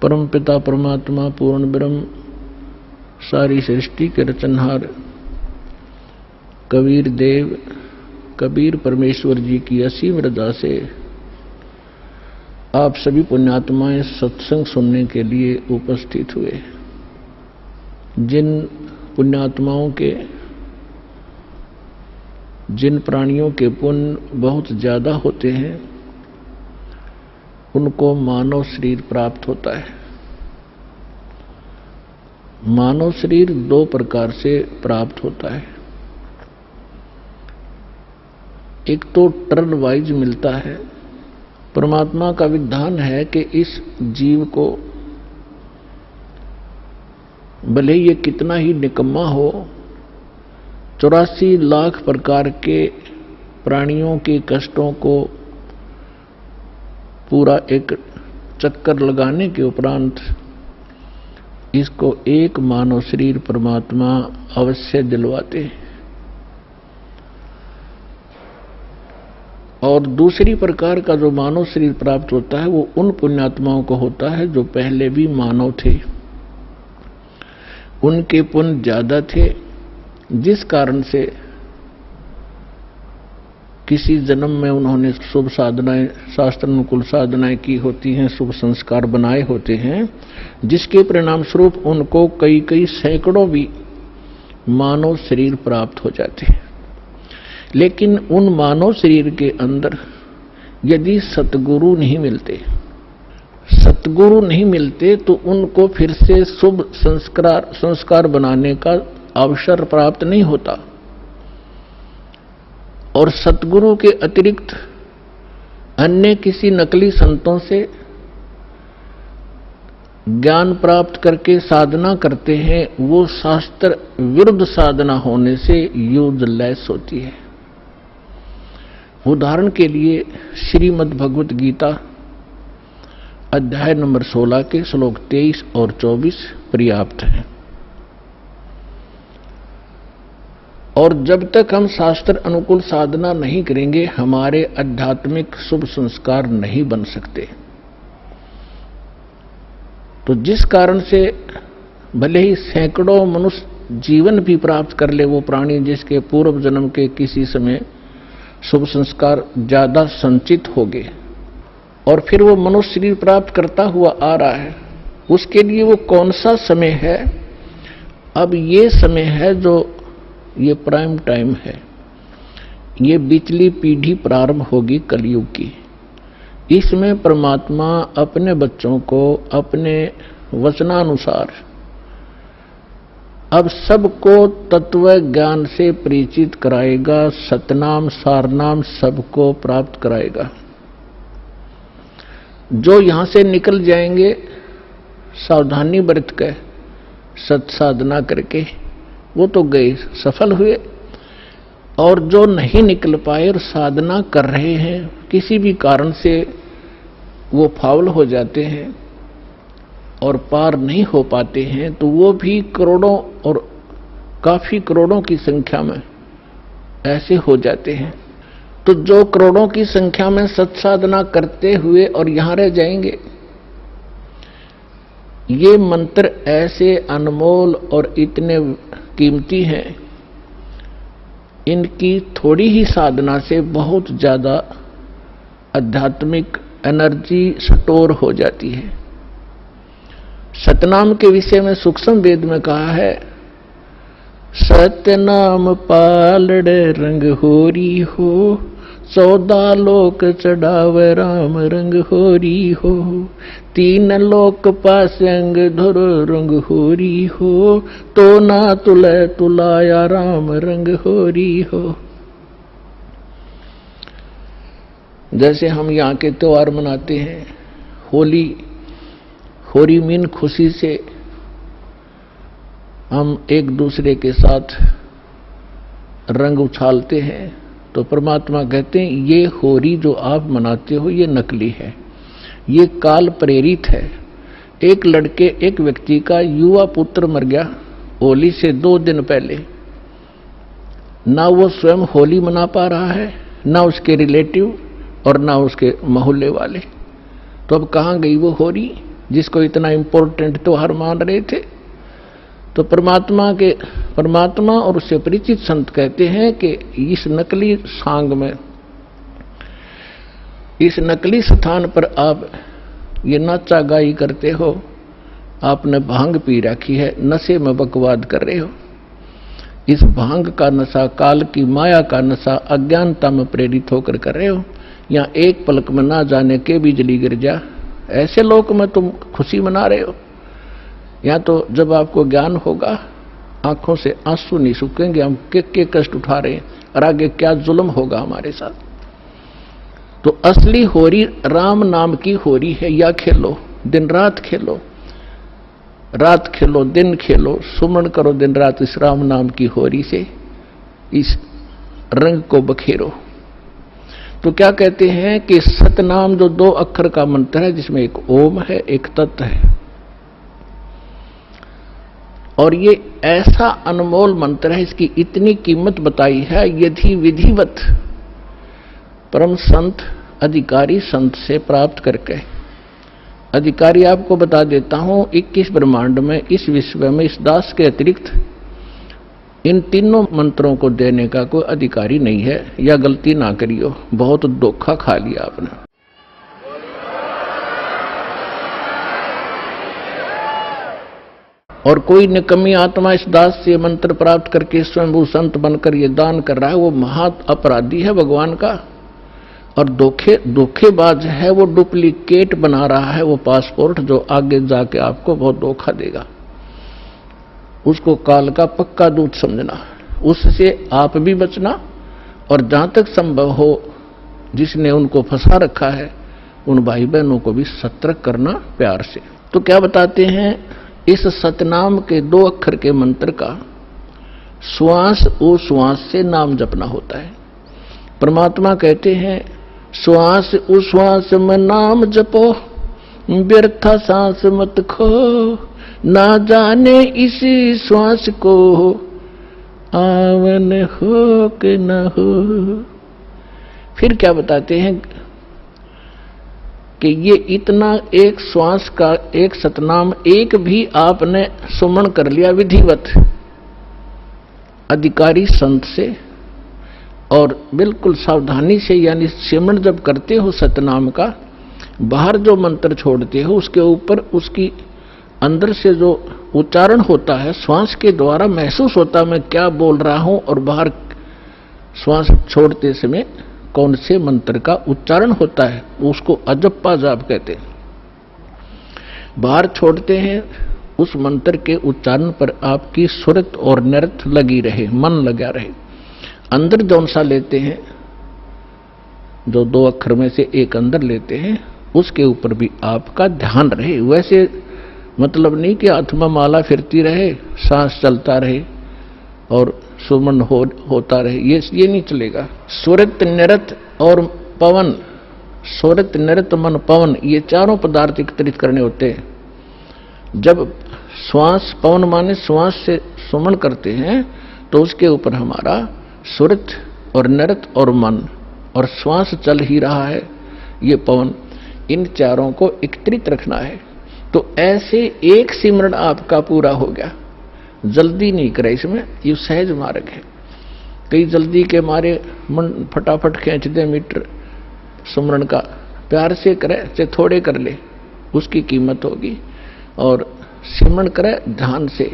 परम पिता परमात्मा पूर्ण ब्रह्म सारी सृष्टि के रचनहार कबीर देव कबीर परमेश्वर जी की असीम रजा से आप सभी पुण्यात्माएं सत्संग सुनने के लिए उपस्थित हुए। जिन पुण्यात्माओं के जिन प्राणियों के पुण्य बहुत ज्यादा होते हैं उनको मानव शरीर प्राप्त होता है। मानव शरीर दो प्रकार से प्राप्त होता है। एक तो टर्न वाइज मिलता है। परमात्मा का विधान है कि इस जीव को भले ये कितना ही निकम्मा हो, 84 लाख प्रकार के प्राणियों के कष्टों को पूरा एक चक्कर लगाने के उपरांत इसको एक मानव शरीर परमात्मा अवश्य दिलवाते हैं। और दूसरी प्रकार का जो मानव शरीर प्राप्त होता है वो उन पुण्यात्माओं को होता है जो पहले भी मानव थे, उनके पुण्य ज्यादा थे, जिस कारण से किसी जन्म में उन्होंने शुभ साधनाएं, शास्त्र अनुकूल साधनाएं की होती हैं, शुभ संस्कार बनाए होते हैं, जिसके परिणाम स्वरूप उनको कई कई सैकड़ों भी मानव शरीर प्राप्त हो जाते हैं। लेकिन उन मानव शरीर के अंदर यदि सतगुरु नहीं मिलते तो उनको फिर से शुभ संस्कार बनाने का अवसर प्राप्त नहीं होता। और सतगुरु के अतिरिक्त अन्य किसी नकली संतों से ज्ञान प्राप्त करके साधना करते हैं, वो शास्त्र विरुद्ध साधना होने से यूजलेस होती है। उदाहरण के लिए श्रीमद् भगवत गीता अध्याय नंबर 16 के श्लोक 23 और 24 पर्याप्त हैं। और जब तक हम शास्त्र अनुकूल साधना नहीं करेंगे हमारे आध्यात्मिक शुभ संस्कार नहीं बन सकते। तो जिस कारण से भले ही सैकड़ों मनुष्य जीवन भी प्राप्त कर ले वो प्राणी जिसके पूर्व जन्म के किसी समय शुभ संस्कार ज्यादा संचित हो गए और फिर वो मनुष्य शरीर प्राप्त करता हुआ आ रहा है, उसके लिए वो कौन सा समय है? अब ये समय है जो ये प्राइम टाइम है, ये बिचली पीढ़ी प्रारंभ होगी कलयुग की। इसमें परमात्मा अपने बच्चों को अपने वचनानुसार अब सबको तत्व ज्ञान से परिचित कराएगा, सतनाम सारनाम सबको प्राप्त कराएगा। जो यहां से निकल जाएंगे सावधानी बरत कर सत साधना करके वो तो गए, सफल हुए। और जो नहीं निकल पाए और साधना कर रहे हैं किसी भी कारण से वो फाउल हो जाते हैं और पार नहीं हो पाते हैं, तो वो भी करोड़ों और काफी करोड़ों की संख्या में ऐसे हो जाते हैं। तो जो करोड़ों की संख्या में सत्साधना करते हुए और यहां रह जाएंगे, ये मंत्र ऐसे अनमोल और इतने कीमती हैं, इनकी थोड़ी ही साधना से बहुत ज्यादा आध्यात्मिक एनर्जी स्टोर हो जाती है। सतनाम के विषय में सूक्ष्म वेद में कहा है, सतनाम पालड़े रंग होरी हो, 14 लोक चढ़ावे राम रंग होरी हो, 3 लोक पास अंग धुर रंग होरी हो, तो ना तुले तुलाया राम रंग होरी हो। जैसे हम यहाँ के त्योहार मनाते हैं, होली मीन खुशी से हम एक दूसरे के साथ रंग उछालते हैं, तो परमात्मा कहते हैं ये होली जो आप मनाते हो ये नकली है, ये काल प्रेरित है। एक व्यक्ति का युवा पुत्र मर गया होली से 2 दिन पहले, ना वो स्वयं होली मना पा रहा है, ना उसके रिलेटिव और ना उसके मोहल्ले वाले। तो अब कहाँ गई वो होली? जिसको इतना इंपॉर्टेंट त्योहार मान रहे थे। तो परमात्मा और उससे परिचित संत कहते हैं कि इस नकली सांग में, इस नकली स्थान पर आप ये नाचा गाई करते हो, आपने भांग पी रखी है, नशे में बकवाद कर रहे हो। इस भांग का नशा, काल की माया का नशा अज्ञानता में प्रेरित होकर कर रहे हो। यहाँ एक पलक में ना जाने के बिजली गिर जा, ऐसे लोक में तुम खुशी मना रहे हो। या तो जब आपको ज्ञान होगा, आंखों से आंसू नहीं सूखेंगे, हम के कष्ट उठा रहे हैं और आगे क्या जुल्म होगा हमारे साथ। तो असली होरी राम नाम की होरी है। या खेलो, दिन रात खेलो, रात खेलो दिन खेलो, सुमन करो दिन रात इस राम नाम की होरी से, इस रंग को बखेरो। तो क्या कहते हैं कि सतनाम जो 2 अक्षर का मंत्र है, जिसमें एक ओम है, एक तत् है, और ये ऐसा अनमोल मंत्र है, इसकी इतनी कीमत बताई है। यदि विधिवत परम संत अधिकारी संत से प्राप्त करके, अधिकारी आपको बता देता हूं, 21 ब्रह्मांड में, इस विश्व में, इस दास के अतिरिक्त इन तीनों मंत्रों को देने का कोई अधिकारी नहीं है। या गलती ना करियो, बहुत धोखा खा लिया आपने। और कोई निकम्मी आत्मा इस दास से मंत्र प्राप्त करके स्वयं संत बनकर ये दान कर रहा है, वो महा अपराधी है भगवान का, और धोखेबाज है, वो डुप्लीकेट बना रहा है, वो पासपोर्ट जो आगे जाके आपको बहुत धोखा देगा। उसको काल का पक्का दूत समझना, उससे आप भी बचना, और जहां तक संभव हो जिसने उनको फंसा रखा है उन भाई बहनों को भी सतर्क करना प्यार से। तो क्या बताते हैं, इस सतनाम के 2 अक्षर के मंत्र का श्वास उश्वास से नाम जपना होता है। परमात्मा कहते हैं, श्वास उश्वास में नाम जपो, व्यर्था सांस मत खो, ना जाने इसी श्वास को आवन हो कि न हो। फिर क्या बताते हैं कि ये इतना एक श्वास का एक सतनाम एक भी आपने सुमन कर लिया विधिवत अधिकारी संत से, और बिल्कुल सावधानी से, यानी सिमरन जब करते हो सतनाम का, बाहर जो मंत्र छोड़ते हो उसके ऊपर उसकी अंदर से जो उच्चारण होता है, श्वास के द्वारा महसूस होता है मैं क्या बोल रहा हूं, और बाहर श्वास छोड़ते समय कौन से मंत्र का उच्चारण होता है, उसको अजप्पा जाप कहते हैं। बाहर छोड़ते हैं, उस मंत्र के उच्चारण पर आपकी सुरत और नृत लगी रहे, मन लगा रहे। अंदर जौन सा लेते हैं, जो 2 अक्षर में से एक अंदर लेते हैं, उसके ऊपर भी आपका ध्यान रहे। वैसे मतलब नहीं कि हाथ में माला फिरती रहे, सांस चलता रहे और सुमन होता रहे, ये नहीं चलेगा। सुरत नृत और पवन, सुरत नृत मन पवन, ये चारों पदार्थ एकत्रित करने होते हैं। जब श्वास, पवन माने श्वास से सुमन करते हैं, तो उसके ऊपर हमारा सुरत और नृत और मन और श्वास चल ही रहा है, ये पवन, इन चारों को एकत्रित रखना है। तो ऐसे एक सिमरन आपका पूरा हो गया। जल्दी नहीं करे इसमें, ये सहज मार्ग है। कई जल्दी के मारे मन फटाफट खींच दे मीटर सुमरन का, प्यार से करे चाहे थोड़े कर ले, उसकी कीमत होगी। और सिमरन करे ध्यान से,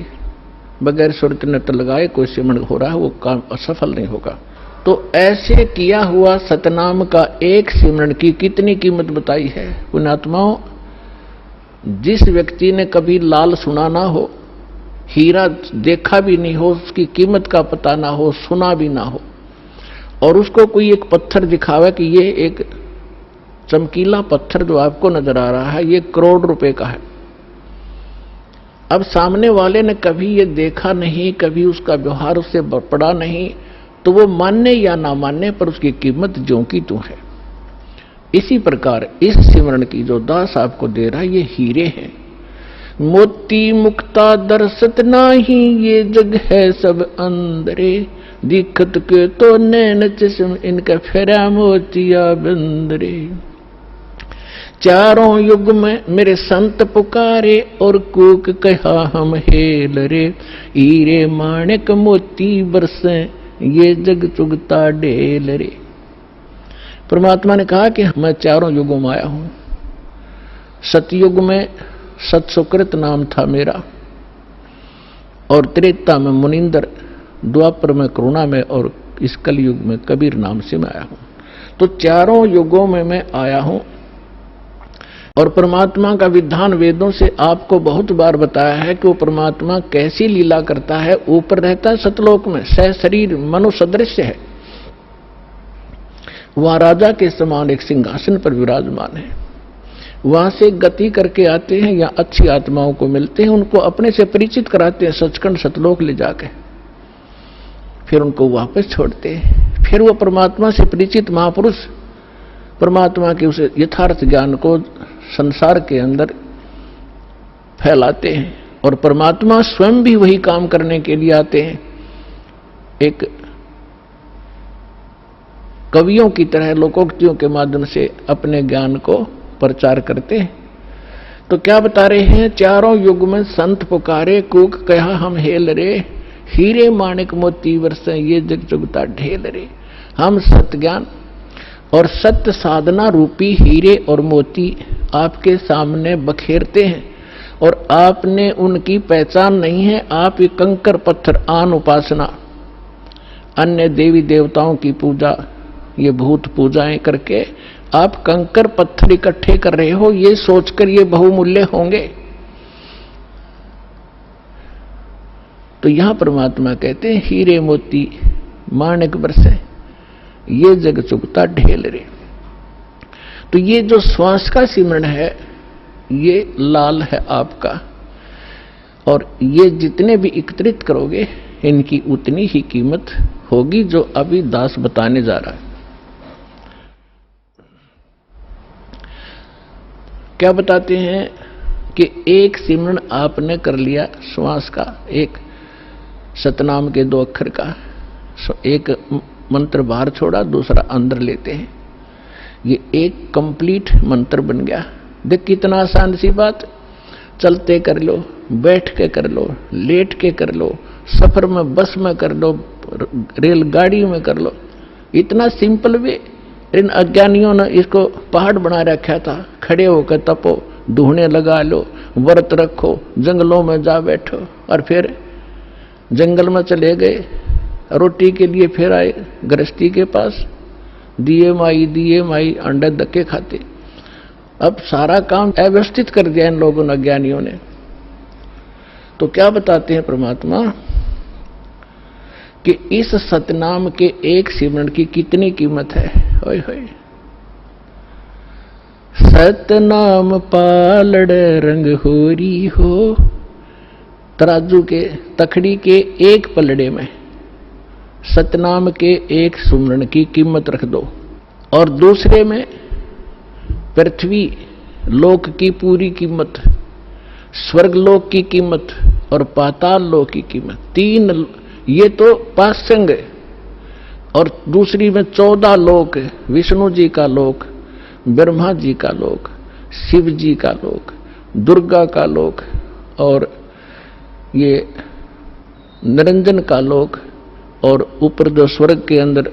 बगैर सुरत नृत लगाए कोई सिमरन हो रहा है, वो काम असफल नहीं होगा। तो ऐसे किया हुआ सतनाम का एक सिमरन की कितनी कीमत बताई है पुण्यात्माओं। जिस व्यक्ति ने कभी लाल सुना ना हो, हीरा देखा भी नहीं हो, उसकी कीमत का पता ना हो, सुना भी ना हो, और उसको कोई एक पत्थर दिखावे कि ये एक चमकीला पत्थर जो आपको नजर आ रहा है, ये करोड़ रुपए का है। अब सामने वाले ने कभी ये देखा नहीं, कभी उसका व्यवहार उससे पड़ा नहीं, तो वो मानने या ना मानने पर उसकी कीमत ज्यों की त्यों है। इसी प्रकार इस सिमरन की जो दास आपको दे रहा है, ये हीरे हैं। मोती मुक्ता दरसत नाही, ये जग है सब अंदरे, दिखत के तो नैन चश्म इनका फेरा मोतिया बंदरे। चारों युग में मेरे संत पुकारे और कूक कहा हम हेल रे, हीरे माणिक मोती बरसे ये जग चुगता ढेल रे। परमात्मा ने कहा कि मैं चारों युगों में आया हूं। सतयुग में सतसुकृत नाम था मेरा, और त्रेता में मुनिंदर, द्वापर में करुणा में, और इस कलयुग में कबीर नाम से मैं आया हूं। तो चारों युगों में मैं आया हूं। और परमात्मा का विधान वेदों से आपको बहुत बार बताया है कि वो परमात्मा कैसी लीला करता है। ऊपर रहता है सतलोक में, सह शरीर मनुष्य सदृश्य है, वहां राजा के समान एक सिंहासन पर विराजमान है। वहां से गति करके आते हैं या अच्छी आत्माओं को मिलते हैं, उनको अपने से परिचित कराते हैं सचखंड सतलोक ले जाके, फिर उनको वापस छोड़ते हैं। फिर वो परमात्मा से परिचित महापुरुष परमात्मा के उस यथार्थ ज्ञान को संसार के अंदर फैलाते हैं, और परमात्मा स्वयं भी वही काम करने के लिए आते हैं। एक कवियों की तरह लोकोक्तियों के माध्यम से अपने ज्ञान को प्रचार करते हैं। तो क्या बता रहे हैं? चारों युग में संत पुकारे कूक कहा हम हेल रे, हीरे माणिक मोती बरसे ये जग चुगता ढेल रे। हम सत्य ज्ञान और सत्य साधना रूपी हीरे और मोती आपके सामने बखेरते हैं, और आपने उनकी पहचान नहीं है। आप ये कंकर पत्थर आन उपासना, अन्य देवी देवताओं की पूजा, ये भूत पूजाएं करके आप कंकर पत्थर इकट्ठे कर रहे हो, ये सोचकर ये बहुमूल्य होंगे। तो यहां परमात्मा कहते हैं हीरे मोती माणिक बरसे ये जग चुगता ढेल रे। तो ये जो श्वास का सिमरण है ये लाल है आपका, और ये जितने भी एकत्रित करोगे इनकी उतनी ही कीमत होगी, जो अभी दास बताने जा रहा है। क्या बताते हैं कि एक सिमरण आपने कर लिया श्वास का, एक सतनाम के 2 अक्षर का, एक मंत्र बाहर छोड़ा, दूसरा अंदर लेते हैं, ये एक कंप्लीट मंत्र बन गया। देख कितना आसान सी बात, चलते कर लो, बैठ के कर लो, लेट के कर लो, सफर में बस में कर लो, रेलगाड़ी में कर लो, इतना सिंपल वे। इन अज्ञानियों ने इसको पहाड़ बना रखा था। खड़े होकर तपो, धूने लगा लो, व्रत रखो, जंगलों में जा बैठो, और फिर जंगल में चले गए, रोटी के लिए फिर आए गृहस्थी के पास, दिए माई अंडे धक्के खाते। अब सारा काम अव्यवस्थित कर दिया इन लोगों ने, अज्ञानियों ने। तो क्या बताते हैं परमात्मा कि इस सतनाम के एक सिमरण की कितनी कीमत है। होय होय, सतनाम पालड़ रंग होरी हो। तराजू के तखड़ी के एक पलड़े में सतनाम के एक सुमरण की कीमत रख दो, और दूसरे में पृथ्वी लोक की पूरी कीमत, स्वर्ग लोक की कीमत और पाताल लोक की कीमत। 3 ये तो पासंग है, और दूसरी में 14 लोक, विष्णु जी का लोक, ब्रह्मा जी का लोक, शिव जी का लोक, दुर्गा का लोक, और ये निरंजन का लोक, और ऊपर जो स्वर्ग के अंदर,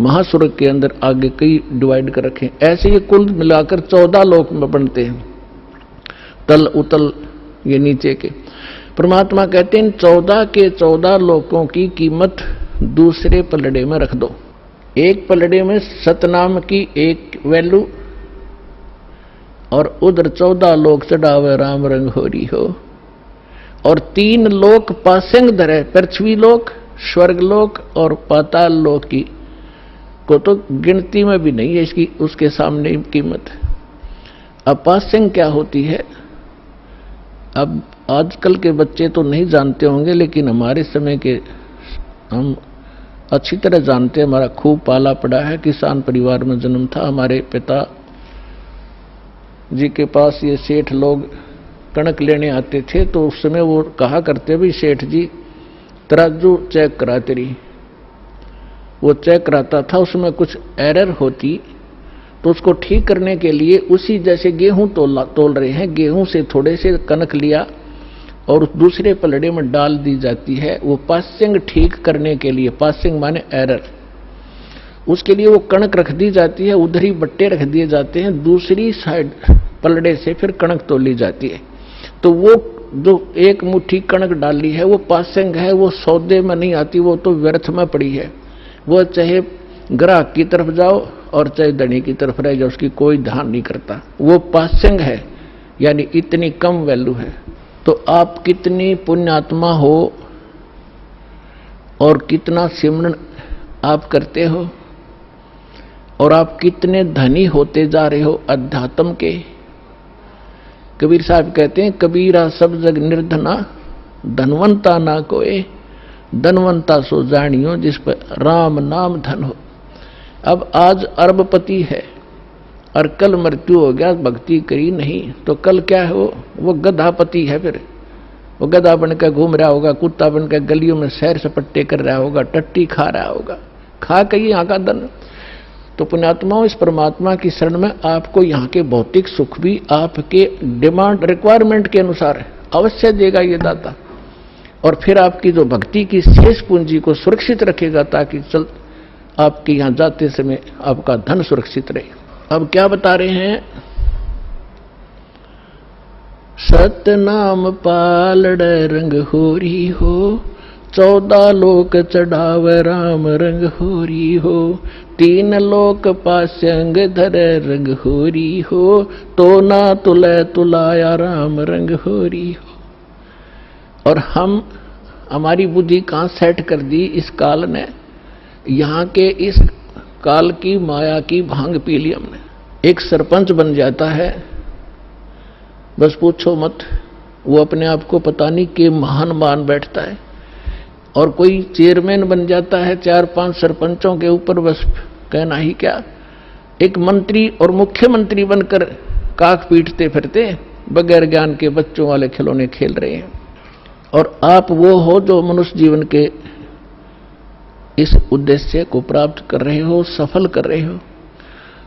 महास्वर्ग के अंदर आगे कई डिवाइड कर रखे। ऐसे ये कुल मिलाकर 14 लोक में बनते हैं, तल उतल ये नीचे के। परमात्मा कहते हैं 14 के 14 लोकों की कीमत दूसरे पलड़े में रख दो। एक पलड़े में सतनाम की एक वैल्यू, और उधर 14 लोक चढ़ावे राम रंग होरी हो, और 3 लोक पासंग धरे, पृथ्वी लोक, स्वर्ग लोक और पाताल लोक की को तो गिनती में भी नहीं है इसकी, उसके सामने कीमत। अब पासंग क्या होती है? अब आजकल के बच्चे तो नहीं जानते होंगे, लेकिन हमारे समय के हम अच्छी तरह जानते हैं। हमारा खूब पाला पड़ा है, किसान परिवार में जन्म था। हमारे पिता जी के पास ये सेठ लोग कणक लेने आते थे, तो उस समय वो कहा करते भी सेठ जी तराजू चेक करा तेरी। वो चेक कराता था, उसमें कुछ एरर होती तो उसको ठीक करने के लिए उसी जैसे गेहूं तोल रहे हैं, गेहूं से थोड़े से कनक लिया और उस दूसरे पलड़े में डाल दी जाती है। वो पासिंग ठीक करने के लिए, पासिंग माने एरर, उसके लिए वो कणक रख दी जाती है, उधर ही बट्टे रख दिए जाते हैं, दूसरी साइड पलड़े से फिर कणक तोली जाती है। तो वो जो एक मुट्ठी कणक डाली है वो पासिंग है, वो सौदे में नहीं आती, वो तो व्यर्थ में पड़ी है। वो चाहे ग्राहक की तरफ जाओ और चाहे धनी की तरफ रह जाओ, उसकी कोई ध्यान नहीं करता, वो पासिंग है, यानी इतनी कम वैल्यू है। तो आप कितनी पुण्यात्मा हो और कितना सिमरन आप करते हो और आप कितने धनी होते जा रहे हो अध्यात्म के। कबीर साहब कहते हैं, कबीरा सब जग निर्धना, धनवंता ना कोई, धनवंता सो जानियो जिस पर राम नाम धन हो। अब आज अरबपति है और कल मृत्यु हो गया, भक्ति करी नहीं, तो कल क्या है, वो गधापति है। फिर वो गधा बनकर घूम रहा होगा, कुत्ता बनकर गलियों में सैर सपट्टे कर रहा होगा, टट्टी खा रहा होगा, खा के यहाँ का धन। तो पुण्यात्माओं, इस परमात्मा की शरण में आपको यहाँ के भौतिक सुख भी आपके डिमांड रिक्वायरमेंट के अनुसार अवश्य देगा ये दाता, और फिर आपकी जो भक्ति की शेष पूंजी को सुरक्षित रखेगा, ताकि चल आपके यहाँ जाते समय आपका धन सुरक्षित रहे। अब क्या बता रहे हैं, सतनाम पालड़ रंग होरी हो, 14 लोक चढ़ाव राम रंग होरी हो, 3 लोक पास्यंग धर रंग होरी हो, तो ना तुले तुलाया राम रंग होरी हो। और हमारी बुद्धि कहाँ सेट कर दी इस काल ने, यहाँ के इस काल की माया की भांग पी ली हमने। एक सरपंच बन जाता है, बस पूछो मत, वो अपने आप को पता नहीं कि महान मान बैठता है। और कोई चेयरमैन बन जाता है 4-5 सरपंचों के ऊपर, बस कहना ही क्या। एक मंत्री और मुख्यमंत्री बनकर काक पीटते फिरते, बगैर ज्ञान के बच्चों वाले खिलौने खेल रहे हैं। और आप वो हो जो मनुष्य जीवन के इस उद्देश्य को प्राप्त कर रहे हो, सफल कर रहे हो।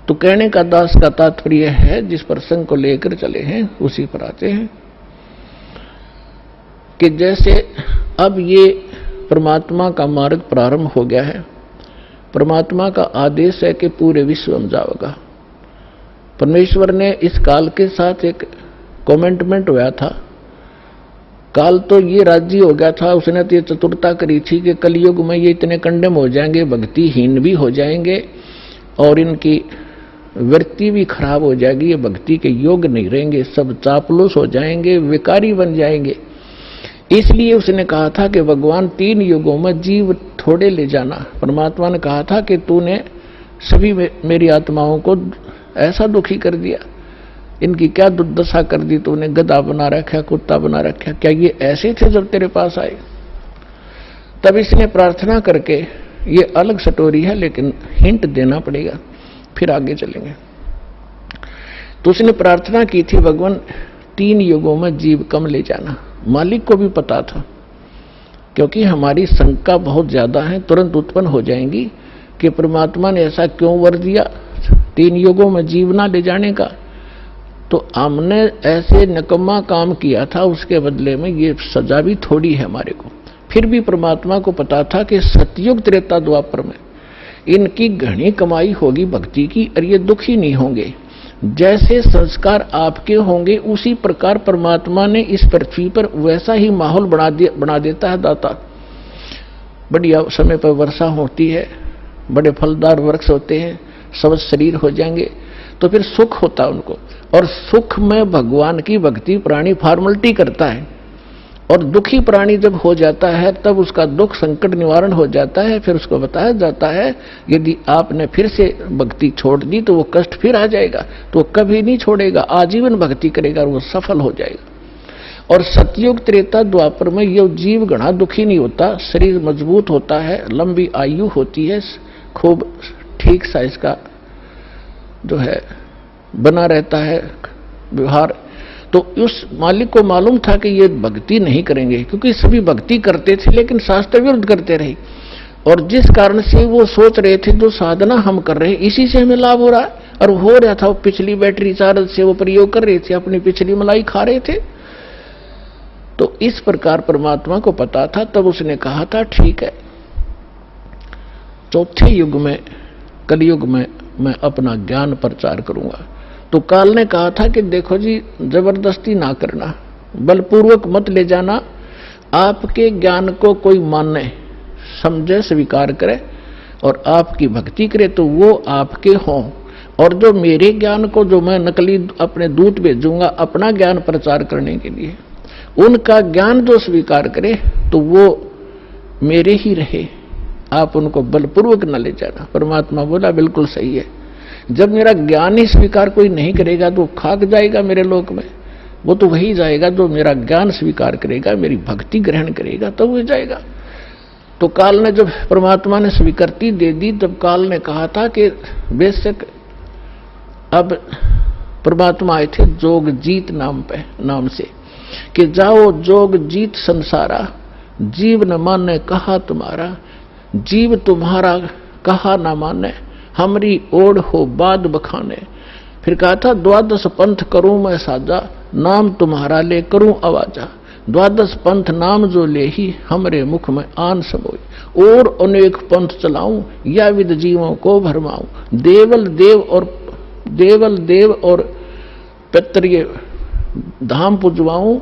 तो कहने का दास का तात्पर्य है, जिस प्रसंग को लेकर चले हैं उसी पर आते हैं कि जैसे अब ये परमात्मा का मार्ग प्रारंभ हो गया है, परमात्मा का आदेश है कि पूरे विश्व में जाओगा। परमेश्वर ने इस काल के साथ एक कमेंटमेंट हुआ था। काल तो ये राजी हो गया था, उसने तो ये चतुरता करी थी कि कलयुग में ये इतने कंडम हो जाएंगे, भक्तिहीन भी हो जाएंगे और इनकी वृत्ति भी खराब हो जाएगी, ये भक्ति के योग्य नहीं रहेंगे, सब चापलूस हो जाएंगे, विकारी बन जाएंगे। इसलिए उसने कहा था कि भगवान 3 युगों में जीव थोड़े ले जाना। परमात्मा ने कहा था कि तूने सभी मेरी आत्माओं को ऐसा दुखी कर दिया, इनकी क्या दुर्दशा कर दी तूने, गधा बना रखा, कुत्ता बना रखा, क्या ये ऐसे थे जब तेरे पास आए? तब इसने प्रार्थना करके, ये अलग स्टोरी है लेकिन हिंट देना पड़ेगा, फिर आगे चलेंगे। तो उसने प्रार्थना की थी, भगवान 3 युगों में जीव कम ले जाना। मालिक को भी पता था, क्योंकि हमारी शंका बहुत ज्यादा है, तुरंत उत्पन्न हो जाएंगी कि परमात्मा ने ऐसा क्यों वर दिया 3 युगों में जीव ना ले जाने का। तो हमने ऐसे निकम्मा काम किया था, उसके बदले में ये सजा भी थोड़ी है हमारे को। फिर भी परमात्मा को पता था कि सतयुग त्रेता द्वापर में इनकी घनी कमाई होगी भक्ति की, और ये दुखी नहीं होंगे। जैसे संस्कार आपके होंगे उसी प्रकार परमात्मा ने इस पृथ्वी पर वैसा ही माहौल बना देता है दाता। बढ़िया समय पर वर्षा होती है, बड़े फलदार वृक्ष होते हैं, सब शरीर हो जाएंगे, तो फिर सुख होता है उनको। और सुख में भगवान की भक्ति प्राणी फॉर्मेलिटी करता है, और दुखी प्राणी जब हो जाता है तब उसका दुख संकट निवारण हो जाता है। फिर उसको बताया जाता है यदि आपने फिर से भक्ति छोड़ दी तो वो कष्ट फिर आ जाएगा, तो कभी नहीं छोड़ेगा, आजीवन भक्ति करेगा और वो सफल हो जाएगा। और सतयुग त्रेता द्वापर में ये जीव घना दुखी नहीं होता, शरीर मजबूत होता है, लंबी आयु होती है, खूब ठीक साइज का जो है बना रहता है व्यवहार। तो उस मालिक को मालूम था कि ये भक्ति नहीं करेंगे, क्योंकि सभी भक्ति करते थे लेकिन शास्त्र विरुद्ध करते रहे। और जिस कारण से वो सोच रहे थे जो साधना हम कर रहे हैं इसी से हमें लाभ हो रहा है, और हो रहा था, वो पिछली बैटरी चार्ज से वो प्रयोग कर रहे थे, अपनी पिछली मलाई खा रहे थे। तो इस प्रकार परमात्मा को पता था, तब उसने कहा था ठीक है, चौथे युग में, कलयुग में मैं अपना ज्ञान प्रचार करूंगा। तो काल ने कहा था कि देखो जी, जबरदस्ती ना करना, बलपूर्वक मत ले जाना, आपके ज्ञान को कोई माने, समझे, स्वीकार करे और आपकी भक्ति करे तो वो आपके हों, और जो मेरे ज्ञान को, जो मैं नकली अपने दूत भेजूंगा अपना ज्ञान प्रचार करने के लिए, उनका ज्ञान जो स्वीकार करे तो वो मेरे ही रहे, आप उनको बलपूर्वक न ले जाना। परमात्मा बोला बिल्कुल सही है, जब मेरा ज्ञान ही स्वीकार कोई नहीं करेगा तो खाक जाएगा मेरे लोक में, वो तो वही जाएगा जो मेरा ज्ञान स्वीकार करेगा, मेरी भक्ति ग्रहण करेगा, तो वो जाएगा। तो काल ने, जब परमात्मा ने स्वीकृति दे दी, तब काल ने कहा था कि बेशक, अब परमात्मा आए थे जोग जीत नाम से, कि जाओ जोग जीत संसारा, जीव न माने कहा तुम्हारा, जीव तुम्हारा कहा न माने, हमरी ओढ़ हो बाद बखाने। फिर कहा था द्वादश पंथ करूं मैं साजा, नाम तुम्हारा ले करूं आवाजा, द्वादश पंथ नाम जो ले ही हमरे मुख में आन समोई, और अनेक पंथ चलाऊं या विद जीवों को भरमाऊं, देवल देव और पितृ धाम पुजवाऊं,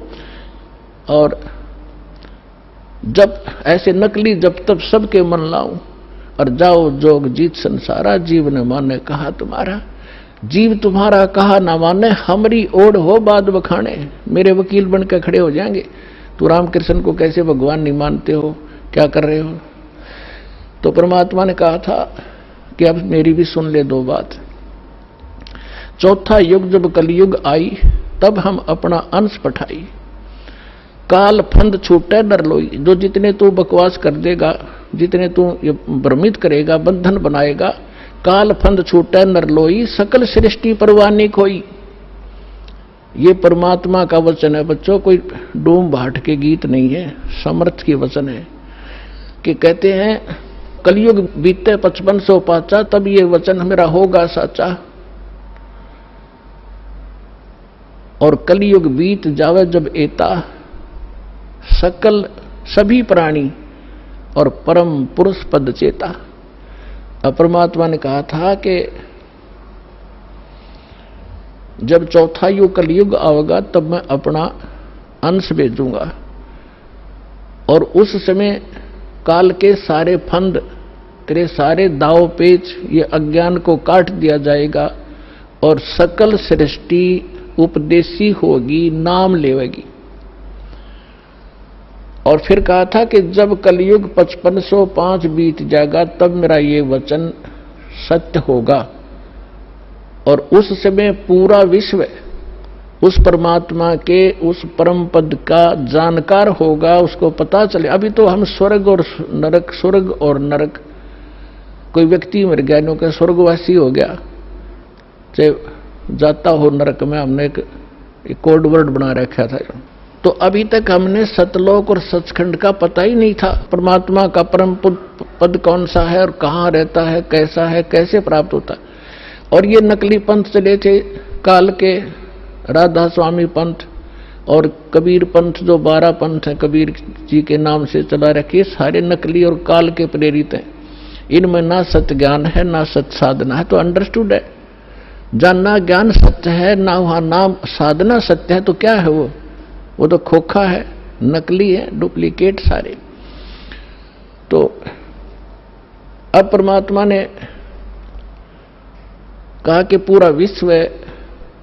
और जब ऐसे नकली जब तब सबके मन लाऊं, और जाओ जोग जीत संसारा, जीव न माने कहा तुम्हारा, जीव तुम्हारा कहा ना माने, हमरी ओढ़ हो बाद बखाने। मेरे वकील बन के खड़े हो जाएंगे, तो रामकृष्ण को कैसे भगवान नहीं मानते हो, क्या कर रहे हो। तो परमात्मा ने कहा था कि अब मेरी भी सुन ले दो बात। चौथा युग जब कलयुग आई, तब हम अपना अंश पठाई, काल फंद छूटे डर लोई। जो जितने तू बकवास कर देगा, जितने तू भ्रमित करेगा, बंधन बनाएगा, काल फंद छूटे नर लोई, सकल सृष्टि परवानी खोई। ये परमात्मा का वचन है बच्चों, कोई डूम भाट के गीत नहीं है, समर्थ के वचन है। कि कहते हैं कलयुग बीते 5500 पाचा, तब ये वचन मेरा होगा साचा, और कलयुग बीत जावे जब एता, सकल सभी प्राणी और परम पुरुष पद चेता। परमात्मा ने कहा था कि जब चौथा युग कलयुग आएगा तब मैं अपना अंश भेजूंगा, और उस समय काल के सारे फंद, तेरे सारे दाव पेच, ये अज्ञान को काट दिया जाएगा, और सकल सृष्टि उपदेशी होगी, नाम लेवेगी। और फिर कहा था कि जब कलयुग 5505 बीत जाएगा तब मेरा ये वचन सत्य होगा, और उस समय पूरा विश्व उस परमात्मा के उस परम पद का जानकार होगा, उसको पता चले। अभी तो हम स्वर्ग और नरक, स्वर्ग और नरक, कोई व्यक्ति मर गया, नो के स्वर्गवासी हो गया, चाहे जाता हो नरक में, हमने एक कोड वर्ड बना रखा था। तो अभी तक हमने सतलोक और सचखंड का पता ही नहीं था, परमात्मा का परम पद कौन सा है और कहाँ रहता है, कैसा है, कैसे प्राप्त होता है। और ये नकली पंथ चले थे काल के, राधा स्वामी पंथ और कबीर पंथ, जो 12 पंथ हैं कबीर जी के नाम से चला रखे, सारे नकली और काल के प्रेरित हैं। इनमें ना सत्य ज्ञान है, ना सत्य साधना है। तो अंडरस्टूड है, जानना ज्ञान सत्य है, ना वहां नाम साधना सत्य है, तो क्या है वो तो खोखा है, नकली है, डुप्लीकेट सारे। तो अब परमात्मा ने कहा कि पूरा विश्व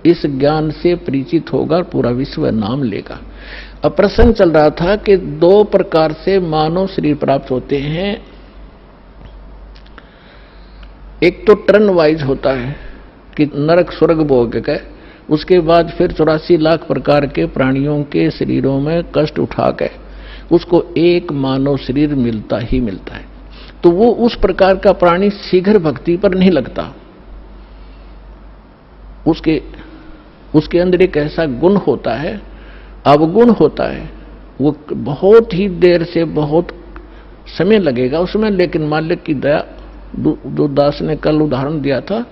इस ज्ञान से परिचित होगा, पूरा विश्व नाम लेगा। अब प्रसंग चल रहा था कि 2 प्रकार से मानव शरीर प्राप्त होते हैं। एक तो टर्न वाइज होता है कि नरक स्वर्ग भोग के, उसके बाद फिर 84 लाख प्रकार के प्राणियों के शरीरों में कष्ट उठा के उसको एक मानव शरीर मिलता ही मिलता है। तो वो उस प्रकार का प्राणी शीघ्र भक्ति पर नहीं लगता। उसके अंदर एक ऐसा गुण होता है, अवगुण होता है, वो बहुत ही देर से, बहुत समय लगेगा उसमें, लेकिन मालिक की दया, जो दास ने कल उदाहरण दिया था,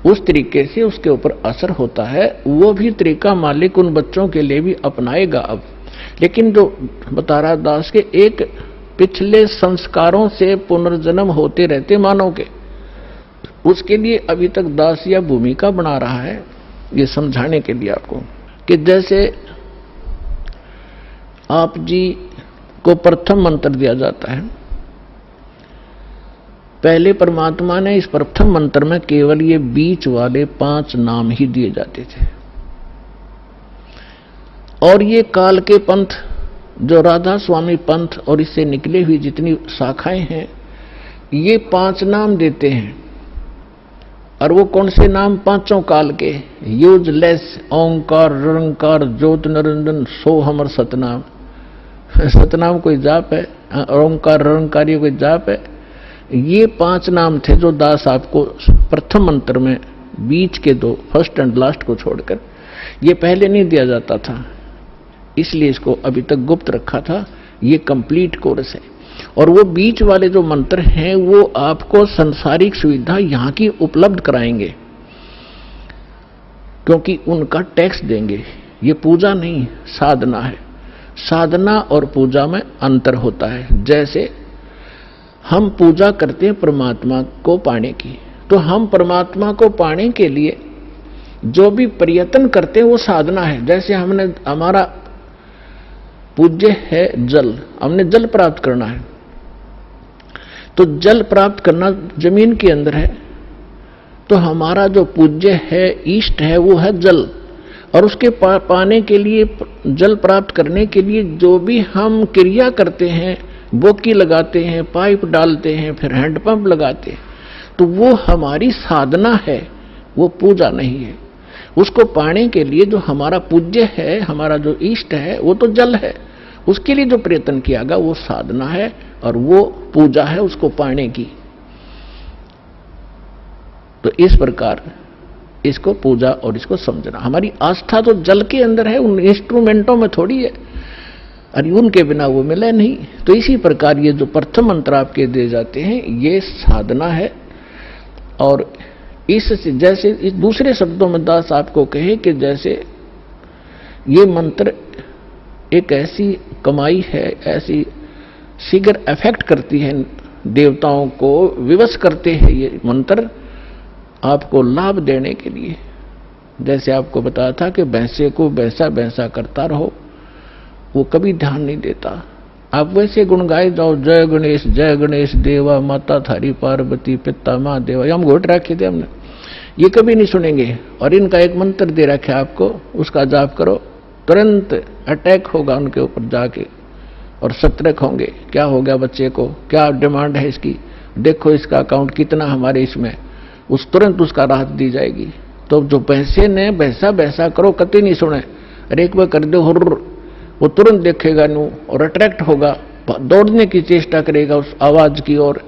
उस तरीके से उसके ऊपर असर होता है। वो भी तरीका मालिक उन बच्चों के लिए भी अपनाएगा अब। लेकिन जो बता रहा दास के एक पिछले संस्कारों से पुनर्जन्म होते रहते मानव के, उसके लिए अभी तक दास या भूमिका बना रहा है ये समझाने के लिए आपको कि जैसे आप जी को प्रथम मंत्र दिया जाता है। पहले परमात्मा ने इस प्रथम मंत्र में केवल ये बीच वाले 5 नाम ही दिए जाते थे, और ये काल के पंथ जो राधा स्वामी पंथ और इससे निकले हुई जितनी शाखाएं हैं, ये 5 नाम देते हैं। और वो कौन से नाम? पांचों काल के, यूजलेस, ओंकार, निरंकार, ज्योत निरंजन, सो हमर सतनाम। सतनाम कोई जाप है? ओंकार निरंकार ये कोई जाप है? ये 5 नाम थे जो दास आपको प्रथम मंत्र में बीच के 2 फर्स्ट एंड लास्ट को छोड़कर, ये पहले नहीं दिया जाता था, इसलिए इसको अभी तक गुप्त रखा था। ये कंप्लीट कोर्स है। और वो बीच वाले जो मंत्र हैं वो आपको संसारिक सुविधा यहां की उपलब्ध कराएंगे, क्योंकि उनका टैक्स देंगे। ये पूजा नहीं, साधना है। साधना और पूजा में अंतर होता है। जैसे हम पूजा करते हैं परमात्मा को पाने की, तो हम परमात्मा को पाने के लिए जो भी प्रयत्न करते हैं वो साधना है। जैसे हमने, हमारा पूज्य है जल, हमने जल प्राप्त करना है, तो जल प्राप्त करना जमीन के अंदर है, तो हमारा जो पूज्य है, इष्ट है, वो है जल। और उसके पाने के लिए, जल प्राप्त करने के लिए जो भी हम क्रिया करते हैं, बोकी लगाते हैं, पाइप डालते हैं, फिर हैंडपंप लगाते हैं, तो वो हमारी साधना है, वो पूजा नहीं है। उसको पाने के लिए जो हमारा पूज्य है, हमारा जो इष्ट है, वो तो जल है, उसके लिए जो प्रयत्न किया गया वो साधना है और वो पूजा है उसको पाने की। तो इस प्रकार इसको पूजा और इसको समझना। हमारी आस्था तो जल के अंदर है, उन इंस्ट्रूमेंटों में थोड़ी है, और उनके बिना वो मिले नहीं। तो इसी प्रकार ये जो प्रथम मंत्र आपके दिए जाते हैं ये साधना है। और इस जैसे इस दूसरे शब्दों में दास आपको कहे कि जैसे ये मंत्र एक ऐसी कमाई है, ऐसी शीघ्र अफेक्ट करती है, देवताओं को विवश करते हैं ये मंत्र आपको लाभ देने के लिए। जैसे आपको बताया था कि भैंसे को भैंसा भैंसा करता रहो, वो कभी ध्यान नहीं देता। आप वैसे गुण गाए जाओ, जय गणेश देवा, माता थारी पार्वती, पिता महादेवा, हम घोट रखे थे हमने, ये कभी नहीं सुनेंगे। और इनका एक मंत्र दे रखा है आपको, उसका जाप करो, तुरंत अटैक होगा उनके ऊपर जाके और सतर्क होंगे। क्या हो गया बच्चे को, क्या डिमांड है इसकी, देखो इसका अकाउंट कितना हमारे इसमें, उस तुरंत उसका राहत दी जाएगी। तो जो पैसे ने भैंसा भैंसा करो कति नहीं सुने, अरे एक बार कर दो हुर्र, वो तुरंत देखेगा नू और अट्रैक्ट होगा, दौड़ने की चेष्टा करेगा उस आवाज की ओर।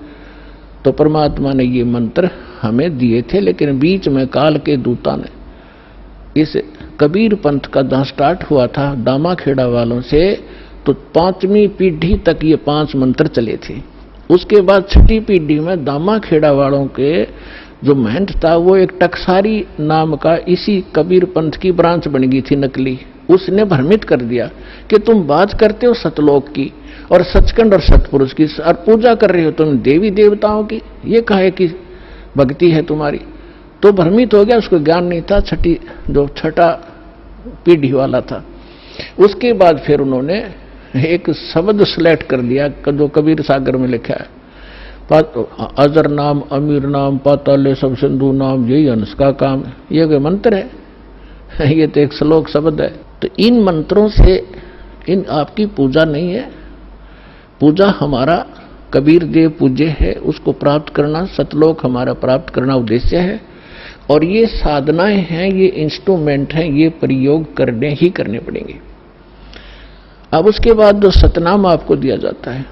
तो परमात्मा ने ये मंत्र हमें दिए थे, लेकिन बीच में काल के दूता ने इस कबीर पंथ का जहां स्टार्ट हुआ था दामाखेड़ा वालों से, तो 5वीं पीढ़ी तक ये 5 मंत्र चले थे। उसके बाद 6ठी पीढ़ी में दामाखेड़ा वालों के जो महंत था वो एक टकसारी नाम का इसी कबीर पंथ की ब्रांच बन गई थी नकली। उसने भ्रमित कर दिया कि तुम बात करते हो सतलोक की और सचखंड और सतपुरुष की, और पूजा कर रहे हो तुम देवी देवताओं की, ये कहे कि भक्ति है तुम्हारी। तो भ्रमित हो गया, उसको ज्ञान नहीं था, छठा पीढ़ी वाला था। उसके बाद फिर उन्होंने एक शब्द सिलेक्ट कर दिया जो कबीर सागर में लिखा है, अजर नाम, अमीर नाम, पाताले सब सिंधु नाम, यही हंस का काम। ये कोई मंत्र है? ये तो एक श्लोक शब्द है। तो इन मंत्रों से इन आपकी पूजा नहीं है। पूजा हमारा कबीर देव पूज्य है, उसको प्राप्त करना, सतलोक हमारा प्राप्त करना उद्देश्य है। और ये साधनाएं हैं, ये इंस्ट्रूमेंट हैं, ये प्रयोग करने ही करने पड़ेंगे। अब उसके बाद जो सतनाम आपको दिया जाता है,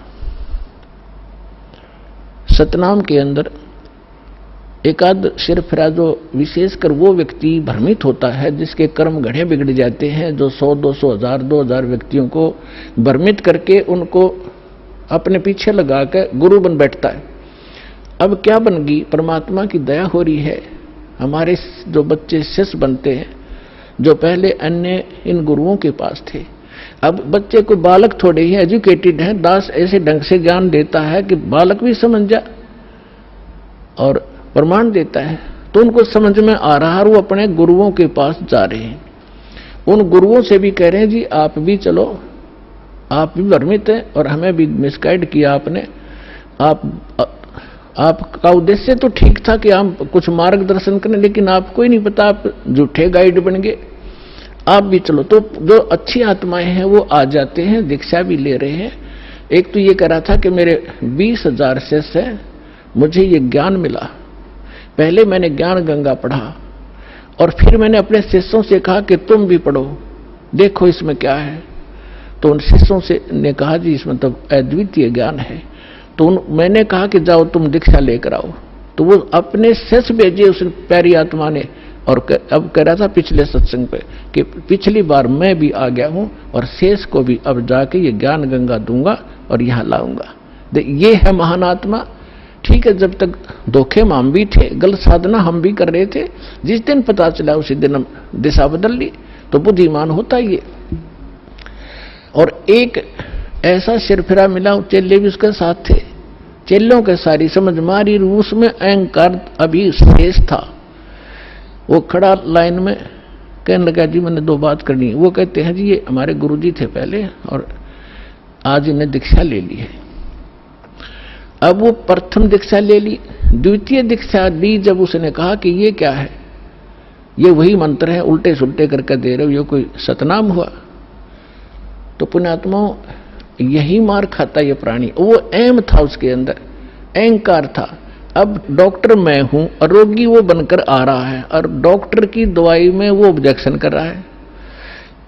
सतनाम के अंदर एकाध सिरफिरा जो विशेषकर वो व्यक्ति भ्रमित होता है जिसके कर्म घड़े बिगड़ जाते हैं, जो 100, 200, 1000, 2000 व्यक्तियों को भ्रमित करके उनको अपने पीछे लगा कर गुरु बन बैठता है। अब क्या बन गई, परमात्मा की दया हो रही है, हमारे जो बच्चे शिष्य बनते हैं, जो पहले अन्य इन गुरुओं के पास थे, अब बच्चे को बालक थोड़े ही एजुकेटेड है, दास ऐसे ढंग से ज्ञान देता है कि बालक भी समझ जा और प्रमाण देता है, तो उनको समझ में आ रहा है, वो अपने गुरुओं के पास जा रहे हैं। उन गुरुओं से भी कह रहे हैं जी आप भी चलो, आप भी भ्रमित हैं और हमें भी मिसगाइड किया आपने। आपका उद्देश्य तो ठीक था कि हम कुछ मार्गदर्शन करें, लेकिन आपको ही नहीं पता, आप झूठे गाइड बन गए, आप भी चलो। तो जो अच्छी आत्माएं हैं वो आ जाते हैं, दीक्षा भी ले रहे हैं। एक तो ये कह रहा था कि मेरे 20,000 शिष्य हैं, मुझे ये ज्ञान मिला, पहले मैंने ज्ञान गंगा पढ़ा और फिर मैंने अपने शिष्यों से कहा कि तुम भी पढ़ो, देखो इसमें क्या है। तो उन शिष्यों से ने कहा जी इसमें तो अद्वितीय ज्ञान है। तो मैंने कहा कि जाओ तुम दीक्षा लेकर आओ। तो वो अपने शिष्य भेजे उस प्यारी आत्मा ने, और अब कह रहा था पिछले सत्संग पे कि पिछली बार मैं भी आ गया हूं और शेष को भी अब जाके ये ज्ञान गंगा दूंगा और यहां लाऊंगा। ये है महान आत्मा। ठीक है, जब तक धोखे में हम भी थे, गलत साधना हम भी कर रहे थे, जिस दिन पता चला उसी दिन हम दिशा बदल ली। तो बुद्धिमान होता ही है। और एक ऐसा सिरफिरा मिला, चेले भी उसके साथ थे, चेलों के सारी समझ मारी, रूस में अहंकार अभी शेष था। वो खड़ा लाइन में कहने लगा जी मैंने 2 बात करनी है। वो कहते हैं जी ये हमारे गुरुजी थे पहले और आज इन्हें दीक्षा ले ली है। अब वो प्रथम दीक्षा ले ली, द्वितीय दीक्षा ली जब उसने कहा कि ये क्या है, ये वही मंत्र है, उल्टे सुल्टे करके दे रहे हो, ये कोई सतनाम हुआ। तो पुण्यात्माओं यही मार खाता ये प्राणी। वो एम था उसके अंदर, अहंकार था। अब डॉक्टर मैं हूं और रोगी वो बनकर आ रहा है और डॉक्टर की दवाई में वो ऑब्जेक्शन कर रहा है।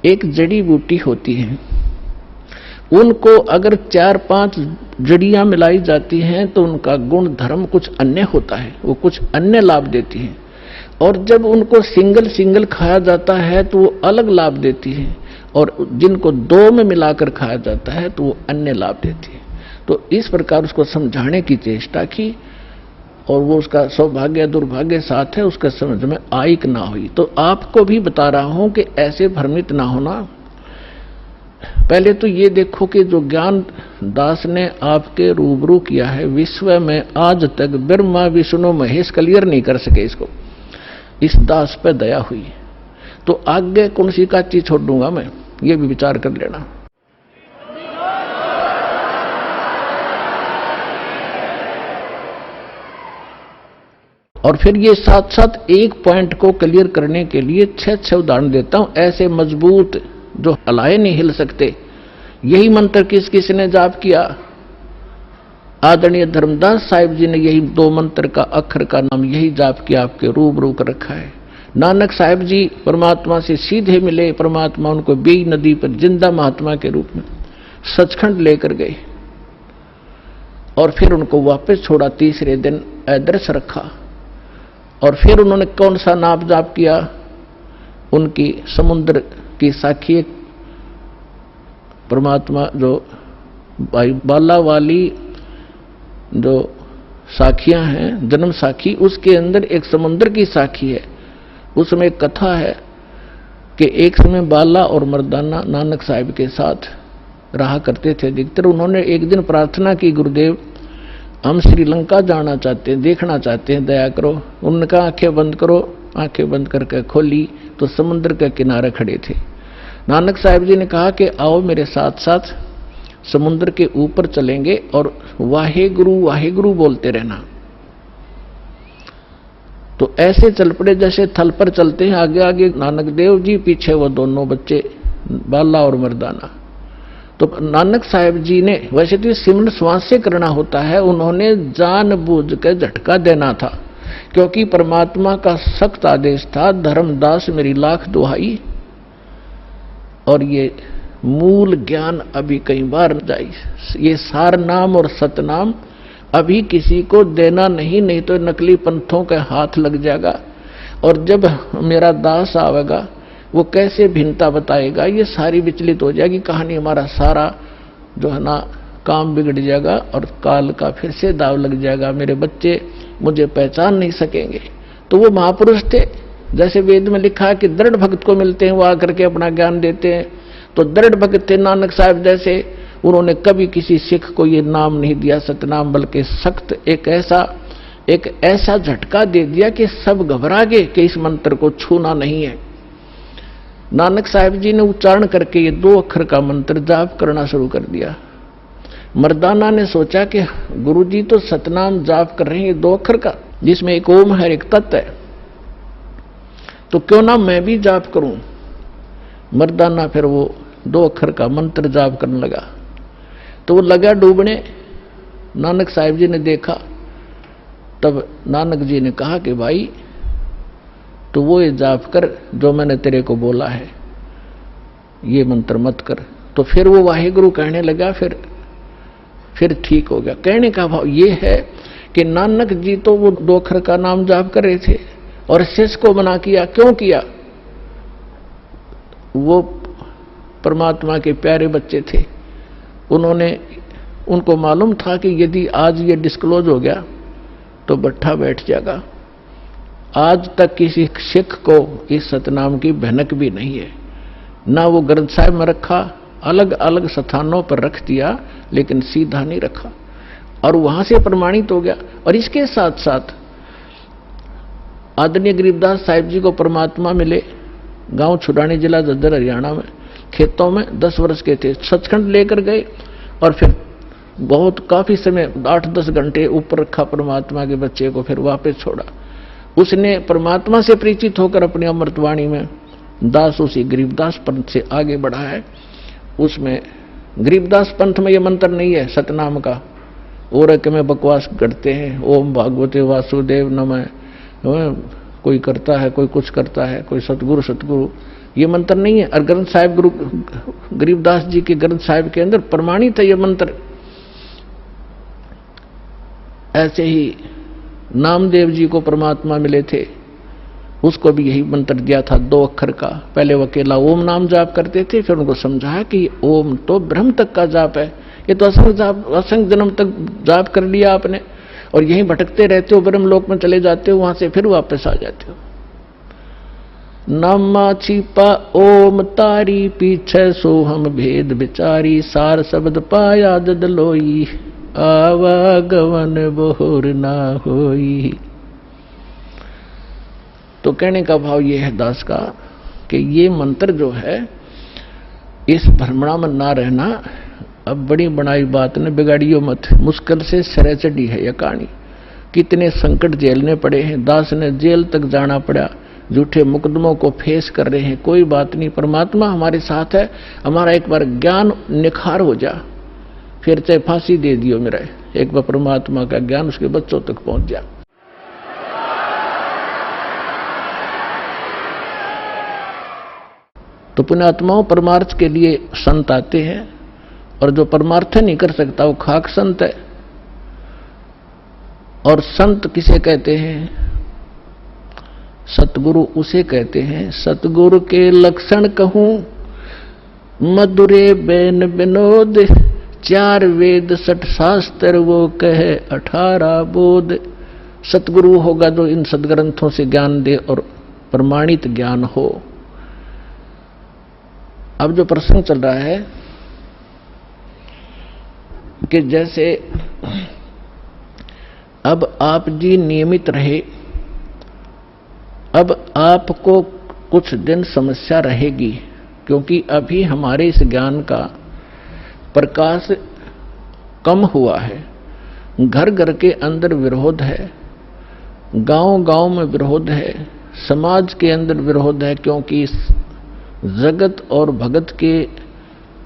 एक जड़ी बूटी होती है, उनको अगर 4-5 जड़ियां मिलाई जाती हैं तो उनका गुण धर्म कुछ अन्य होता है, वो कुछ अन्य लाभ देती है। और जब उनको सिंगल खाया जाता है तो वो अलग लाभ देती है, और जिनको 2 में मिलाकर खाया जाता है तो वो अन्य लाभ देती है। तो इस प्रकार उसको समझाने की चेष्टा की और वो उसका सौभाग्य दुर्भाग्य साथ है, उसका समझ में आई कि ना हुई। तो आपको भी बता रहा हूं कि ऐसे भ्रमित ना होना। पहले तो ये देखो कि जो ज्ञान दास ने आपके रूबरू किया है, विश्व में आज तक ब्रह्मा विष्णु महेश क्लियर नहीं कर सके इसको, इस दास पे दया हुई। तो आगे कौन सी का चीज छोड़ दूंगा मैं, ये भी विचार कर लेना। और फिर ये साथ साथ एक पॉइंट को क्लियर करने के लिए 6 उदाहरण देता हूं, ऐसे मजबूत जो हलाए नहीं हिल सकते। यही मंत्र किस किस ने जाप किया? आदरणीय धर्मदास साहिब जी ने यही 2 मंत्र का अक्षर का नाम यही जाप किया, आपके रूबरू कर रखा है। नानक साहिब जी परमात्मा से सीधे मिले, परमात्मा उनको बेई नदी पर जिंदा महात्मा के रूप में सचखंड लेकर गए और फिर उनको वापस छोड़ा। तीसरे दिन अदृश्य रखा और फिर उन्होंने कौन सा नाप जाप किया? उनकी समुद्र की साखी परमात्मा जो बाला वाली जो साखियां हैं, जन्म साखी, उसके अंदर एक समुद्र की साखी है। उसमें एक कथा है कि एक समय बाला और मर्दाना नानक साहिब के साथ रहा करते थे अधिकतर। उन्होंने एक दिन प्रार्थना की, गुरुदेव हम श्रीलंका जाना चाहते हैं, देखना चाहते हैं, दया करो। उन्होंने कहा आंखें बंद करो। आंखें बंद करके खोली तो समुद्र के किनारे खड़े थे। नानक साहिब जी ने कहा कि आओ मेरे साथ साथ समुद्र के ऊपर चलेंगे और वाहेगुरु बोलते रहना। तो ऐसे चल पड़े जैसे थल पर चलते हैं, आगे आगे नानक देव जी, पीछे वो दोनों बच्चे बाला और मर्दाना। तो नानक साहिब जी ने, वैसे तो सिमरन श्वास से करना होता है, उन्होंने जानबूझ के झटका देना था क्योंकि परमात्मा का सख्त आदेश था, धर्मदास मेरी लाख दुहाई। और ये मूल ज्ञान अभी कई बार जाई, ये सार नाम और सतनाम अभी किसी को देना नहीं तो नकली पंथों के हाथ लग जाएगा। और जब मेरा दास आवेगा वो कैसे भिन्नता बताएगा, ये सारी विचलित हो जाएगी कहानी। हमारा सारा जो है ना काम बिगड़ जाएगा और काल का फिर से दाव लग जाएगा। मेरे बच्चे मुझे पहचान नहीं सकेंगे। तो वो महापुरुष थे, जैसे वेद में लिखा है कि दृढ़ भक्त को मिलते हैं, वो आकर के अपना ज्ञान देते हैं। तो दृढ़ भक्त थे नानक साहब जैसे, उन्होंने कभी किसी सिख को ये नाम नहीं दिया सतनाम, बल्कि सख्त एक ऐसा झटका दे दिया कि सब घबरा गए कि इस मंत्र को छूना नहीं है। नानक साहब जी ने उच्चारण करके ये 2 अक्षर का मंत्र जाप करना शुरू कर दिया। मर्दाना ने सोचा कि गुरुजी तो सतनाम जाप कर रहे हैं 2 अक्षर का, जिसमें एक ओम है, एक तत् है, तो क्यों ना मैं भी जाप करूं। मर्दाना फिर वो 2 अक्षर का मंत्र जाप करने लगा, तो वो लगा डूबने। नानक साहब जी ने देखा, तब नानक जी ने कहा कि भाई तो वो ये जाप कर जो मैंने तेरे को बोला है, ये मंत्र मत कर। तो फिर वो वाहिगुरु कहने लगा, फिर ठीक हो गया। कहने का भाव ये है कि नानक जी तो वो 2 अक्षर का नाम जाप कर रहे थे और शिष्य को मना किया। क्यों किया? वो परमात्मा के प्यारे बच्चे थे, उनको मालूम था कि यदि आज ये डिस्क्लोज हो गया तो बट्ठा बैठ जाएगा। आज तक किसी सिख को इस सतनाम की भनक भी नहीं है, ना वो ग्रंथ साहिब में रखा, अलग अलग स्थानों पर रख दिया, लेकिन सीधा नहीं रखा, और वहां से प्रमाणित हो गया। और इसके साथ साथ आदरणीय गरीबदास साहिब जी को परमात्मा मिले, गांव छुड़ानी, जिला जज्जर, हरियाणा में, खेतों में 10 वर्ष के थे, सचखंड लेकर गए और फिर बहुत काफी समय 8-10 घंटे ऊपर रखा परमात्मा के बच्चे को, फिर वापस छोड़ा। उसने परमात्मा से परिचित होकर अपनी अमृतवाणी में दास उसी गरीबदास पंथ से आगे बढ़ा है। उसमें गरीबदास पंथ में यह मंत्र नहीं है सतनाम का, और के में बकवास करते हैं, ओम भागवते वासुदेव नमः, कोई करता है, कोई कुछ करता है, कोई सतगुरु, ये मंत्र नहीं है। और ग्रंथ साहिब गुरु गरीबदास जी के ग्रंथ साहिब के अंदर प्रमाणित है ये मंत्र। ऐसे ही नामदेव जी को परमात्मा मिले थे, उसको भी यही मंत्र दिया था 2 अक्षर का। पहले वो अकेला ओम नाम जाप करते थे, फिर उनको समझाया कि ओम तो ब्रह्म तक का जाप है, ये तो असंख्य जन्म तक जाप कर लिया आपने, और यहीं भटकते रहते हो, ब्रह्म लोक में चले जाते हो, वहां से फिर वापस आ जाते हो। नामा छिपा ओम तारी, पीछे सो हम भेद विचारी, सार शब्द पाया जद लोई, आवागमन बोर ना होई। तो कहने का भाव ये है दास का कि ये मंत्र जो है, इस भ्रमणा में ना रहना, अब बड़ी बनाई बात ने बिगाड़ियो मत, मुश्किल से सिरे चढ़ी है यह कहानी। कितने संकट झेलने पड़े हैं, दास ने जेल तक जाना पड़ा, झूठे मुकदमों को फेस कर रहे हैं। कोई बात नहीं, परमात्मा हमारे साथ है। हमारा एक बार ज्ञान निखार हो जा, फिर चाहे फांसी दे दियो मेरा, एक बार परमात्मा का ज्ञान उसके बच्चों तक पहुंच जा। तो पुण्यात्माओं, परमार्थ के लिए संत आते हैं, और जो परमार्थ नहीं कर सकता वो खाक संत है। और संत किसे कहते हैं? सतगुरु उसे कहते हैं। सतगुरु के लक्षण कहूं, मधुरे बैन विनोद, 4 वेद 60 शास्त्र वो कहे 18 बोध। सतगुरु होगा जो इन सदग्रंथों से ज्ञान दे और प्रमाणित ज्ञान हो। अब जो प्रसंग चल रहा है कि जैसे अब आप जी नियमित रहे, अब आपको कुछ दिन समस्या रहेगी, क्योंकि अभी हमारे इस ज्ञान का प्रकाश कम हुआ है। घर घर के अंदर विरोध है, गांव गांव में विरोध है, समाज के अंदर विरोध है, क्योंकि इस जगत और भगत के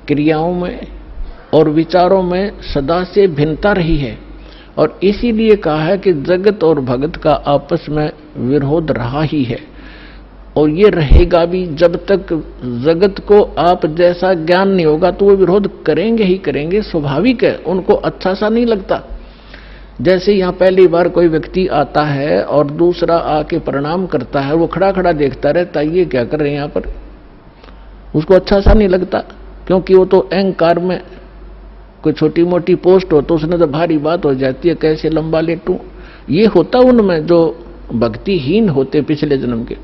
क्रियाओं में और विचारों में सदा से भिन्नता रही है। और इसीलिए कहा है कि जगत और भगत का आपस में विरोध रहा ही है, और ये रहेगा भी। जब तक जगत को आप जैसा ज्ञान नहीं होगा तो वो विरोध करेंगे ही करेंगे, स्वाभाविक है, उनको अच्छा सा नहीं लगता। जैसे यहाँ पहली बार कोई व्यक्ति आता है और दूसरा आके प्रणाम करता है, वो खड़ा खड़ा देखता रहता है, ये क्या कर रहे हैं यहाँ पर, उसको अच्छा सा नहीं लगता, क्योंकि वो तो अहंकार में कोई छोटी मोटी पोस्ट हो तो उसने तो भारी बात हो जाती है, कैसे लंबा लेटूं। ये होता उनमें जो भक्तिहीन होते पिछले जन्म के,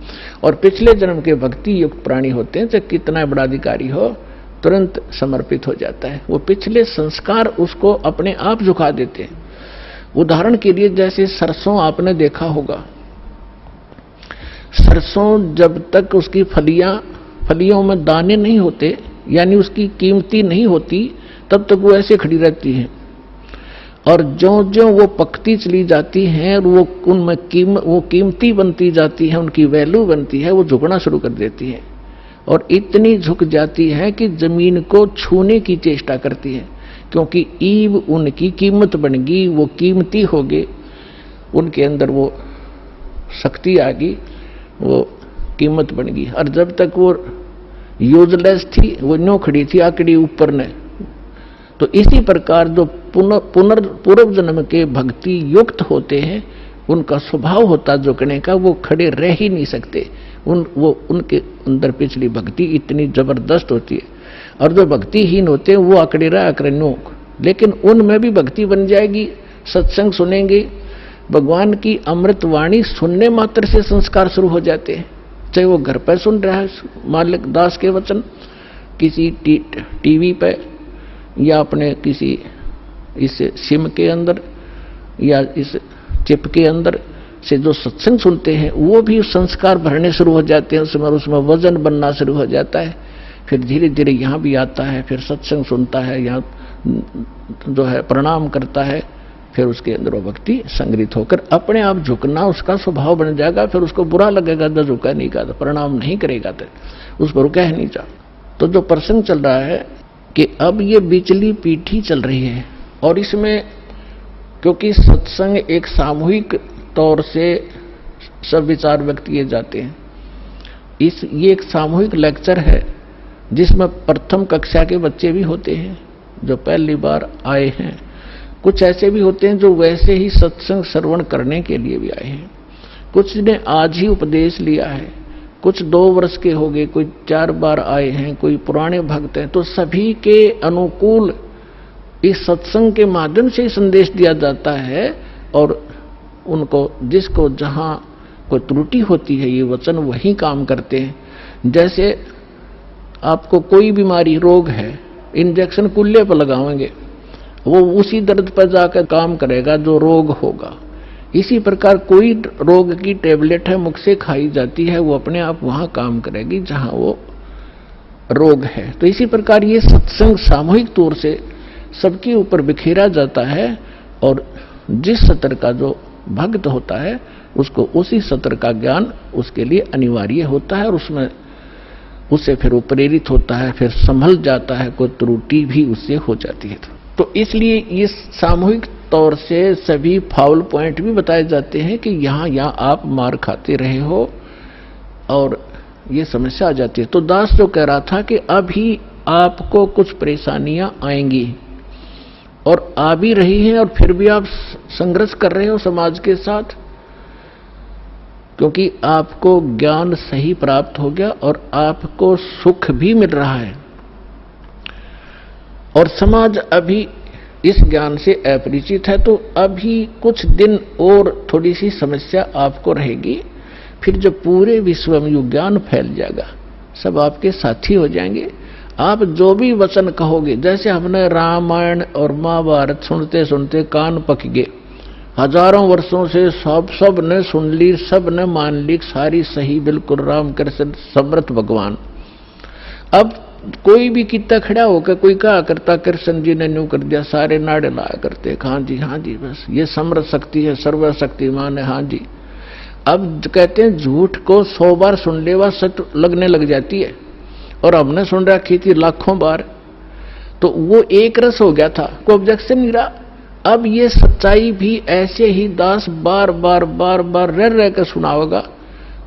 और पिछले जन्म के भक्ति युक्त प्राणी होते हैं, चाहे कितना बड़ा अधिकारी हो तुरंत समर्पित हो जाता है। वो पिछले संस्कार उसको अपने आप झुका देते हैं। उदाहरण के लिए जैसे सरसों आपने देखा होगा, सरसों जब तक उसकी फलियों में दाने नहीं होते, यानी उसकी कीमती नहीं होती, तब तक वो ऐसे खड़ी रहती है। और जो जो वो पकती चली जाती हैं और वो उनमें वो कीमती बनती जाती है, उनकी वैल्यू बनती है, वो झुकना शुरू कर देती है और इतनी झुक जाती है कि जमीन को छूने की चेष्टा करती है, क्योंकि ईव उनकी कीमत बन गई, वो कीमती हो गए, उनके अंदर वो शक्ति आ गई, वो कीमत बन गई। और जब तक वो यूजलेस थी, वो न्यों खड़ी थी आकड़ी ऊपर ने। तो इसी प्रकार जो पूर्व जन्म के भक्ति युक्त होते हैं, उनका स्वभाव होता झुकने का, वो खड़े रह ही नहीं सकते। उनके अंदर पिछली भक्ति इतनी जबरदस्त होती है। और जो भक्तिहीन होते हैं वो आकड़े रहा आकड़नोक, लेकिन उनमें भी भक्ति बन जाएगी। सत्संग सुनेंगे, भगवान की अमृत वाणी सुनने मात्र से संस्कार शुरू हो जाते हैं। चाहे वो घर पर सुन रहा है मालिक दास के वचन, किसी टीवी पे, या अपने किसी इस सिम के अंदर, या इस चिप के अंदर से जो सत्संग सुनते हैं, वो भी संस्कार भरने शुरू हो जाते हैं उसमें वजन बनना शुरू हो जाता है। फिर धीरे धीरे यहाँ भी आता है, फिर सत्संग सुनता है, यहाँ जो है प्रणाम करता है, फिर उसके अंदर वो भक्ति संग्रहित होकर अपने आप झुकना उसका स्वभाव बन जाएगा। फिर उसको बुरा लगेगा तो झुका नहीं का, प्रणाम नहीं करेगा तो उस पर कह नहीं जा। तो जो प्रसंग चल रहा है कि अब ये बिचली पीठी चल रही है, और इसमें क्योंकि सत्संग एक सामूहिक तौर से सब विचार व्यक्त किए जाते हैं, ये एक सामूहिक लेक्चर है जिसमें प्रथम कक्षा के बच्चे भी होते हैं जो पहली बार आए हैं, कुछ ऐसे भी होते हैं जो वैसे ही सत्संग श्रवण करने के लिए भी आए हैं, कुछ ने आज ही उपदेश लिया है, कुछ 2 वर्ष के हो गए, कोई 4 बार आए हैं, कोई पुराने भक्त हैं। तो सभी के अनुकूल इस सत्संग के माध्यम से संदेश दिया जाता है, और उनको जिसको जहां कोई त्रुटि होती है ये वचन वही काम करते हैं। जैसे आपको कोई बीमारी रोग है, इंजेक्शन कुल्ले पर लगाएंगे, वो उसी दर्द पर जाकर काम करेगा जो रोग होगा। इसी प्रकार कोई रोग की टेबलेट है मुख से खाई जाती है, वो अपने आप वहां काम करेगी जहां वो रोग है। तो इसी प्रकार ये सत्संग सामूहिक तौर से सबके ऊपर बिखेरा जाता है, और जिस सत्र का जो भक्त होता है उसको उसी सत्र का ज्ञान उसके लिए अनिवार्य होता है, और उसमें उससे फिर वो प्रेरित होता है, फिर संभल जाता है, कोई त्रुटि भी उससे हो जाती है। तो इसलिए इस सामूहिक तौर से सभी फाउल पॉइंट भी बताए जाते हैं कि यहाँ आप मार खाते रहे हो और ये समस्या आ जाती है। तो दास जो कह रहा था कि अभी आपको कुछ परेशानियां आएंगी, और आ भी रही हैं, और फिर भी आप संघर्ष कर रहे हो समाज के साथ, क्योंकि आपको ज्ञान सही प्राप्त हो गया और आपको सुख भी मिल रहा है, और समाज अभी इस ज्ञान से अपरिचित है। तो अभी कुछ दिन और थोड़ी सी समस्या आपको रहेगी, फिर जब पूरे विश्व में ये ज्ञान फैल जाएगा, सब आपके साथी हो जाएंगे। आप जो भी वचन कहोगे, जैसे हमने रामायण और महाभारत सुनते सुनते कान पक गए, हजारों वर्षों से सब ने सुन ली, सब ने मान ली, सारी सही बिल्कुल राम कृष्ण समर्थ भगवान। अब कोई भी कितना खड़ा होकर कोई कहा करता कृष्ण जी ने न्यू कर दिया, सारे नाड़े लाया करते, हाँ जी बस ये समर्थ शक्ति है, सर्वशक्तिमान है, हाँ जी। अब कहते हैं झूठ को 100 बार सुन ले वह सत्य लगने लग जाती है, और हमने सुन रखी थी लाखों बार, तो वो एक रस हो गया था, कोई ऑब्जेक्शन नहीं रहा। अब ये सच्चाई भी ऐसे ही दास बार बार रह कर सुनाओगा,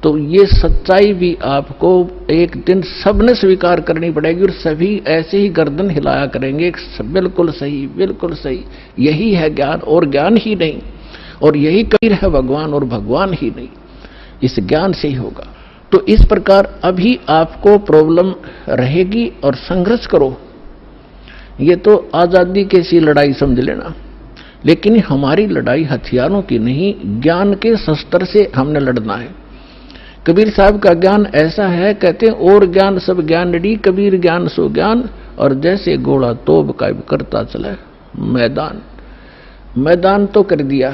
तो ये सच्चाई भी आपको एक दिन सबने स्वीकार करनी पड़ेगी, और सभी ऐसे ही गर्दन हिलाया करेंगे, बिल्कुल सही, यही है ज्ञान और ज्ञान ही नहीं, और यही कबीर है भगवान और भगवान ही नहीं, इस ज्ञान से ही होगा। तो इस प्रकार अभी आपको प्रॉब्लम रहेगी और संघर्ष करो। ये तो आजादी की सी लड़ाई समझ लेना, लेकिन हमारी लड़ाई हथियारों की नहीं, ज्ञान के शस्त्र से हमने लड़ना है। कबीर साहब का ज्ञान ऐसा है, कहते हैं और ज्ञान सब ज्ञानड़ी, कबीर ज्ञान सो ज्ञान, और जैसे घोड़ा तोब का करता चला मैदान तो कर दिया।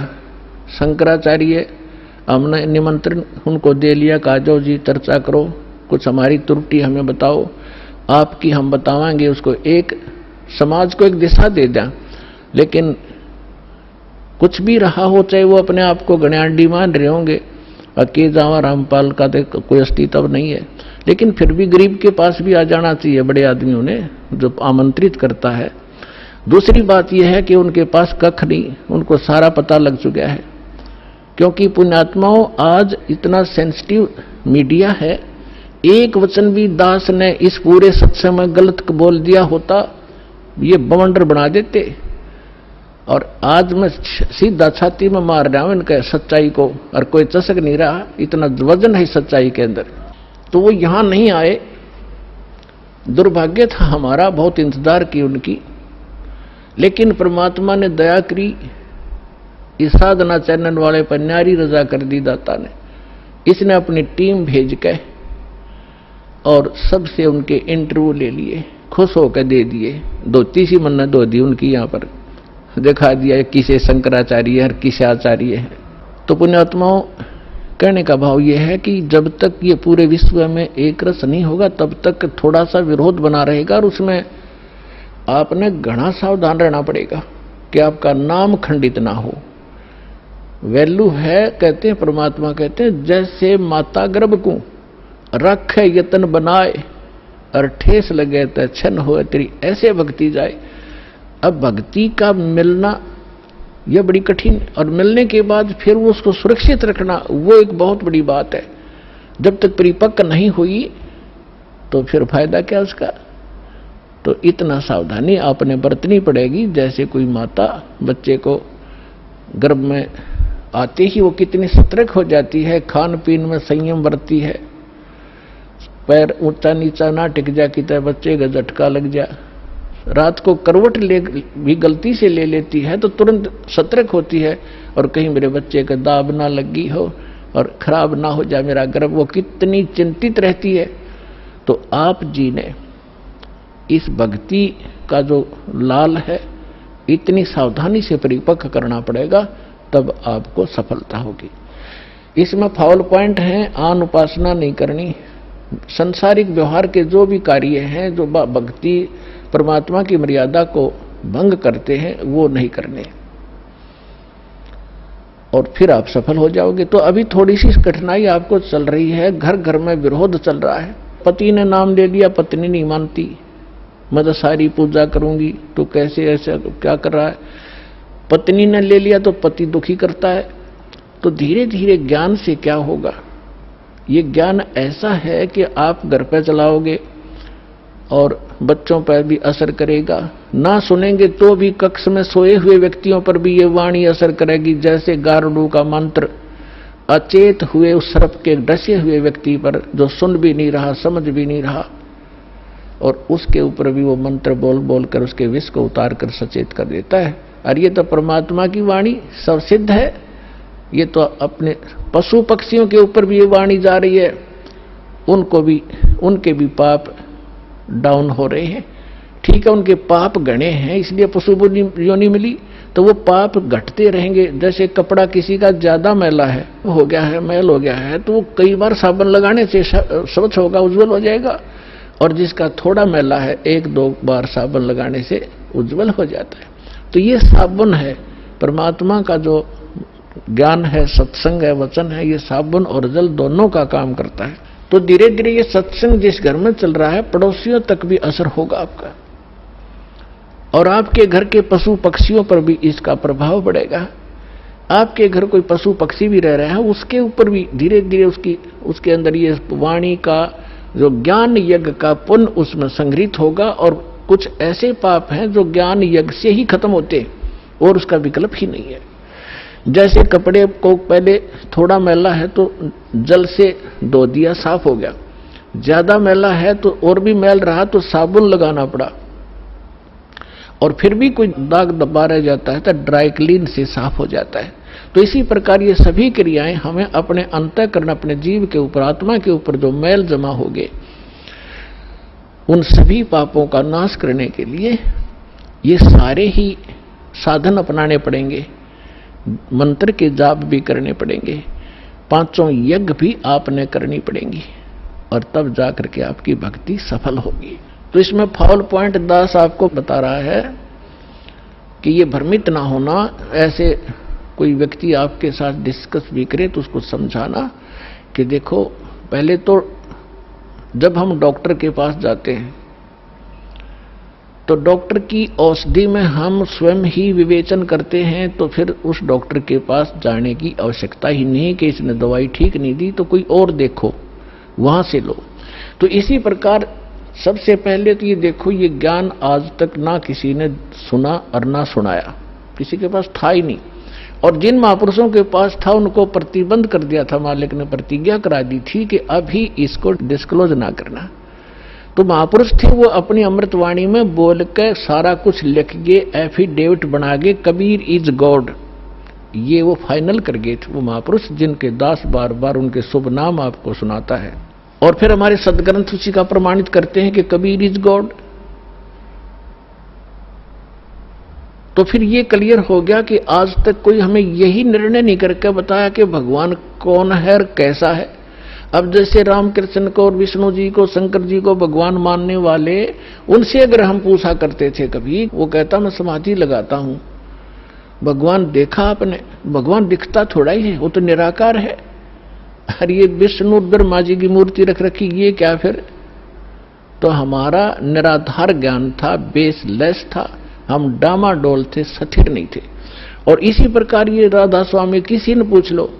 शंकराचार्य हमने निमंत्रण उनको दे लिया, कहा जाओ जी चर्चा करो, कुछ हमारी त्रुटि हमें बताओ, आपकी हम बतावांगे, उसको एक समाज को एक दिशा दे दें। लेकिन कुछ भी रहा हो, चाहे वो अपने आप को गण्याडी मान रहे होंगे, अके जावा रामपाल का तो कोई अस्तित्व नहीं है, लेकिन फिर भी गरीब के पास भी आ जाना चाहिए बड़े आदमियों ने, जो आमंत्रित करता है। दूसरी बात यह है कि उनके पास कख नहीं, उनको सारा पता लग चुका है। क्योंकि पुण्यात्माओं, आज इतना सेंसिटिव मीडिया है, एक वचन भी दास ने इस पूरे सत्संग में गलत बोल दिया होता, ये बवंडर बना देते। और आज मैं सीधा छाती में मार रहा हूं इनके सच्चाई को, और कोई चसक नहीं रहा, इतना वजन है सच्चाई के अंदर। तो वो यहां नहीं आए, दुर्भाग्य था हमारा, बहुत इंतजार की उनकी, लेकिन परमात्मा ने दया करी, इस साधना चैनल वाले पर न्यारी रजा कर दी दाता ने। इसने अपनी टीम भेज के और सबसे उनके इंटरव्यू ले लिए, खुश होकर दे दिए। धोती सी मन्नत धो दी उनकी, यहां पर दिखा दिया किसे शंकराचार्य है और किसे आचार्य है। तो पुण्यात्माओं, कहने का भाव यह है कि जब तक ये पूरे विश्व में एक रस नहीं होगा, तब तक थोड़ा सा विरोध बना रहेगा, और उसमें आपने घना सावधान रहना पड़ेगा कि आपका नाम खंडित ना हो। वैल्यू है, कहते हैं परमात्मा कहते हैं, जैसे माता गर्भ को रखे यतन बनाए, और ठेस लगे तो छन हो तेरी, ऐसे भक्ति जाए। अब भक्ति का मिलना यह बड़ी कठिन, और मिलने के बाद फिर वो उसको सुरक्षित रखना, वो एक बहुत बड़ी बात है। जब तक परिपक्व नहीं हुई तो फिर फायदा क्या उसका। तो इतना सावधानी आपने बरतनी पड़ेगी। जैसे कोई माता बच्चे को गर्भ में आते ही वो कितनी सतर्क हो जाती है, खान पीन में संयम बरतती है, पैर ऊंचा नीचा ना टिक जा कि बच्चे का झटका लग जा, रात को करवट ले भी गलती से ले लेती है तो तुरंत सतर्क होती है, और कहीं मेरे बच्चे का दाब ना लगी हो और खराब ना हो जाए मेरा गर्भ, वो कितनी चिंतित रहती है। तो आप जी ने इस भक्ति का जो लाल है, इतनी सावधानी से परिपक्व करना पड़ेगा, तब आपको सफलता होगी। इसमें फाउल पॉइंट है, आन उपासना नहीं करनी, संसारिक व्यवहार के जो भी कार्य हैं, जो भक्ति परमात्मा की मर्यादा को भंग करते हैं, वो नहीं करने, और फिर आप सफल हो जाओगे। तो अभी थोड़ी सी कठिनाई आपको चल रही है, घर घर में विरोध चल रहा है। पति ने नाम ले लिया, पत्नी नहीं मानती, मैं तो सारी पूजा करूंगी, तो कैसे ऐसा क्या कर रहा है। पत्नी ने ले लिया तो पति दुखी करता है। तो धीरे धीरे ज्ञान से क्या होगा, ये ज्ञान ऐसा है कि आप घर पर चलाओगे और बच्चों पर भी असर करेगा, ना सुनेंगे तो भी कक्ष में सोए हुए व्यक्तियों पर भी ये वाणी असर करेगी। जैसे गारुड़ का मंत्र अचेत हुए उस सर्प के डसे हुए व्यक्ति पर, जो सुन भी नहीं रहा, समझ भी नहीं रहा, और उसके ऊपर भी वो मंत्र बोल बोल कर उसके विष को उतार कर सचेत कर देता है। और ये तो परमात्मा की वाणी सब सिद्ध है। ये तो अपने पशु पक्षियों के ऊपर भी ये वाणी जा रही है, उनको भी, उनके भी पाप डाउन हो रहे हैं। ठीक है, उनके पाप गणे हैं, इसलिए पशु योनि मिली, तो वो पाप घटते रहेंगे। जैसे कपड़ा किसी का ज्यादा मैला है, हो गया है, मैल हो गया है, तो वो कई बार साबुन लगाने से स्वच्छ होगा, उज्जवल हो जाएगा। और जिसका थोड़ा मैला है, एक दो बार साबुन लगाने से उज्जवल हो जाता है। तो ये साबुन है, परमात्मा का जो ज्ञान है, सत्संग है, वचन है, ये साबुन और जल दोनों का काम करता है। तो धीरे धीरे ये सत्संग जिस घर में चल रहा है, पड़ोसियों तक भी असर होगा आपका, और आपके घर के पशु पक्षियों पर भी इसका प्रभाव पड़ेगा। आपके घर कोई पशु पक्षी भी रह रहा है, उसके ऊपर भी धीरे धीरे उसके अंदर ये वाणी का जो ज्ञान यज्ञ का पुण्य उसमें संग्रहित होगा। और कुछ ऐसे पाप हैं जो ज्ञान यज्ञ से ही खत्म होते, और उसका विकल्प ही नहीं है। जैसे कपड़े को पहले थोड़ा मैला है तो जल से धो दिया, साफ हो गया, ज्यादा मैला है तो और भी मैल रहा तो साबुन लगाना पड़ा, और फिर भी कोई दाग दबा रह जाता है तो ड्राई क्लीन से साफ हो जाता है। तो इसी प्रकार ये सभी क्रियाएं हमें अपने अंतःकरण, अपने जीव के ऊपर, आत्मा के ऊपर जो मैल जमा हो गए, उन सभी पापों का नाश करने के लिए ये सारे ही साधन अपनाने पड़ेंगे, मंत्र के जाप भी करने पड़ेंगे, पांचों यज्ञ भी आपने करनी पड़ेंगी, और तब जाकर के आपकी भक्ति सफल होगी। तो इसमें फाउल पॉइंट दास आपको बता रहा है कि ये भ्रमित ना होना। ऐसे कोई व्यक्ति आपके साथ डिस्कस भी करे तो उसको समझाना कि देखो, पहले तो जब हम डॉक्टर के पास जाते हैं तो डॉक्टर की औषधि में हम स्वयं ही विवेचन करते हैं, तो फिर उस डॉक्टर के पास जाने की आवश्यकता ही नहीं कि इसने दवाई ठीक नहीं दी तो कोई और देखो, वहां से लो। तो इसी प्रकार सबसे पहले तो ये देखो, ये ज्ञान आज तक ना किसी ने सुना और ना सुनाया, किसी के पास था ही नहीं। और जिन महापुरुषों के पास था उनको प्रतिबंध कर दिया था, मालिक ने प्रतिज्ञा करा दी थी कि अभी इसको डिस्क्लोज ना करना। तो महापुरुष थे, वो अपनी अमृतवाणी में बोल के सारा कुछ लिख के एफिडेविट बना के कबीर इज गॉड, ये वो फाइनल कर गए थे वो महापुरुष, जिनके दास बार बार उनके शुभ नाम आपको सुनाता है। और फिर हमारे सदग्रंथ उसी का प्रमाणित करते हैं कि कबीर इज गॉड। तो फिर ये क्लियर हो गया कि आज तक कोई हमें यही निर्णय नहीं करके बताया कि भगवान कौन है और कैसा है। अब जैसे रामकृष्ण को और विष्णु जी को, शंकर जी को भगवान मानने वाले, उनसे अगर हम पूछा करते थे कभी, वो कहता मैं समाधि लगाता हूं, भगवान देखा आपने? भगवान दिखता थोड़ा ही है, वो तो निराकार है। अरे ये विष्णु ब्रह्मा जी की मूर्ति रख रखी, ये क्या फिर? तो हमारा निराधार ज्ञान था, बेसलेस था, हम डामाडोल थे, स्थिर नहीं थे। और इसी प्रकार ये राधा स्वामी किसी ने पूछ लो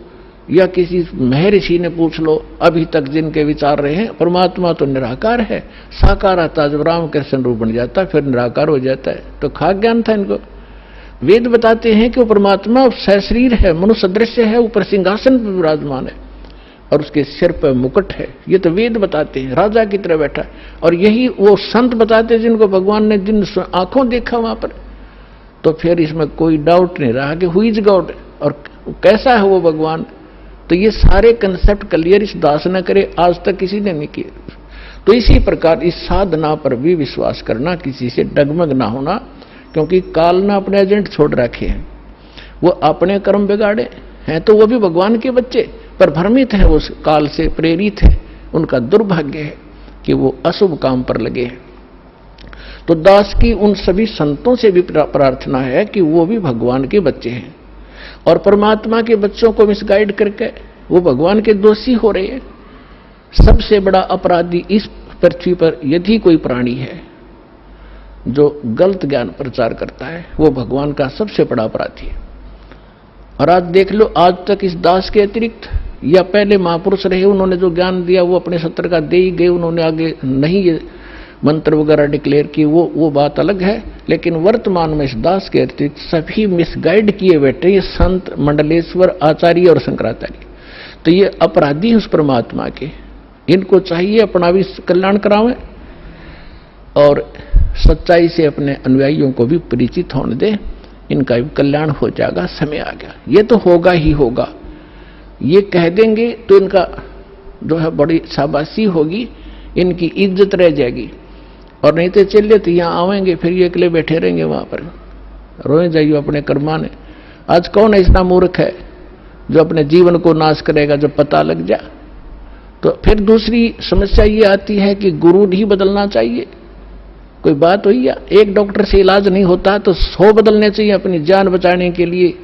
या किसी महर्षि ने पूछ लो, अभी तक जिनके विचार रहे हैं, परमात्मा तो निराकार है, साकार आता जब रामकृष्ण रूप बन जाता फिर निराकार हो जाता है। तो खाक ज्ञान था इनको। वेद बताते हैं कि वो परमात्मा सशरीर है, मनुष्य दृश्य है, ऊपर सिंहासन पर विराजमान है और उसके सिर पर मुकुट है। ये तो वेद बताते हैं, राजा की तरह बैठा। और यही वो संत बताते हैं जिनको भगवान ने जिन आंखों देखा वहां पर। तो फिर इसमें कोई डाउट नहीं रहा कि हु इज गॉड और कैसा है वो भगवान। तो ये सारे कंसेप्ट क्लियर इस दास ने करे, आज तक किसी ने नहीं किए। तो इसी प्रकार इस साधना पर भी विश्वास करना, किसी से डगमग ना होना, क्योंकि काल ने अपने एजेंट छोड़ रखे हैं, वो अपने कर्म बिगाड़े हैं। तो वो भी भगवान के बच्चे पर भ्रमित है, उस काल से प्रेरित है। उनका दुर्भाग्य है कि वो अशुभ काम पर लगे हैं। तो दास की उन सभी संतों से भी प्रार्थना है कि वो भी भगवान के बच्चे हैं और परमात्मा के बच्चों को मिसगाइड करके वो भगवान के दोषी हो रहे हैं। सबसे बड़ा अपराधी इस पृथ्वी पर यदि कोई प्राणी है जो गलत ज्ञान प्रचार करता है, वो भगवान का सबसे बड़ा अपराधी है। और आज देख लो, आज तक इस दास के अतिरिक्त या पहले महापुरुष रहे, उन्होंने जो ज्ञान दिया वो अपने सत्र का दे ही गए, उन्होंने आगे नहीं ये मंत्र वगैरह डिक्लेयर किए, वो बात अलग है। लेकिन वर्तमान में इस दास के अतिरिक्त सभी मिसगाइड किए बैठे ये संत, मंडलेश्वर, आचार्य और शंकराचार्य। तो ये अपराधी हैं उस परमात्मा के। इनको चाहिए अपना भी कल्याण करावें और सच्चाई से अपने अनुयायियों को भी परिचित होने दें, इनका भी कल्याण हो जाएगा। समय आ गया, ये तो होगा ही होगा। ये कह देंगे तो इनका जो है बड़ी शाबाशी होगी, इनकी इज्जत रह जाएगी। और नहीं तो चलिए तो यहाँ आवेंगे, फिर ये अकेले बैठे रहेंगे वहां पर, रोए जाइए अपने कर्माने। आज कौन ऐसा मूर्ख है जो अपने जीवन को नाश करेगा जब पता लग जाए? तो फिर दूसरी समस्या ये आती है कि गुरु नहीं बदलना चाहिए। कोई बात हुई या एक डॉक्टर से इलाज नहीं होता तो 100 बदलने चाहिए अपनी जान बचाने के लिए।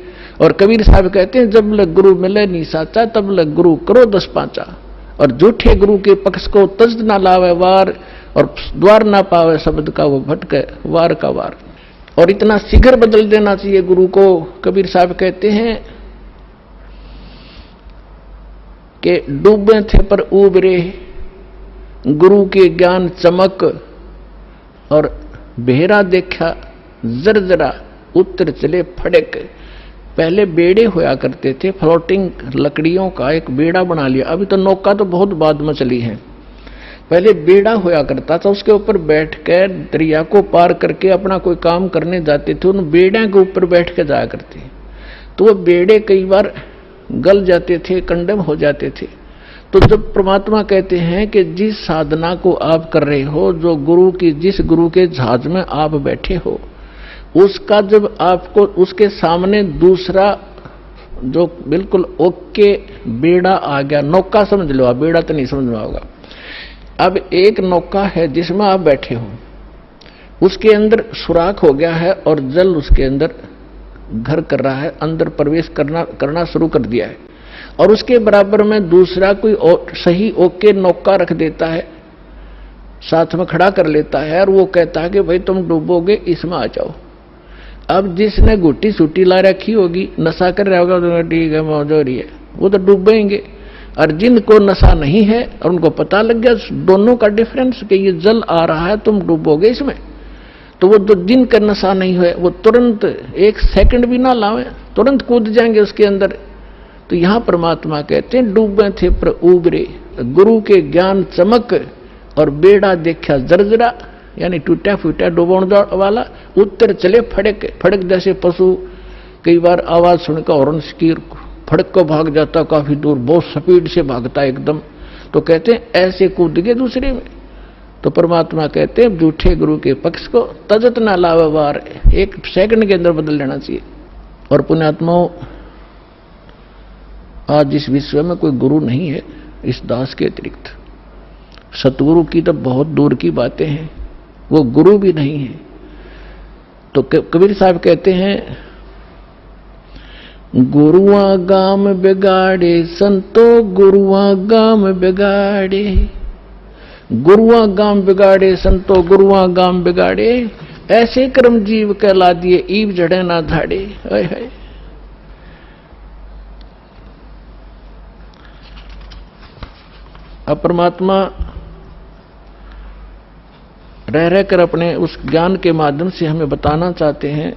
और कबीर साहब कहते हैं, जब लग गुरु मिले नहीं साचा, तब लग गुरु करो 10 पांचा। और झूठे गुरु के पक्ष को तज ना लावे वार, और द्वार ना पावे शब्द का वो भटके वार का वार। और इतना शीघ्र बदल देना चाहिए गुरु को। कबीर साहब कहते हैं कि डूबे थे पर उबरे, गुरु के ज्ञान चमक, और बेहरा देखा जरजरा, उत्तर चले फड़क। पहले बेड़े होया करते थे, फ्लोटिंग लकड़ियों का एक बेड़ा बना लिया। अभी तो नौका तो बहुत बाद में चली है। पहले बेड़ा होया करता था, उसके ऊपर बैठकर दरिया को पार करके अपना कोई काम करने जाते थे, उन बेड़े के ऊपर बैठ के जाया करते। तो वो बेड़े कई बार गल जाते थे, कंडम हो जाते थे। तो जब परमात्मा कहते हैं कि जिस साधना को आप कर रहे हो, जो गुरु की, जिस गुरु के जहाज में आप बैठे हो, उसका जब आपको उसके सामने दूसरा जो बिल्कुल ओके बेड़ा आ गया, नौका समझ लो आप, बेड़ा तो नहीं समझ में होगा। अब एक नौका है जिसमें आप बैठे हो, उसके अंदर सुराख हो गया है और जल उसके अंदर घर कर रहा है, अंदर प्रवेश करना शुरू कर दिया है, और उसके बराबर में दूसरा कोई सही ओके नौका रख देता है, साथ में खड़ा कर लेता है, और वो कहता है कि भाई तुम डूबोगे, इसमें आ जाओ। अब जिसने गुट्टी सूटी ला रखी होगी, नशा कर रहा होगा, तो ठीक है मौज हो रही है, वो तो डूबेंगे। और जिनको नशा नहीं है और उनको पता लग गया दोनों का डिफरेंस कि ये जल आ रहा है, तुम डूबोगे इसमें, तो वो जो जिनका नशा नहीं हुआ वो तुरंत एक सेकंड भी ना लावे, तुरंत कूद जाएंगे उसके अंदर। तो यहां परमात्मा कहते हैं डूबे थे पर उबरे, गुरु के ज्ञान चमक और बेड़ा देखा जर्जरा, यानी टूटा फूटा डूबोण वाला, उत्तर चले फड़क फड़क, जैसे पशु कई बार आवाज सुनकर हॉर्न की फड़क को भाग जाता काफी दूर, बहुत स्पीड से भागता एकदम, तो कहते हैं ऐसे कूद गए दूसरे में। तो परमात्मा कहते हैं झूठे गुरु के पक्ष को तजत ना लावे वार, एक सेकंड के अंदर बदल लेना चाहिए। और पुण्यात्माओं, आज इस विश्व में कोई गुरु नहीं है इस दास के अतिरिक्त। सतगुरु की तो बहुत दूर की बातें हैं, वो गुरु भी नहीं है। तो कबीर साहब कहते हैं, गुरुआ गाम बिगाड़े संतो, गुरुआ गाम बिगाड़े, गुरुआ गाम बिगाड़े संतो, गुरुआ गाम बिगाड़े, ऐसे कर्म जीव कहला दिए, ईव जड़े ना धाड़े। हाय हाय। अब परमात्मा रह रहकर अपने उस ज्ञान के माध्यम से हमें बताना चाहते हैं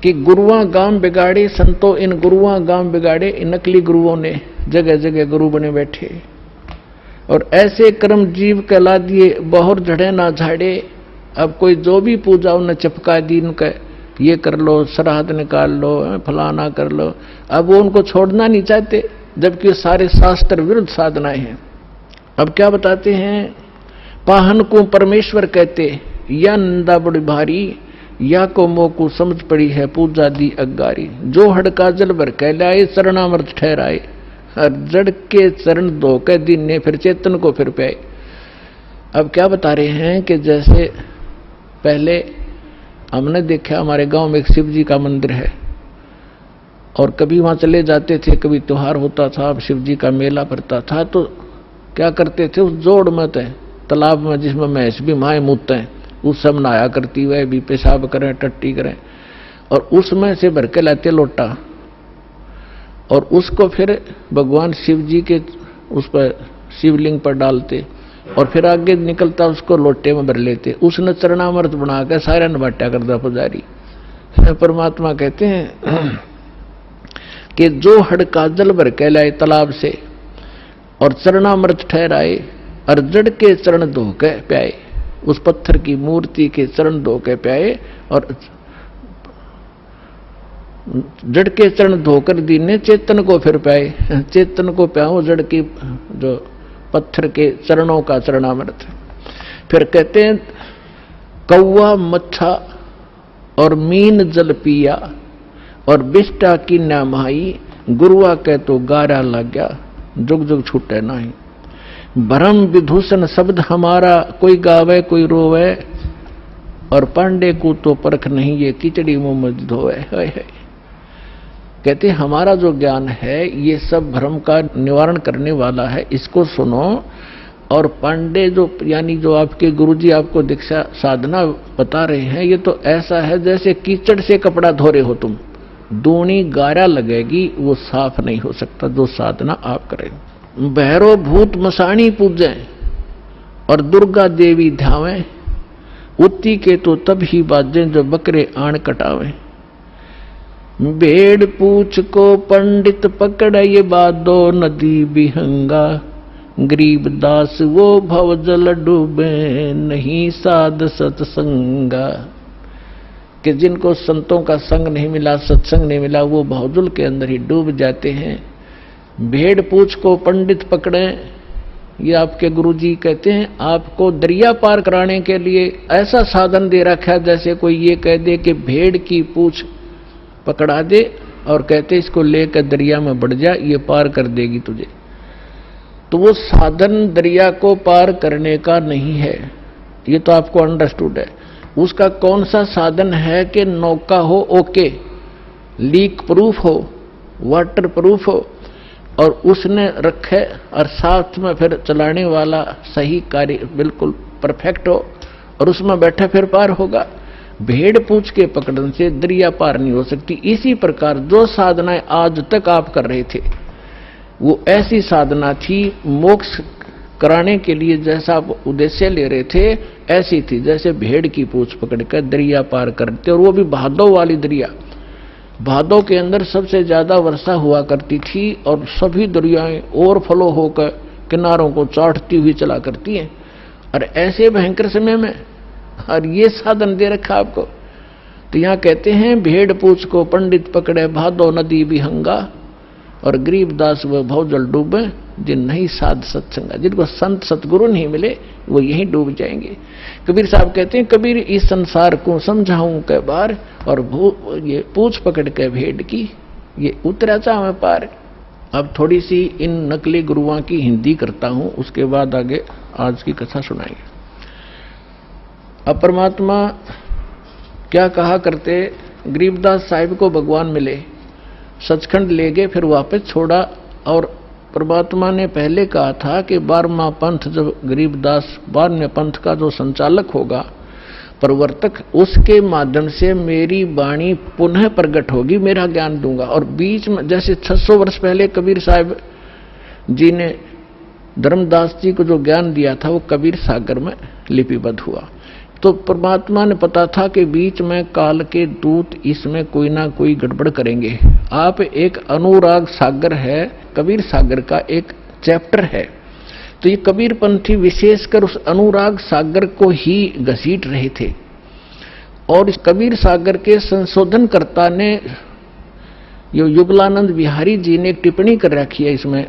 कि गुरुआ गाम बिगाड़े संतो, इन गुरुआ गाम बिगाड़े, इन नकली गुरुओं ने जगह जगह गुरु बने बैठे, और ऐसे कर्म जीव कहला दिए, बहुत झड़े ना झाड़े। अब कोई जो भी पूजा उन्हें चपका दी, उनका ये कर लो, श्राद्ध निकाल लो, फलाना कर लो, अब वो उनको छोड़ना नहीं चाहते, जबकि सारे शास्त्र विरुद्ध साधनाएं हैं। अब क्या बताते हैं, पाहन को परमेश्वर कहते, या निंदा बड़ी भारी, या को मोह को समझ पड़ी है पूजा दी अगारी, जो हड़का जल भर कहलाए, चरणामृत ठहराए, हर जड़ के चरण धो के दीने, फिर चेतन को फिर पाए। अब क्या बता रहे हैं कि जैसे पहले हमने देखा हमारे गांव में एक शिव जी का मंदिर है, और कभी वहां चले जाते थे, कभी त्योहार होता था, शिव जी का मेला पड़ता था, तो क्या करते थे, उस जोड़ में तालाब में जिसमें भैंस भी माए मूते हैं, उस सब नहाया करती, वह भी पेशाब करें, टट्टी करें, और उसमें से भर के लाते लोटा, और उसको फिर भगवान शिव जी के उस पर शिवलिंग पर डालते, और फिर आगे निकलता उसको लोटे में भर लेते। उसने चरणामृत बनाकर सारा नबाटा करता पुजारी। परमात्मा कहते हैं कि जो हड़का जल भर के लाए तालाब से, और चरणामृत ठहराए, और जड़ के चरण धो के प्याए, उस पत्थर की मूर्ति के चरण धो के प्याए, और जड़ के चरण धोकर दीने, चेतन को फिर प्याए, चेतन को प्याओ जड़ की जो पत्थर के चरणों का चरणामृत। फिर कहते हैं, कौवा मच्छा और मीन जल पिया, और बिष्टा की नामाई, गुरुआ कह तो गारा लग गया, जुग जुग छूटे नहीं। भरम विभूषण शब्द हमारा, कोई गावे कोई रोवे, और पांडे को तो परख नहीं, ये किचड़ी मुंह में धोवे। कहते हमारा जो ज्ञान है ये सब भ्रम का निवारण करने वाला है, इसको सुनो। और पांडे जो यानी जो आपके गुरुजी आपको दीक्षा साधना बता रहे हैं, ये तो ऐसा है जैसे कीचड़ से कपड़ा धो रहे हो तुम, दूनी गारा लगेगी, वो साफ नहीं हो सकता जो साधना आप करें। भैरो भूत मसाणी पूजें और दुर्गा देवी ध्यावें, उत्ती के तो तब ही बाजें जो बकरे आण कटावें। भेड़ पूछ को पंडित पकड़, ये बादो नदी बिहंगा, गरीबदास वो भवजल डूबे नहीं साध सत्संगा, कि जिनको संतों का संग नहीं मिला, सत्संग नहीं मिला, वो भवजल के अंदर ही डूब जाते हैं। भेड़ पूछ को पंडित पकड़े, ये आपके गुरुजी कहते हैं आपको दरिया पार कराने के लिए ऐसा साधन दे रखा है जैसे कोई ये कह दे कि भेड़ की पूछ पकड़ा दे और कहते इसको लेकर दरिया में बढ़ जा, ये पार कर देगी तुझे। तो वो साधन दरिया को पार करने का नहीं है, ये तो आपको अंडरस्टूड है। उसका कौन सा साधन है कि नौका हो ओके, लीक प्रूफ हो, वाटर प्रूफ हो, और उसने रखे और साथ में फिर चलाने वाला सही कार्य बिल्कुल परफेक्ट हो और उसमें बैठे फिर पार होगा। भेड़ पूछ के पकड़ने से दरिया पार नहीं हो सकती। इसी प्रकार जो साधनाएं आज तक आप कर रहे थे वो ऐसी साधना थी, मोक्ष कराने के लिए जैसा आप उद्देश्य ले रहे थे ऐसी थी जैसे भेड़ की पूछ पकड़कर दरिया पार करते, और वो भी भादों वाली दरिया। भादों के अंदर सबसे ज्यादा वर्षा हुआ करती थी और सभी दरियाएं ओवरफ्लो होकर किनारों को चाटती हुई चला करती हैं, और ऐसे भयंकर समय में और ये साधन दे रखा आपको। तो यहां कहते हैं भेड़ पूछ को पंडित पकड़े भादो नदी विहंगा, और गरीबदास व भवजल डूबे जिन नहीं साध सत्संगा। जिनको संत सतगुरु नहीं मिले वो यहीं डूब जाएंगे। कबीर साहब कहते हैं कबीर इस संसार को समझाऊं के बार, और ये पूछ पकड़ के भेड़ की ये उतरा चाहे पार। अब थोड़ी सी इन नकली गुरुओं की हिंदी करता हूं, उसके बाद आगे आज की कथा सुनाएंगे। अब परमात्मा क्या कहा करते, गरीबदास साहिब को भगवान मिले, सचखंड ले गए, फिर वापस छोड़ा। और परमात्मा ने पहले कहा था कि 12वां पंथ जब गरीबदास 12वें पंथ का जो संचालक होगा, प्रवर्तक, उसके माध्यम से मेरी वाणी पुनः प्रकट होगी, मेरा ज्ञान दूंगा। और बीच में जैसे 600 वर्ष पहले कबीर साहब जी ने धर्मदास जी को जो ज्ञान दिया था वो कबीर सागर में लिपिबद्ध हुआ। तो परमात्मा ने पता था कि बीच में काल के दूत इसमें कोई ना कोई गड़बड़ करेंगे। आप एक अनुराग सागर है, कबीर सागर का एक चैप्टर है, तो ये कबीर पंथी विशेषकर उस अनुराग सागर को ही घसीट रहे थे। और इस कबीर सागर के संशोधनकर्ता ने यो युगलानंद बिहारी जी ने एक टिप्पणी कर रखी है इसमें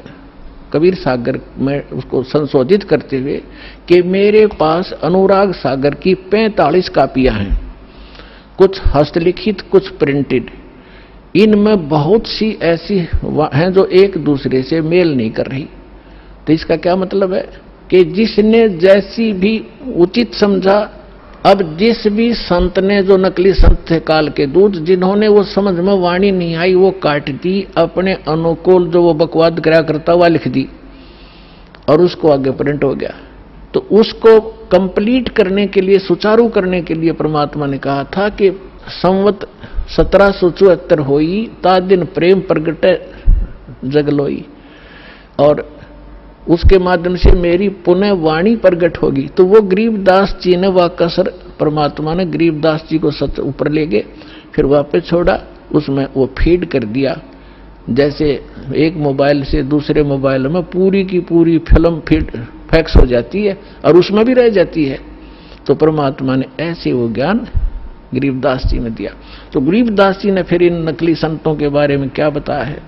कबीर सागर में, उसको संशोधित करते हुए कि मेरे पास अनुराग सागर की 45 कापियां हैं, कुछ हस्तलिखित कुछ प्रिंटेड। इनमें बहुत सी ऐसी हैं जो एक दूसरे से मेल नहीं कर रही। तो इसका क्या मतलब है कि जिसने जैसी भी उचित समझा, अब जिस भी संत ने, जो नकली संत थे काल के दूत, जिन्होंने वो समझ में वाणी नहीं आई वो काट दी, अपने अनुकूल जो वो बकवाद करा करता हुआ लिख दी और उसको आगे प्रिंट हो गया। तो उसको कंप्लीट करने के लिए, सुचारू करने के लिए परमात्मा ने कहा था कि संवत 1774 होई ता दिन प्रेम प्रगटे जगलोई, और उसके माध्यम से मेरी पुनः वाणी प्रगट होगी। तो वो गरीबदास जी ने वह कसर, परमात्मा ने गरीबदास जी को सच ऊपर ले गए, फिर वापस छोड़ा, उसमें वो फीड कर दिया। जैसे एक मोबाइल से दूसरे मोबाइल में पूरी की पूरी फिल्म फीड फैक्स हो जाती है और उसमें भी रह जाती है, तो परमात्मा ने ऐसे वो ज्ञान गरीबदास जी ने दिया। तो गरीबदास जी ने फिर इन नकली संतों के बारे में क्या बताया है,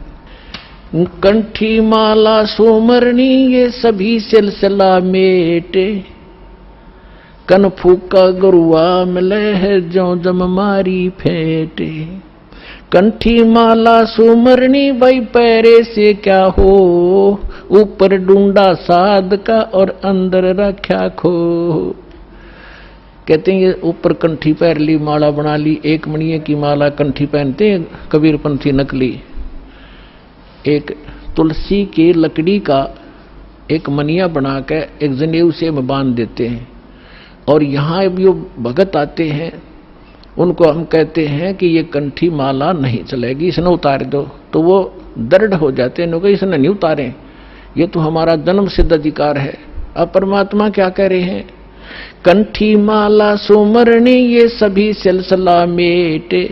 कंठी माला सोमरनी ये सभी सिलसिला मेटे, कन फूका गुरुआ मिले है जो जम मारी फेटे। कंठी माला सोमरनी भाई पैरे से क्या हो, ऊपर डूंडा साध का और अंदर रख्या खो। कहते हैं ये ऊपर कंठी पैर ली, माला बना ली, एक मणिये की माला कंठी पहनते हैं कबीरपंथी नकली। एक तुलसी की लकड़ी का एक मनिया बनाकर एक जनेऊ से में बांध देते हैं, और यहाँ जो भगत आते हैं उनको हम कहते हैं कि ये कंठी माला नहीं चलेगी, इसने उतार दो। तो वो दृढ़ हो जाते हैं, कि इसने नहीं उतारें, ये तो हमारा जन्म सिद्ध अधिकार है। अब परमात्मा क्या कह रहे हैं, कंठी माला सुमरणी ये सभी सिलसिला मेटे,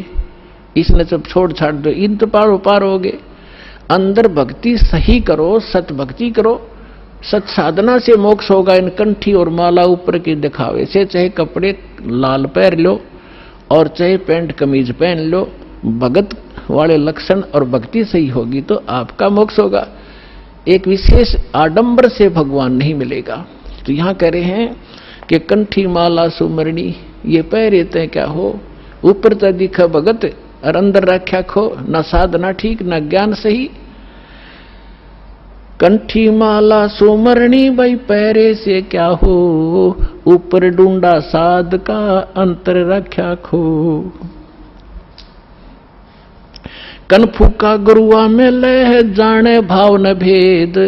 इसने सब छोड़ छाड़ दो, इन तो पारो पार हो गए। अंदर भक्ति सही करो, सत भक्ति करो, सत साधना से मोक्ष होगा इन कंठी और माला ऊपर के दिखावे से, चाहे कपड़े लाल पहन लो और चाहे पैंट कमीज पहन लो, भगत वाले लक्षण और भक्ति सही होगी तो आपका मोक्ष होगा। एक विशेष आडंबर से भगवान नहीं मिलेगा। तो यहां कह रहे हैं कि कंठी माला सुमरणी ये पहरेते हैं क्या हो, ऊपर तो दिखा भगत और अंदर रख्या खो, न साधना ठीक न ज्ञान सही। कंठी माला सुमरणी भाई पैरे से क्या हो, ऊपर ढूंढा साध का अंतर रख्या खो। कन फूका गुरुआ में लह जाने भाव न भेद,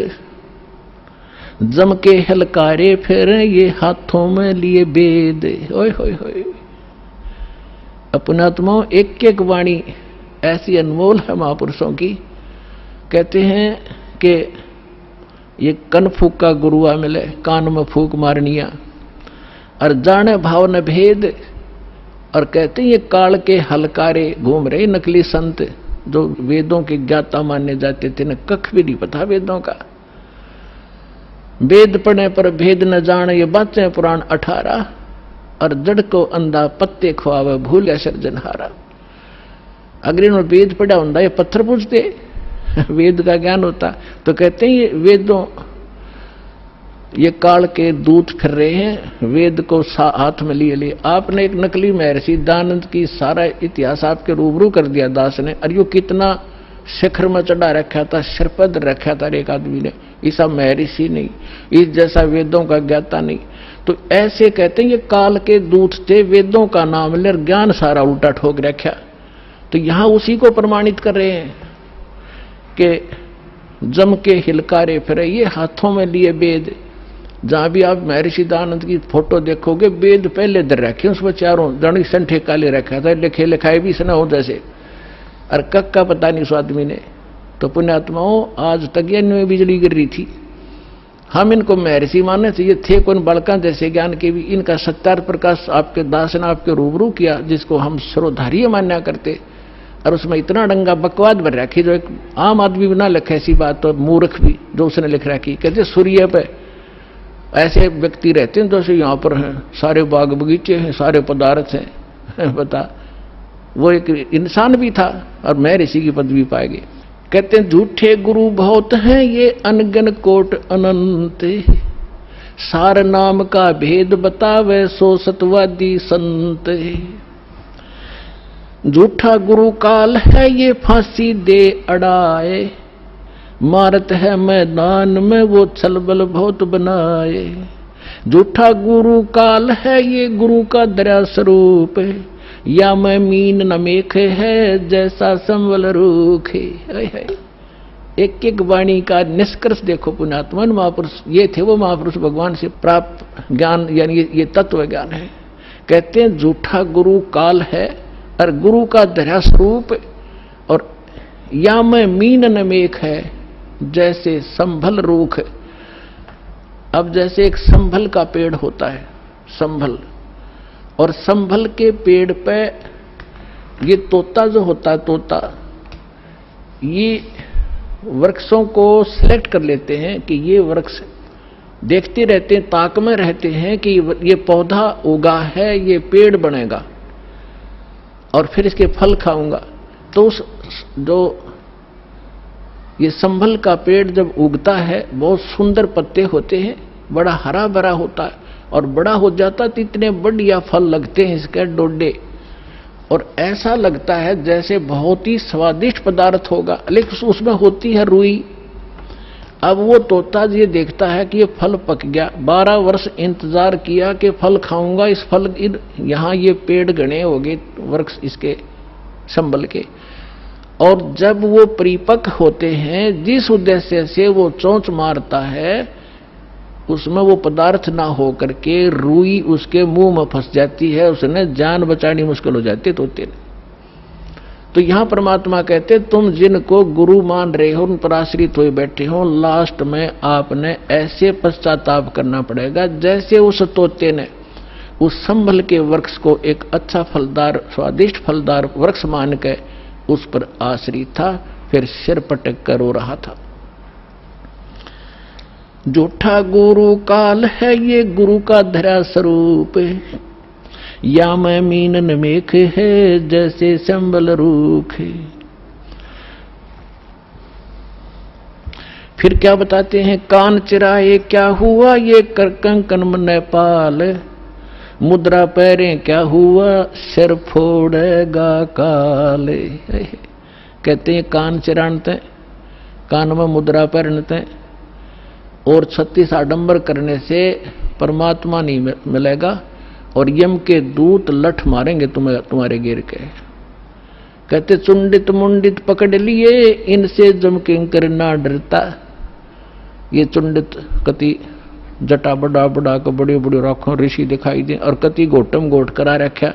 जम के हलकारे फिर ये हाथों में लिए बेद। ओए होए होए, अपनात्माओं एक एक वाणी ऐसी अनमोल है महापुरुषों की। कहते हैं कि ये कन फूका गुरुआ मिले, कान में फूक मारनिया और जाने भाव न भेद। और कहते हैं ये काल के हलकारे घूम रहे नकली संत जो वेदों के ज्ञाता माने जाते थे, न कख भी नहीं पता वेदों का। वेद पढ़ने पर भेद न जाने ये बातें पुराण 18, और जड़ को अंधा पत्ते खुआवे भूल सर्जनहारा। अगर इन्होंने वेद पढ़ा होता ये पत्थर पूछते, वेद का ज्ञान होता। तो कहते हैं ये वेदों, ये काल के दूत फिर रहे हैं, वेद को हाथ में लिए लिए। आपने एक नकली महर्षि दयानंद की सारा इतिहास आपके रूबरू कर दिया दास ने, और यो कितना शिखर में चढ़ा रखा था, सिरपद रखा था एक आदमी ने, ऐसा महर्षि नहीं, इस जैसा वेदों का ज्ञाता नहीं। तो ऐसे कहते हैं ये काल के दूत थे, वेदों का नाम ले ज्ञान सारा उल्टा ठोक रखा। तो यहां उसी को प्रमाणित कर रहे हैं कि जम के हिलकारे फिरे ये हाथों में लिए वेद। जहां भी आप महर्षि दयानंद की फोटो देखोगे वेद पहले दर रखे, उसमें चारों दणी संठे काले रखा था, लिखे लिखाए भी सना हो जैसे, और कक का पता नहीं उस आदमी ने। तो पुण्यात्माओं आज तक ये में बिजली गिर रही थी। हम इनको महर्षि मानने से, ये थे कौन बालका जैसे ज्ञान के भी। इनका सत्यार प्रकाश आपके दास ने आपके रूबरू किया, जिसको हम सर्वधार्य मान्या करते, और उसमें इतना डंगा बकवाद भर रखी जो एक आम आदमी भी ना लिखे ऐसी बात, तो मूर्ख भी जो उसने लिख रखी। कहते सूर्य पे ऐसे व्यक्ति रहते हैं जैसे यहाँ पर हैं, सारे बाग बगीचे हैं, सारे पदार्थ हैं। बता, वो एक इंसान भी था और मैं ऋषि की पदवी पाएगी। कहते हैं झूठे गुरु बहुत हैं ये अनगन कोट अनंत, सार नाम का भेद बतावे सो सतवादी संत। झूठा गुरु काल है ये फांसी दे अड़ाए, मारत है मैदान में वो छलबल बहुत बनाए। झूठा गुरु काल है ये गुरु का दया स्वरूप, या मैं मीन न मेख है जैसा संवल रूख है। एक एक वाणी का निष्कर्ष देखो पुण्यात्मन महापुरुष, ये थे वो महापुरुष भगवान से प्राप्त ज्ञान, यानी ये तत्व ज्ञान है। कहते हैं झूठा गुरु काल है और गुरु का दया स्वरूप, और या मैं मीन न मेख है जैसे संभल रूख। अब जैसे एक संभल का पेड़ होता है, संभल, और संभल के पेड़ पे ये तोता जो होता है, तोता ये वृक्षों को सिलेक्ट कर लेते हैं कि ये वृक्ष, देखते रहते हैं, ताक में रहते हैं कि ये पौधा उगा है, ये पेड़ बनेगा और फिर इसके फल खाऊंगा। तो उस जो ये संभल का पेड़ जब उगता है बहुत सुंदर पत्ते होते हैं, बड़ा हरा भरा होता है, और बड़ा हो जाता तो इतने बढ़िया फल लगते हैं इसके डोडे, और ऐसा लगता है जैसे बहुत ही स्वादिष्ट पदार्थ होगा, लेकिन उसमें होती है रुई। अब वो तोता ये देखता है कि ये फल पक गया, 12 वर्ष इंतजार किया कि फल खाऊंगा, इस फल यहाँ ये पेड़ गणे हो गए वृक्ष इसके संभल के, और जब वो परिपक्व होते हैं जिस उद्देश्य से वो चोंच मारता है, उसमें वो पदार्थ ना हो करके रुई उसके मुंह में फंस जाती है, उसने जान बचानी मुश्किल हो जाती है तोते ने। तो यहां परमात्मा कहते तुम जिनको गुरु मान रहे हो, उन पर आश्रित हुए बैठे हो, लास्ट में आपने ऐसे पश्चाताप करना पड़ेगा जैसे उस तोते ने उस संभल के वृक्ष को एक अच्छा फलदार, स्वादिष्ट फलदार वृक्ष मान के उस पर आश्रित था, फिर सिर पटक कर रो रहा था। झूठा गुरु काल है ये गुरु का धरा स्वरूप, या मैं मीनन मेख है जैसे संबल रूख। फिर क्या बताते हैं, कान चिराए क्या हुआ ये कर कंकन मन पाल, मुद्रा पैरें क्या हुआ सिर फोड़ेगा काले। कहते हैं कान चिरानते, कान में मुद्रा पहनते और 36 आडंबर करने से परमात्मा नहीं मिलेगा, और यम के दूत लठ मारेंगे तुम्हें तुम्हारे गिर के। कहते चुंडित मुंडित पकड़ लिए इनसे जम किंकर ना डरता। ये चुंडित कति जटा बड़ा बड़ा को बड़ी बड़ी राखों ऋषि दिखाई दे, और कति घोटम घोट करा रखा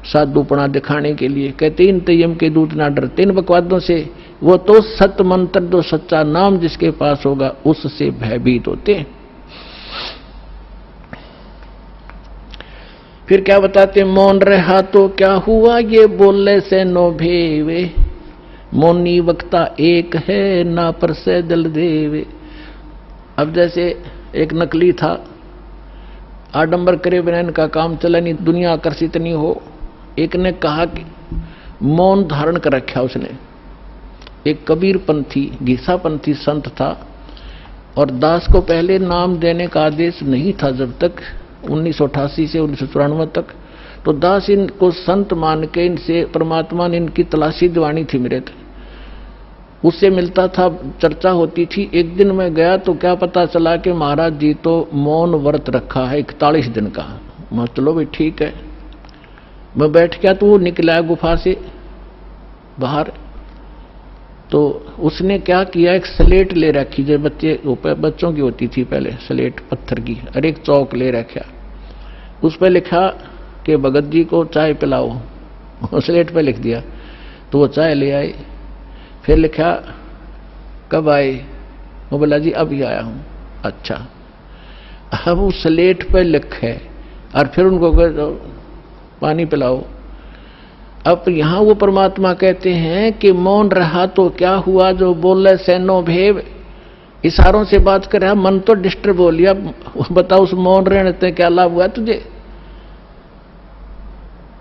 साधुपना दिखाने के लिए। कहते इन यम के दूत ना डरते इन बकवादों से, वो तो सत मंत्र जो सच्चा नाम जिसके पास होगा उससे भयभीत होते हैं। फिर क्या बताते, मौन रहा तो क्या हुआ ये बोले से नो भेवे, मौनी वक्ता एक है ना पर से दल देवे। अब जैसे एक नकली था, आडंबर करे बिना इनका काम चला नहीं, दुनिया आकर्षित नहीं हो। एक ने कहा कि मौन धारण कर रखा उसने। एक कबीरपंथी घीसापंथी संत था, और दास को पहले नाम देने का आदेश नहीं था जब तक 1988 से 1994 तक। तो दास इनको संत मान के इनसे परमात्मा ने इनकी तलाशी दिवानी थी मेरे थे, उससे मिलता था, चर्चा होती थी। एक दिन मैं गया तो क्या पता चला कि महाराज जी तो मौन व्रत रखा है 41 दिन का। मैं चलो भाई ठीक है, मैं बैठ गया तो वो निकला गुफा से बाहर। तो उसने क्या किया, एक स्लेट ले रखी जो बच्चों की होती थी पहले, स्लेट पत्थर की, और एक चौक ले रखा, उस पर लिखा कि भगत जी को चाय पिलाओ। स्लेट पे लिख दिया, तो वो चाय ले आए। फिर लिखा कब आए, वो बोला जी अभी आया हूं। अच्छा, अब उस स्लेट पे लिखे और फिर उनको पानी पिलाओ। अब यहाँ वो परमात्मा कहते हैं कि मौन रहा तो क्या हुआ जो बोले से नो भेव, इशारों से बात कर रहा, मन तो डिस्टर्ब हो लिया। बताओ उस मौन रहने से क्या लाभ हुआ तुझे।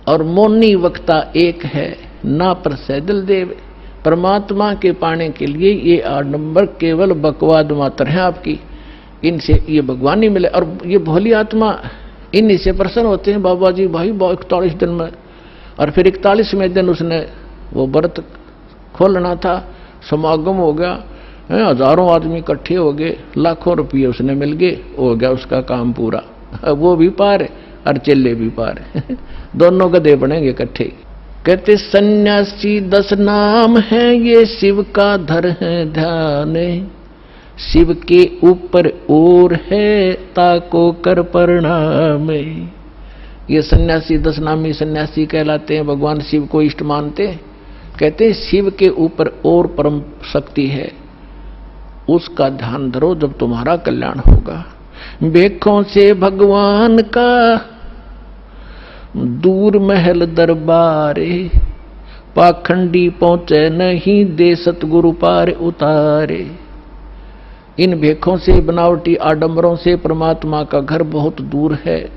और मौनी वक्ता एक है ना पर सैदल देव, परमात्मा के पाने के लिए ये आडंबर केवल बकवाद मात्र है आपकी, इनसे ये भगवान नहीं मिले। और ये भोली आत्मा इन्हीं से प्रसन्न होते हैं, बाबा जी भाई 41 दिन में। और फिर 41वें दिन उसने वो व्रत खोलना था, समागम हो गया, हजारों आदमी इकट्ठे हो गए, लाखों रुपये उसने मिल गए, हो गया उसका काम पूरा। अब वो भी पार और चेले भी पार, दोनों गधे बनेंगे इकट्ठे। कहते सन्यासी 10 नाम है ये शिव का धर है ध्यान, शिव के ऊपर और है ताको कर प्रणाम। ये सन्यासी 10 नामी सन्यासी कहलाते हैं, भगवान शिव को इष्ट मानते। कहते हैं शिव के ऊपर और परम शक्ति है, उसका ध्यान धरो जब तुम्हारा कल्याण होगा। भेखों से भगवान का दूर महल दरबारे, पाखंडी पहुंचे नहीं दे सतगुरु पार उतारे। इन भेखों से बनावटी आडंबरों से परमात्मा का घर बहुत दूर है,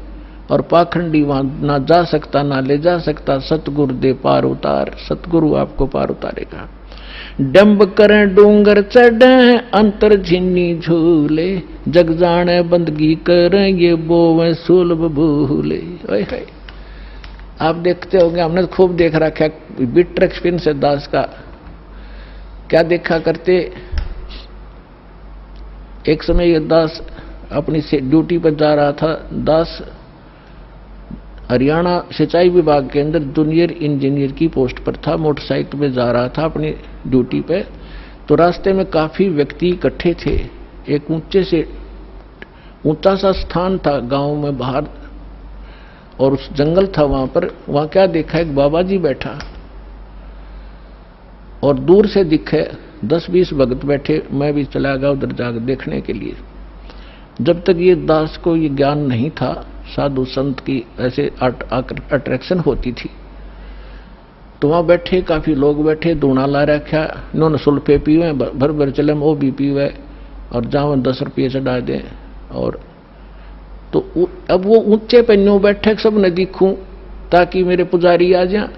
और पाखंडी वहां ना जा सकता ना ले जा सकता। सतगुरु दे पार उतार, सतगुरु आपको पार उतारेगा। डंब करें डूंगर चढ़े अंतर झिन्नी झूले, जग जाने बंदगी करें ये बोवे सुलभ भूले। आप देखते होंगे, हमने खूब देख रखा बिटर एक्सपीरियंस है दास का। क्या देखा करते, एक समय ये दास अपनी ड्यूटी पर जा रहा था। दास हरियाणा सिंचाई विभाग के अंदर जूनियर इंजीनियर की पोस्ट पर था, मोटरसाइकिल पे जा रहा था अपनी ड्यूटी पे। तो रास्ते में काफी व्यक्ति इकट्ठे थे। एक ऊंचा सा स्थान था गांव में बाहर, और उस जंगल था वहां पर। वहां क्या देखा, एक बाबा जी बैठा, और दूर से दिखे 10-20 भगत बैठे। मैं भी चला गया उधर जाकर देखने के लिए। जब तक ये दास को ये ज्ञान नहीं था, साधु संत की ऐसे अट्रैक्शन होती थी। तो वहां बैठे काफी लोग बैठे, दूना ला रखा, इन्होंने सुल्फे पीवे, भर भर चलम वो भी पीवे, और जहां 10 रुपये चढ़ा दें। और तो अब वो ऊंचे पे न्यू बैठे सब न दिखूं ताकि मेरे पुजारी आ जाए।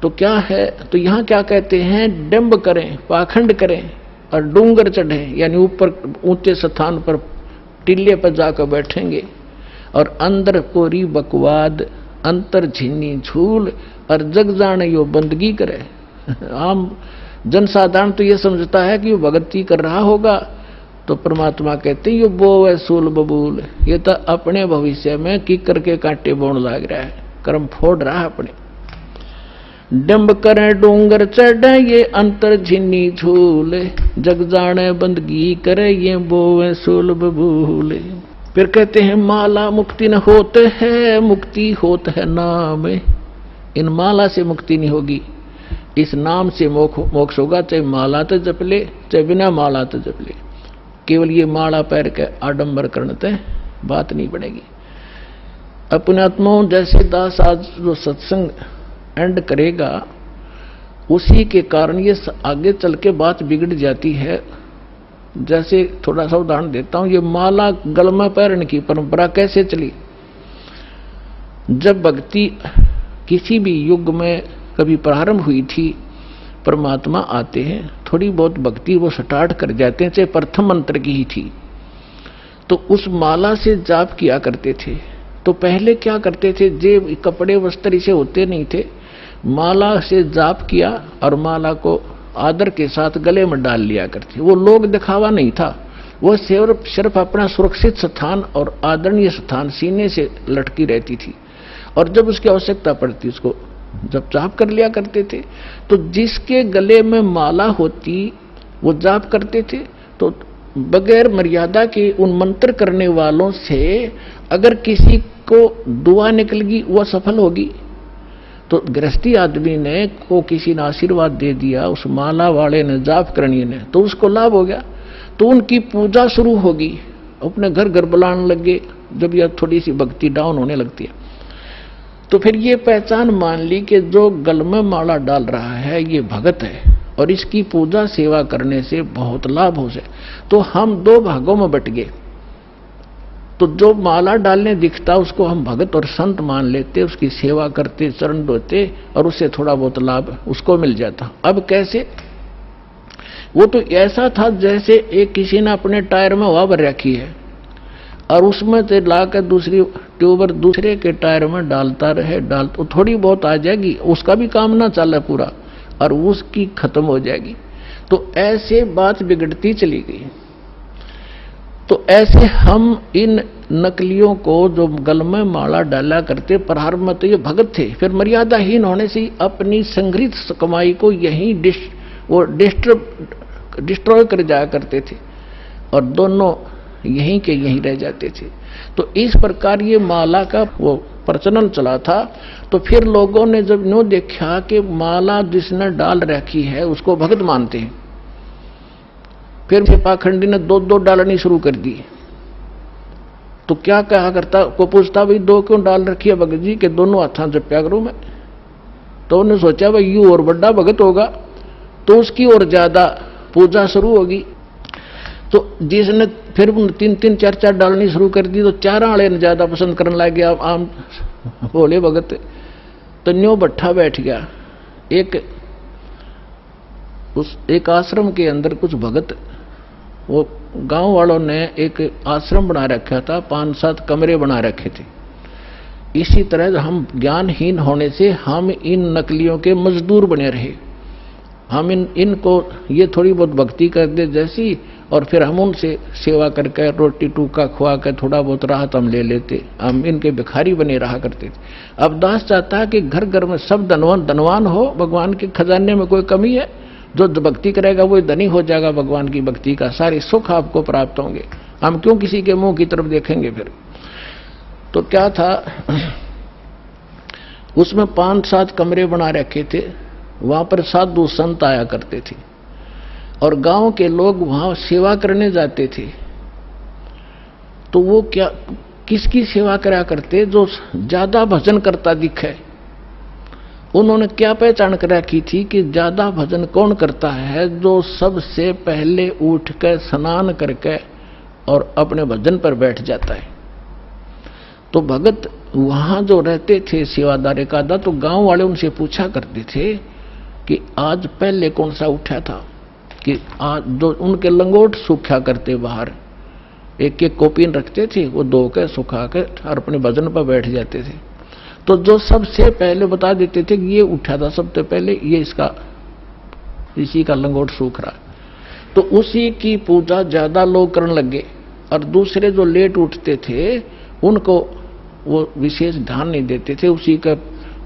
तो क्या है, तो यहां क्या कहते हैं, डंब करें, पाखंड करें और डूंगर चढ़े, यानी ऊपर ऊंचे स्थान पर टिल्ले पर जाकर बैठेंगे और अंदर कोरी बकवाद अंतर झिन्नी झूल और जग जाने यो बंदगी करे। आम जनसाधारण तो ये समझता है कि वो भक्ति कर रहा होगा, तो परमात्मा कहते ये बो है सूल बबूल, ये तो अपने भविष्य में की करके कांटे बोन लाग रहा है, कर्म फोड़ रहा है अपने। डंब करे डूंगर चढ़े ये अंतर झिन्नी झूल, जग जाने बंदगी करे ये बोवे सूल बबूल। फिर कहते हैं माला मुक्ति न होते है, मुक्ति होत है नाम। इन माला से मुक्ति नहीं होगी, इस नाम से मोक्ष होगा। चाहे माला तो जप ले, चाहे बिना माला तो जप ले, केवल ये माला पैर के आडंबर करने ते बात नहीं बनेगी। अपने आत्माओं जैसे दास आज जो सत्संग एंड करेगा, उसी के कारण ये आगे चल के बात बिगड़ जाती है। जैसे थोड़ा सा उदाहरण देता हूं, ये माला गल में पहनने की परंपरा कैसे चली। जब भक्ति किसी भी युग में कभी प्रारंभ हुई थी, परमात्मा आते हैं, थोड़ी बहुत भक्ति वो स्टार्ट कर जाते हैं, चाहे प्रथम मंत्र की ही थी, तो उस माला से जाप किया करते थे। तो पहले क्या करते थे, जेब कपड़े वस्त्र इसे होते नहीं थे, माला से जाप किया और माला को आदर के साथ गले में डाल लिया करते। वो लोग दिखावा नहीं था, वो सिर्फ अपना सुरक्षित स्थान और आदरणीय स्थान सीने से लटकी रहती थी, और जब उसकी आवश्यकता पड़ती उसको जब जाप कर लिया करते थे। तो जिसके गले में माला होती वो जाप करते थे। तो बगैर मर्यादा के उन मंत्र करने वालों से अगर किसी को दुआ निकल गई वो सफल होगी। तो गृहस्थी आदमी ने को किसी ने आशीर्वाद दे दिया, उस माला वाले ने, जाप करनी ने, तो उसको लाभ हो गया। तो उनकी पूजा शुरू होगी, अपने घर घर बुलाने लगे जब यह थोड़ी सी भक्ति डाउन होने लगती है। तो फिर ये पहचान मान ली कि जो गल में माला डाल रहा है ये भगत है और इसकी पूजा सेवा करने से बहुत लाभ हो जाए। तो हम दो भागों में बट गए। तो जो माला डालने दिखता उसको हम भगत और संत मान लेते, उसकी सेवा करते, चरण धोते और उससे थोड़ा बहुत लाभ उसको मिल जाता। अब कैसे, वो तो ऐसा था जैसे एक किसी ने अपने टायर में हवा भर रखी है और उसमें से लाकर दूसरी ट्यूबर दूसरे के टायर में डालता रहे, तो थोड़ी बहुत आ जाएगी, उसका भी काम ना चले पूरा और उसकी खत्म हो जाएगी। तो ऐसे बात बिगड़ती चली गई। तो ऐसे हम इन नकलियों को जो गल में माला डाला करते, प्रारंभ में तो ये भगत थे, फिर मर्यादाहीन होने से अपनी संग्रहित कमाई को यहीं डिस्ट्रॉय कर जाया करते थे और दोनों यहीं के यहीं रह जाते थे। तो इस प्रकार ये माला का वो प्रचलन चला था। तो फिर लोगों ने जब नो देखा कि माला जिसने डाल रखी है उसको भगत मानते हैं, फिर पाखंडी ने दो दो डालनी शुरू कर दी। तो क्या कहा करता, को पूछता भाई दो क्यों डाल रखी है भगत जी के, दोनों हाथों जप्या करूं मैं। तो उन्होंने सोचा भाई यू और बड़ा भगत होगा तो उसकी और ज्यादा पूजा शुरू होगी। तो जिसने फिर 3-3 4-4 डालनी शुरू कर दी तो चार आले ने ज्यादा पसंद करने लग गया आम भोले भगत। तो न्यो भट्ठा बैठ गया। एक आश्रम के अंदर कुछ भगत, वो गांव वालों ने एक आश्रम बना रखा था, 5-7 कमरे बना रखे थे। इसी तरह हम ज्ञानहीन होने से हम इन नकलियों के मजदूर बने रहे। हम इनको ये थोड़ी बहुत भक्ति कर दे जैसी, और फिर हम उनसे सेवा करके रोटी टूका खुआ कर थोड़ा बहुत राहत हम ले लेते, हम इनके भिखारी बने रहा करते थे। अब दास चाहता है कि घर घर में सब धनवान हो, भगवान के खजाने में कोई कमी है, जो भक्ति करेगा वो धनी हो जाएगा, भगवान की भक्ति का सारे सुख आपको प्राप्त होंगे, हम क्यों किसी के मुंह की तरफ देखेंगे। फिर तो क्या था, उसमें 5-7 कमरे बना रखे थे, वहां पर साधु संत आया करते थे और गांव के लोग वहां सेवा करने जाते थे। तो वो क्या किसकी सेवा करा करते, जो ज्यादा भजन करता दिखे उन्होंने क्या पहचान कर रखी थी कि ज्यादा भजन कौन करता है? जो सबसे पहले उठ कर स्नान करके और अपने भजन पर बैठ जाता है। तो भगत वहां जो रहते थे सेवादार एकादा, तो गांव वाले उनसे पूछा करते थे कि आज पहले कौन सा उठा था, कि आज जो उनके लंगोट सूखा करते बाहर, एक एक कोपीन रखते थे, वो धो के सुखा के और अपने भजन पर बैठ जाते थे। तो जो सबसे पहले बता देते थे कि ये उठा था सबसे पहले, ये इसी का लंगोट सूख रहा, तो उसी की पूजा ज्यादा लोग करने लगे। और दूसरे जो लेट उठते थे उनको वो विशेष ध्यान नहीं देते थे, उसी का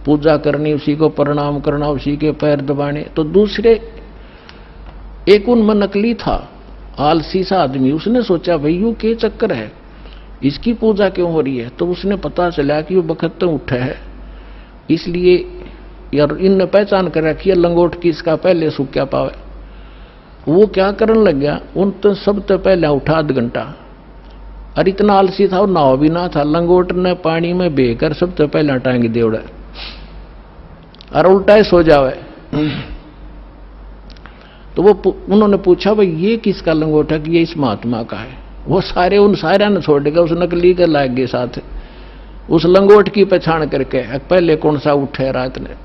पूजा करनी, उसी को प्रणाम करना, उसी के पैर दबाने। तो दूसरे एक उनमें नकली था, आलसी सा आदमी, उसने सोचा भाई यू के चक्कर है, इसकी पूजा क्यों हो रही है? तो उसने पता चला कि वो बखत उठा है, इसलिए यार इनने पहचान कर रखी है लंगोट की, इसका पहले सूख्या पावे। वो क्या करने लग गया, उन तो सबसे पहले उठा आध घंटा, और इतना आलसी था और नाव भी ना था, लंगोट ने पानी में बेकर सबसे पहले टांग देवड़ा और उल्टा ही सो जावे। तो वो उन्होंने पूछा भाई ये किसका लंगोट है? कि ये इस महात्मा का है। वो सारे उन सारे ने छोड़ देगा, उस नकली के लाग गए साथ, उस लंगोट की पहचान करके पहले कौन सा उठे रात ने।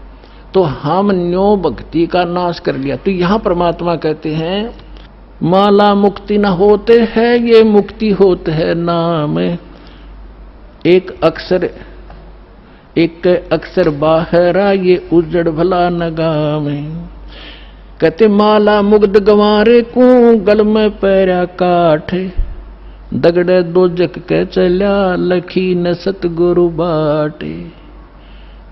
तो हम न्यो भक्ति का नाश कर लिया। तो यहां परमात्मा कहते हैं माला मुक्ति न होते है, ये मुक्ति होते है नाम। एक अक्षर बाहरा, ये उजड़ भला नगाम। कहते माला मुग्ध गंवारे को, गल में पैरा काठ। दगड़े दोजक के चल्या, लखी न सतगुरु बाटे।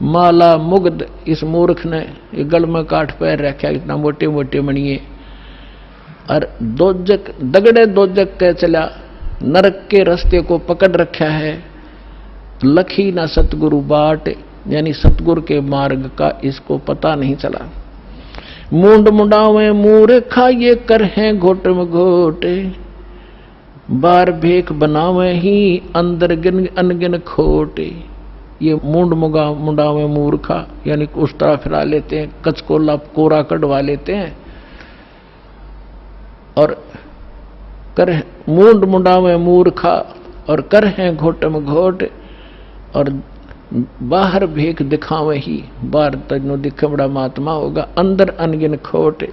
माला मुग्ध, इस मूर्ख ने गल में काठ पैर रखा, इतना मोटे मोटे मणिये। और दोजक, दगड़े दोजक के चला, नरक के रास्ते को पकड़ रखा है। लखी ना सतगुरु बाट, यानी सतगुरु के मार्ग का इसको पता नहीं चला। मूंड मुंडावे मूर्खा, ये कर हैं घोट में घोटे। बार भेख बनावे ही, अंदर गिन अनगिन खोटे। ये मूंड मुंडावे मूर्खा, यानी उस तरह फिरा लेते हैं, कचकोला कोरा कटवा लेते हैं। और कर मूंड मुंडावे मूर्खा, और कर हैं घोट में घोट। और बाहर भेख दिखावे ही, बाहर तजनो दिखे बड़ा महात्मा होगा, अंदर अनगिन खोट।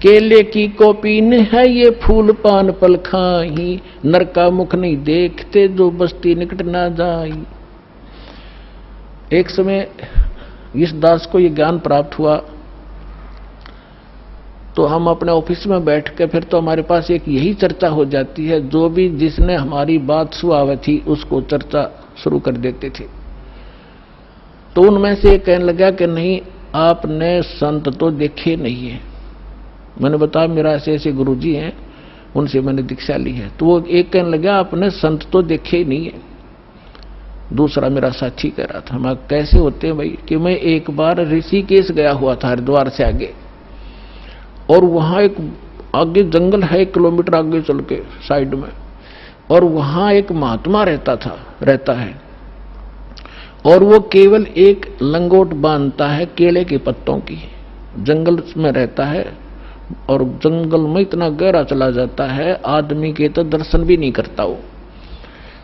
केले की कोपीन है, ये फूल पान पल खाही। नर का मुख नहीं देखते, जो बस्ती निकट ना जाई। एक समय इस दास को ये ज्ञान प्राप्त हुआ, तो हम अपने ऑफिस में बैठ के फिर तो हमारे पास एक यही चर्चा हो जाती है, जो भी जिसने हमारी बात सुनावी थी उसको चर्चा शुरू कर देते थे। तो उनमें से एक कहने लगा कि नहीं, आपने संत तो देखे नहीं है। मैंने बताया मेरा ऐसे ऐसे गुरुजी हैं, उनसे मैंने दीक्षा ली है। तो वो एक कहने लगा आपने संत तो देखे ही नहीं है। दूसरा मेरा साथी कह रहा था, मैं कैसे होते हैं भाई? कि मैं एक बार ऋषिकेश गया हुआ था, हरिद्वार से आगे, और वहां एक आगे जंगल है, 1 किलोमीटर आगे चल के साइड में, और वहां एक महात्मा रहता है, और वो केवल एक लंगोट बांधता है केले के पत्तों की। जंगल में रहता है, और जंगल में इतना गहरा चला जाता है, आदमी के तो दर्शन भी नहीं करता वो,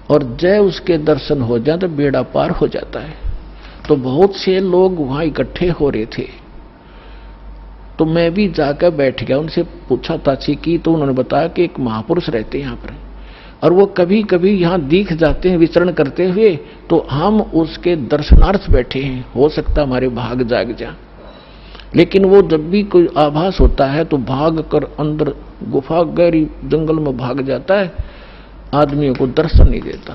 और जय उसके दर्शन हो जाए तो बेड़ा पार हो जाता है। तो बहुत से लोग वहां इकट्ठे हो रहे थे, तो मैं भी जाकर बैठ गया, उनसे पूछा ताछी की, तो उन्होंने बताया कि एक महापुरुष रहते हैं यहाँ पर, और वो कभी कभी यहाँ दिख जाते हैं विचरण करते हुए, तो हम उसके दर्शनार्थ बैठे हैं, हो सकता हमारे भाग जाग जा। लेकिन वो जब भी कोई आभास होता है तो भाग कर अंदर गुफा गहरी जंगल में भाग जाता है, आदमियों को दर्शन नहीं देता।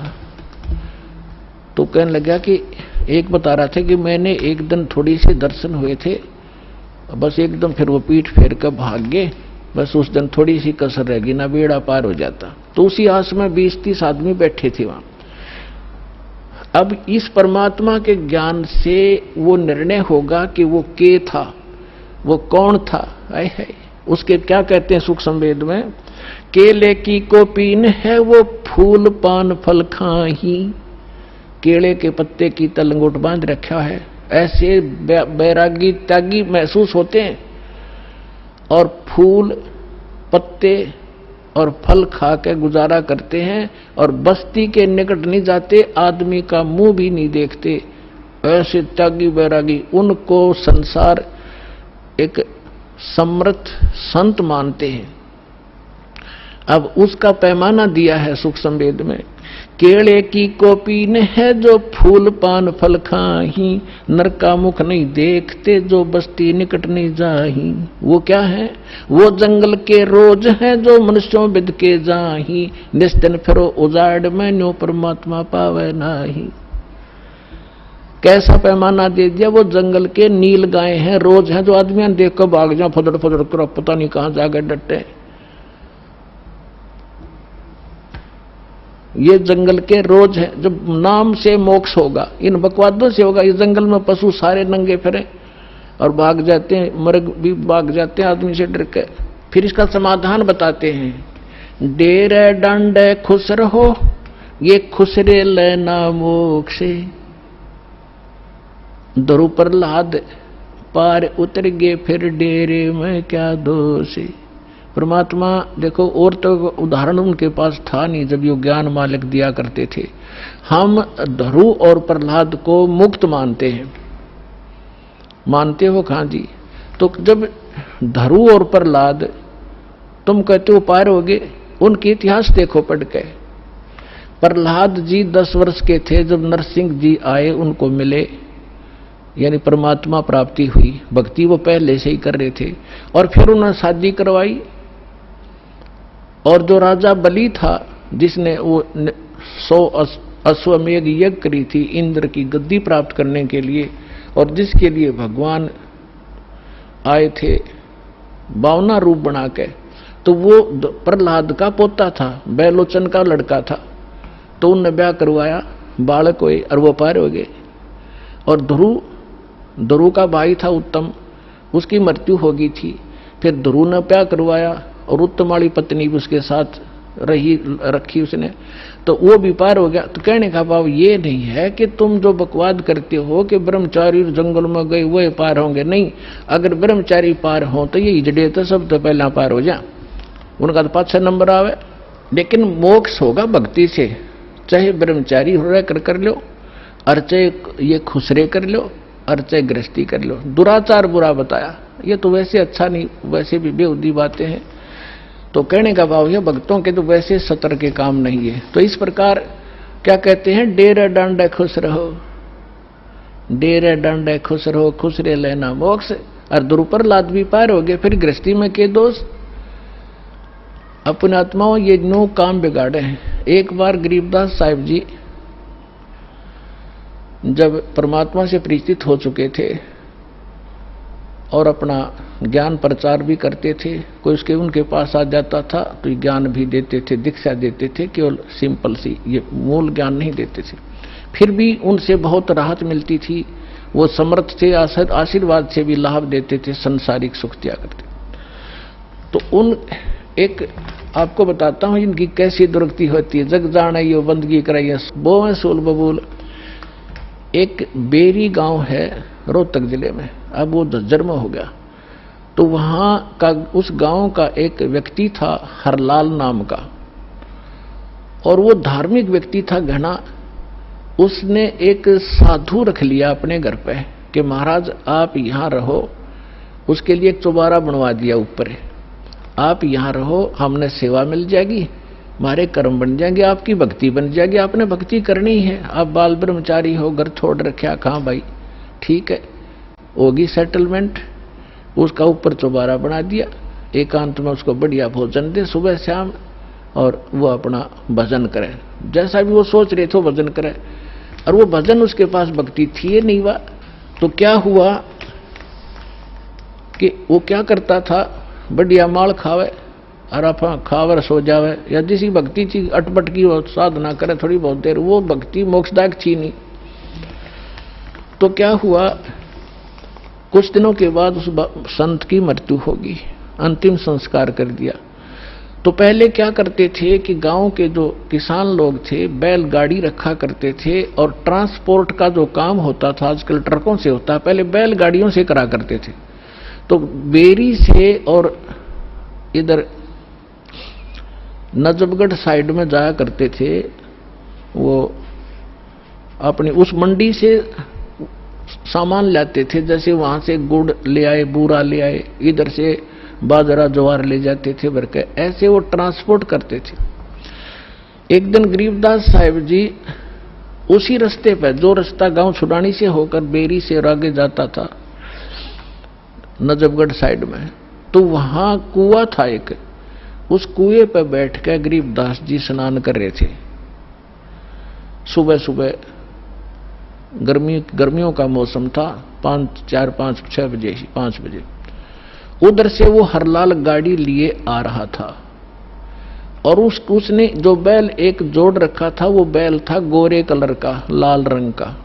तो कहने लगा कि एक बता रहा था कि मैंने एक दिन थोड़ी सी दर्शन हुए थे, बस एकदम फिर वो पीठ फेर कर भाग गए, बस उस दिन थोड़ी सी कसर रह गई, ना बेड़ा पार हो जाता। तो उसी आस में 20-30 आदमी बैठे थे वहां। अब इस परमात्मा के ज्ञान से वो निर्णय होगा कि वो के था, वो कौन था। है उसके क्या कहते हैं सूक्ष्म वेद में, केले की कोपीन है, वो फूल पान फल खाही। केले के पत्ते की तलंगोट बांध रखा है, ऐसे बैरागी त्यागी महसूस होते हैं और फूल पत्ते और फल खा के गुजारा करते हैं और बस्ती के निकट नहीं जाते, आदमी का मुंह भी नहीं देखते। ऐसे त्यागी बैरागी, उनको संसार एक समर्थ संत मानते हैं। अब उसका पैमाना दिया है सुख संवेद में। केले की कोपीन है जो फूल पान फल खाही, नर का मुख नहीं देखते जो बस्ती निकट नहीं जाही। वो क्या है? वो जंगल के रोज है जो मनुष्यों बिद के जाही, निस्तिन फिरो उजाड़ में न्यो परमात्मा पावे नाही। कैसा पैमाना दे दिया? वो जंगल के नील गाय हैं, रोज हैं जो आदमी देख कर भाग जाए, फदड़ फदड़ कर पता नहीं कहां जाकर डटे। ये जंगल के रोज है, जब नाम से मोक्ष होगा, इन बकवादों से होगा। इस जंगल में पशु सारे नंगे फिरे और भाग जाते हैं, मर्ग भी भाग जाते हैं आदमी से डर के। फिर इसका समाधान बताते हैं। डेरे डंडे खुश रहो, ये खुसरे लेना मोक्षे। दरु प्रहलाद पार उतर गए, फिर डेरे में क्या दोष। परमात्मा देखो, और तो उदाहरण उनके पास था नहीं जब ये ज्ञान मालिक दिया करते थे। हम ध्रुव और प्रहलाद को मुक्त मानते हैं। मानते हो कहां जी? तो जब ध्रुव और प्रहलाद तुम कहते हो पार हो गए, उनके इतिहास देखो पढ़ के। प्रहलाद जी 10 वर्ष के थे जब नरसिंह जी आए, उनको मिले, यानी परमात्मा प्राप्ति हुई। भक्ति वो पहले से ही कर रहे थे और फिर उन्होंने शादी करवाई। और जो राजा बलि था, जिसने वो 100 अश्वमेध यज्ञ करी थी इंद्र की गद्दी प्राप्त करने के लिए, और जिसके लिए भगवान आए थे 52 रूप बना के, तो वो प्रहलाद का पोता था, बैलोचन का लड़का था। तो उनने ब्याह करवाया, बालक हुए और वो पार हो गए। और ध्रुव का भाई था उत्तम, उसकी मृत्यु हो गई थी। फिर ध्रुव ने ब्याह करवाया और उत्तम वाली पत्नी भी उसके साथ रखी उसने, तो वो भी पार हो गया। तो कहने का भाव ये नहीं है कि तुम जो बकवाद करते हो कि ब्रह्मचारी जंगल में गए वो पार होंगे। नहीं, अगर ब्रह्मचारी पार हो तो ये हिजड़े तो सब तो पहला पार हो जा, उनका तो 5-6 नंबर आवे। लेकिन मोक्ष होगा भक्ति से, चाहे ब्रह्मचारी हो रहा कर लो, और चाहे ये खुसरे कर लो, और चाहे गृहस्थी कर लो। दुराचार बुरा बताया, ये तो वैसे अच्छा नहीं, वैसे भी बेहुदी बातें हैं। तो कहने का भाव है भक्तों के तो वैसे सतर के काम नहीं है। तो इस प्रकार क्या कहते हैं? डेरे डंडे खुश रहो, डेरे डंडे खुश रहो, खुसरे लेना मोक्ष। और ध्रुव प्रहलाद भी पार हो गए। फिर गृहस्थी में के दोष? अपने आत्माओं ये नो काम बिगाड़े हैं। एक बार गरीबदास साहिब जी जब परमात्मा से परिचित हो चुके थे और अपना ज्ञान प्रचार भी करते थे, कोई उसके उनके पास आ जाता था तो ज्ञान भी देते थे, दीक्षा देते थे, केवल सिंपल सी, ये मूल ज्ञान नहीं देते थे। फिर भी उनसे बहुत राहत मिलती थी, वो समर्थ थे, आशीर्वाद से भी लाभ देते थे, संसारिक सुख दिया करते। तो उन एक आपको बताता हूं इनकी कैसी दुर्गति होती है। जग जाने यो बंदगी कराइए बोए सोल बबूल। एक बेरी गांव है रोहतक जिले में, अब वो झज्जर में हो गया। तो वहां का उस गांव का एक व्यक्ति था हरलाल नाम का, और वो धार्मिक व्यक्ति था घना। उसने एक साधु रख लिया अपने घर पे कि महाराज आप यहां रहो। उसके लिए एक चौबारा बनवा दिया ऊपर, आप यहां रहो, हमने सेवा मिल जाएगी, हमारे कर्म बन जाएंगे, आपकी भक्ति बन जाएगी। आपने भक्ति करनी है, आप बाल ब्रह्मचारी हो, घर छोड़ रखा, कहाँ भाई, ठीक है, होगी सेटलमेंट। उसका ऊपर चौबारा बना दिया, एकांत में उसको बढ़िया भोजन दे सुबह शाम, और वो अपना भजन करे, जैसा भी वो सोच रहे थे भजन करे। और वो भजन उसके पास भक्ति थी ये नहीं हुआ। तो क्या हुआ कि वो क्या करता था, बढ़िया माल खावे और आप खावर सो जावे, या जिसी भक्ति थी अटपट की वो साधना करे थोड़ी बहुत देर, वो भक्ति मोक्षदायक थी नहीं। तो क्या हुआ, कुछ दिनों के बाद उस संत की मृत्यु होगी, अंतिम संस्कार कर दिया। तो पहले क्या करते थे कि गांव के जो किसान लोग थे बैलगाड़ी रखा करते थे, और ट्रांसपोर्ट का जो काम होता था आजकल ट्रकों से होता है, पहले बैलगाड़ियों से करा करते थे। तो बेरी से और इधर नजफगढ़ साइड में जाया करते थे, वो अपनी उस मंडी से सामान लाते थे, जैसे वहां से गुड़ ले आए, बूरा ले आए, इधर से बाजरा ज्वार ले जाते थे भर के, ऐसे वो ट्रांसपोर्ट करते थे। एक दिन गरीबदास साहिब जी उसी रास्ते पर, जो रास्ता गांव छुड़ानी से होकर बेरी से और आगे जाता था नजफगढ़ साइड में, तो वहां कुआं था एक, उस कुएं पर बैठ कर गरीबदास जी स्नान कर रहे थे। सुबह सुबह गर्मियों का मौसम था, 5 बजे उधर से वो हरलाल गाड़ी लिए आ रहा था, और उसने जो बैल एक जोड़ रखा था, वो बैल था गोरे कलर का, लाल रंग का,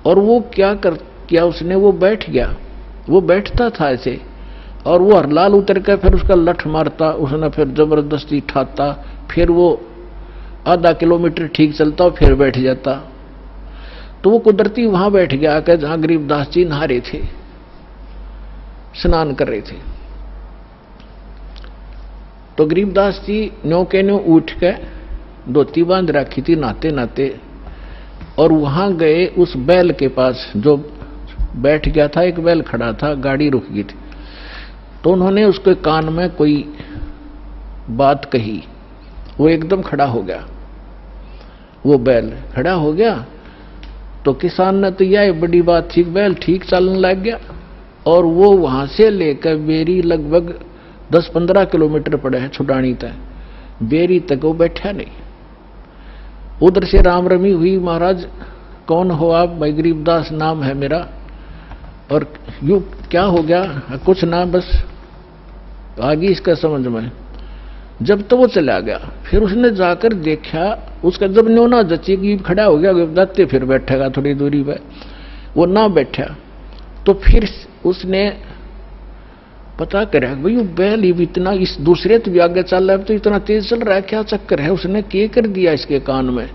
और वो क्या उसने, वो बैठ गया, वो बैठता था ऐसे, और वो हरलाल उतर कर फिर उसका लठ मारता, उसने फिर जबरदस्ती ठाता, फिर वो आधा किलोमीटर ठीक चलता और फिर बैठ जाता। तो वो कुदरती वहां बैठ गया आकर जहां गरीबदास जी नहा रहे थे, स्नान कर रहे थे। तो गरीबदास जी न्यो के न्यो उठ के धोती बांध रखी थी नहाते नहाते, और वहां गए उस बैल के पास जो बैठ गया था, एक बैल खड़ा था, गाड़ी रुक गई थी। तो उन्होंने उसके कान में कोई बात कही, वो एकदम खड़ा हो गया, वो बैल खड़ा हो गया। तो किसान ने तो यह बड़ी बात थी, बैल ठीक चलने लग गया, और वो वहां से लेकर बेरी लगभग 10-15 किलोमीटर पड़े है छुड़ानी तक, बेरी तक वो बैठा नहीं। उधर से राम रमी हुई, महाराज कौन हो आप? भाई गरीबदास नाम है मेरा, और यू क्या हो गया? कुछ ना, बस आगे इसका समझ में। जब तो वो चला गया, फिर उसने जाकर देखा, उसका जब न्योना जची कि खड़ा हो गया गरीबदास, फिर बैठेगा थोड़ी दूरी पे, वो ना बैठा। तो फिर उसने पता करा भाई वो बैल ही इतना, इस दूसरे तो भी आगे चल रहा है, तो इतना तेज चल रहा है, क्या चक्कर है? उसने क्या कर दिया इसके कान में?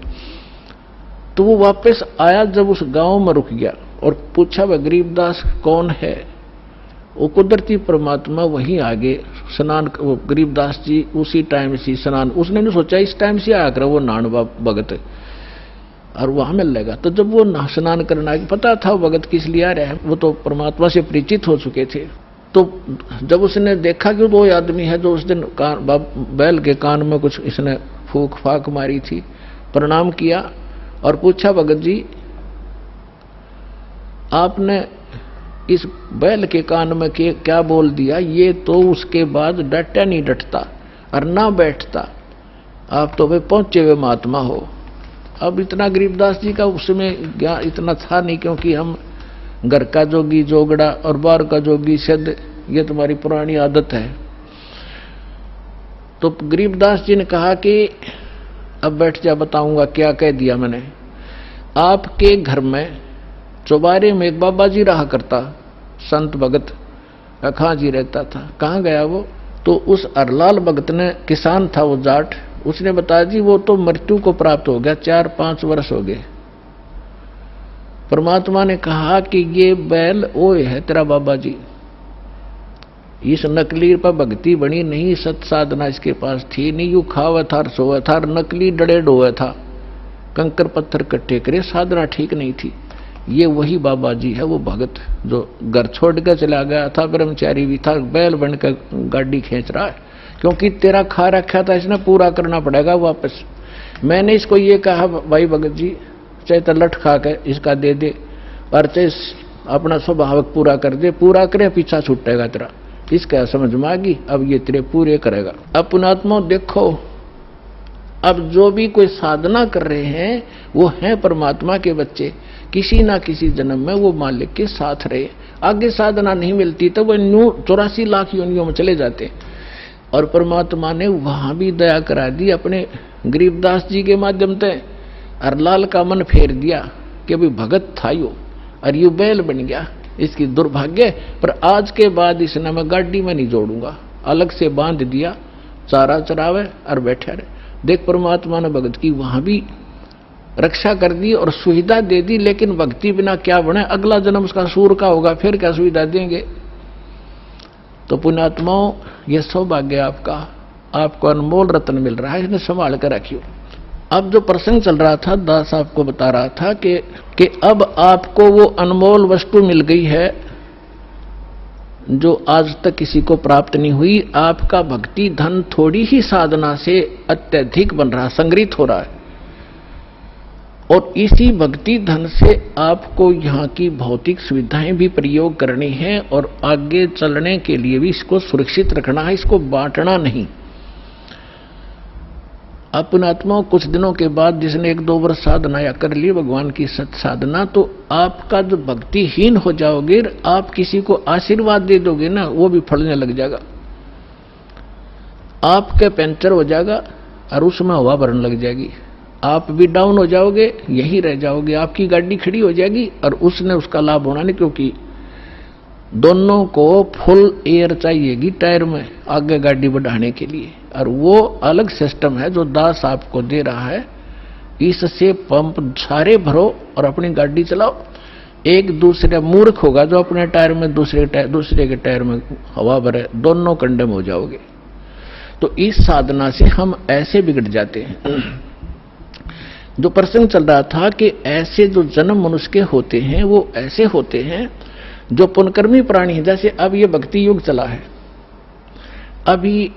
तो वो वापस आया, जब उस गांव में रुक गया और पूछा वह गरीबदास कौन है? वो कुदरती परमात्मा वहीं आगे स्नान, वो गरीबदास जी उसी टाइम से स्नान, उसने नहीं सोचा इस टाइम से आया कर वो नान भगत और वहां मिल लेगा। तो जब वो स्नान करना, पता था भगत किस लिए आ रहा है, वो तो परमात्मा से परिचित हो चुके थे। तो जब उसने देखा कि वो आदमी है जो उस दिन बैल के कान में कुछ इसने फूक फाक मारी थी, प्रणाम किया और पूछा भगत जी आपने इस बैल के कान में क्या बोल दिया? ये तो उसके बाद डटा नहीं डटता और ना बैठता, आप तो वे पहुंचे हुए महात्मा हो। अब इतना गरीबदास जी का उसमें ज्ञान इतना था नहीं, क्योंकि हम घर का जोगी जोगड़ा और बाहर का जोगी सिद्ध, ये तुम्हारी पुरानी आदत है। तो गरीबदास जी ने कहा कि अब बैठ जा, बताऊंगा क्या कह दिया मैंने। आपके घर में चौबारे में एक बाबा जी रहा करता, संत भगत अखा जी रहता था। कहाँ गया वो? तो उस अरलाल भगत ने, किसान था वो जाट, उसने बताया जी वो तो मृत्यु को प्राप्त हो गया, 4-5 वर्ष हो गए। परमात्मा ने कहा कि ये बैल ओए है तेरा बाबा जी, इस नकली पर भक्ति बनी नहीं, सत साधना इसके पास थी नहीं, यू खावा था सोवा था, नकली डड़े डोया था, कंकर पत्थर कट्टे करे, साधना ठीक नहीं थी। ये वही बाबा जी है, वो भगत जो घर छोड़ कर चला गया था, ब्रह्मचारी भी था, बैल बनकर गाड़ी खींच रहा है, क्योंकि तेरा खा रखा था इसने, पूरा करना पड़ेगा वापस। मैंने इसको ये कहा भाई भगत जी, चाहे तो लठ खा के इसका दे दे और चाहे अपना स्वभावक पूरा कर दे, पूरा करे पीछा छूटेगा तेरा। इसका समझ में आ गई, अब ये तेरे पूरे करेगा। अब पुणात्मा देखो, अब जो भी कोई साधना कर रहे हैं वो हैं परमात्मा के बच्चे, किसी ना किसी जन्म में वो मालिक के साथ रहे। आगे साधना नहीं मिलती तो वो 84 लाख योनियों में चले जाते, और परमात्मा ने वहां भी दया करा दी अपने गरीबदास जी के माध्यम से। अरलाल का मन फेर दिया कि भाई भगत था यो, और यू बैल बन गया, इसकी दुर्भाग्य। पर आज के बाद इसने मैं गाड़ी में नहीं जोड़ूंगा, अलग से बांध दिया चारा चरावे और बैठा रहे। देख परमात्मा ने भगत की वहां भी रक्षा कर दी और सुविधा दे दी, लेकिन भक्ति बिना क्या बने, अगला जन्म उसका सूर का होगा, फिर क्या सुविधा देंगे। तो पुण्यात्माओं, ये सौभाग्य आपका, आपको अनमोल रत्न मिल रहा है, इसने संभाल कर रखियो। अब जो प्रसंग चल रहा था, दास आपको बता रहा था कि अब आपको वो अनमोल वस्तु मिल गई है जो आज तक किसी को प्राप्त नहीं हुई। आपका भक्ति धन थोड़ी ही साधना से अत्यधिक बन रहा, संग्रहित हो रहा है, और इसी भक्ति धन से आपको यहाँ की भौतिक सुविधाएं भी प्रयोग करनी है और आगे चलने के लिए भी इसको सुरक्षित रखना है, इसको बांटना नहीं। अपने आत्मा कुछ दिनों के बाद जिसने 1-2 वर्ष साधना या कर ली भगवान की सत साधना, तो आपका जो भक्तिहीन हो जाओगे, आप किसी को आशीर्वाद दे दोगे ना, वो भी फलने लग जाएगा। आपके पंचर हो जाएगा और उसमें हवा भरने लग जाएगी, आप भी डाउन हो जाओगे, यही रह जाओगे। आपकी गाड़ी खड़ी हो जाएगी और उसने उसका लाभ होना नहीं, क्योंकि दोनों को फुल एयर चाहिएगी टायर में आगे गाड़ी बढ़ाने के लिए, और वो अलग सिस्टम है जो दास आपको दे रहा है। इससे पंप सारे भरो और अपनी गाड़ी चलाओ। एक दूसरे मूर्ख होगा जो अपने टायर में दूसरे के टायर में हवा भरे, दोनों कंडम हो जाओगे। तो इस साधना से हम ऐसे बिगड़ जाते हैं। जो प्रसंग चल रहा था कि ऐसे जो जन्म मनुष्य के होते हैं वो ऐसे होते हैं जो पुनकर्मी प्राणी है। जैसे अब ये भक्ति युग चला है, अभी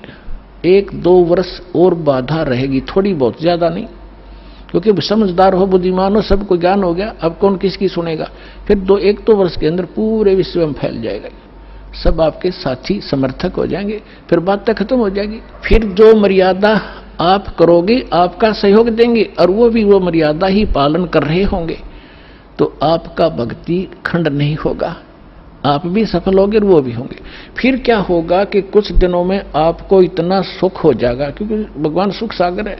1-2 वर्ष और बाधा रहेगी, थोड़ी बहुत, ज्यादा नहीं, क्योंकि समझदार हो, बुद्धिमान हो, सबको ज्ञान हो गया, अब कौन किसकी सुनेगा। फिर 1-2 वर्ष के अंदर पूरे विश्व में फैल जाएगा, सब आपके साथी समर्थक हो जाएंगे, फिर बातें खत्म हो जाएगी। फिर जो मर्यादा आप करोगे आपका सहयोग देंगे और वो भी वो मर्यादा ही पालन कर रहे होंगे, तो आपका भक्ति खंड नहीं होगा, आप भी सफल होंगे और वो भी होंगे। फिर क्या होगा कि कुछ दिनों में आपको इतना सुख हो जाएगा, क्योंकि भगवान सुख सागर है।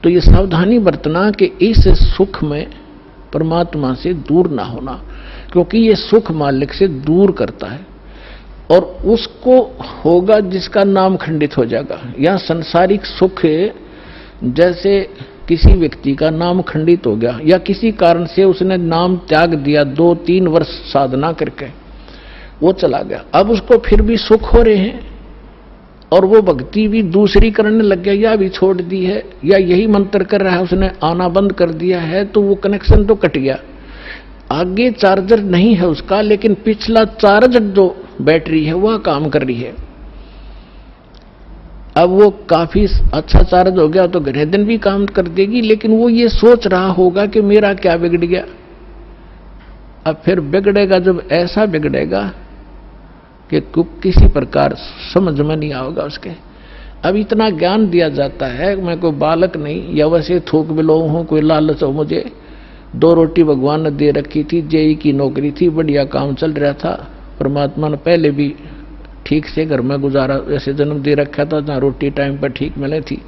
तो ये सावधानी बरतना कि इस सुख में परमात्मा से दूर ना होना, क्योंकि ये सुख मालिक से दूर करता है, और उसको होगा जिसका नाम खंडित हो जाएगा। या सांसारिक सुख, जैसे किसी व्यक्ति का नाम खंडित हो गया या किसी कारण से उसने नाम त्याग दिया 2-3 वर्ष साधना करके, वो चला गया, अब उसको फिर भी सुख हो रहे हैं और वो भक्ति भी दूसरी करने लग गया, या भी छोड़ दी है या यही मंत्र कर रहा है, उसने आना बंद कर दिया है, तो वो कनेक्शन तो कट गया। आगे चार्जर नहीं है उसका, लेकिन पिछला चार्ज जो बैटरी है वह काम कर रही है। अब वो काफी अच्छा चार्ज हो गया तो घरे दिन भी काम कर देगी, लेकिन वो ये सोच रहा होगा कि मेरा क्या बिगड़ गया। अब फिर बिगड़ेगा, जब ऐसा बिगड़ेगा कि किसी प्रकार समझ में नहीं आएगा उसके। अब इतना ज्ञान दिया जाता है, मैं कोई बालक नहीं या वैसे थूक बिलो हूं, कोई लालच हो मुझे। 2 रोटी भगवान ने दे रखी थी, जेई की नौकरी थी, बढ़िया काम चल रहा था, परमात्मा ने पहले भी ठीक से घर में गुजारा ऐसे जन्म दे रखा था जहाँ रोटी टाइम पर ठीक मिले थी।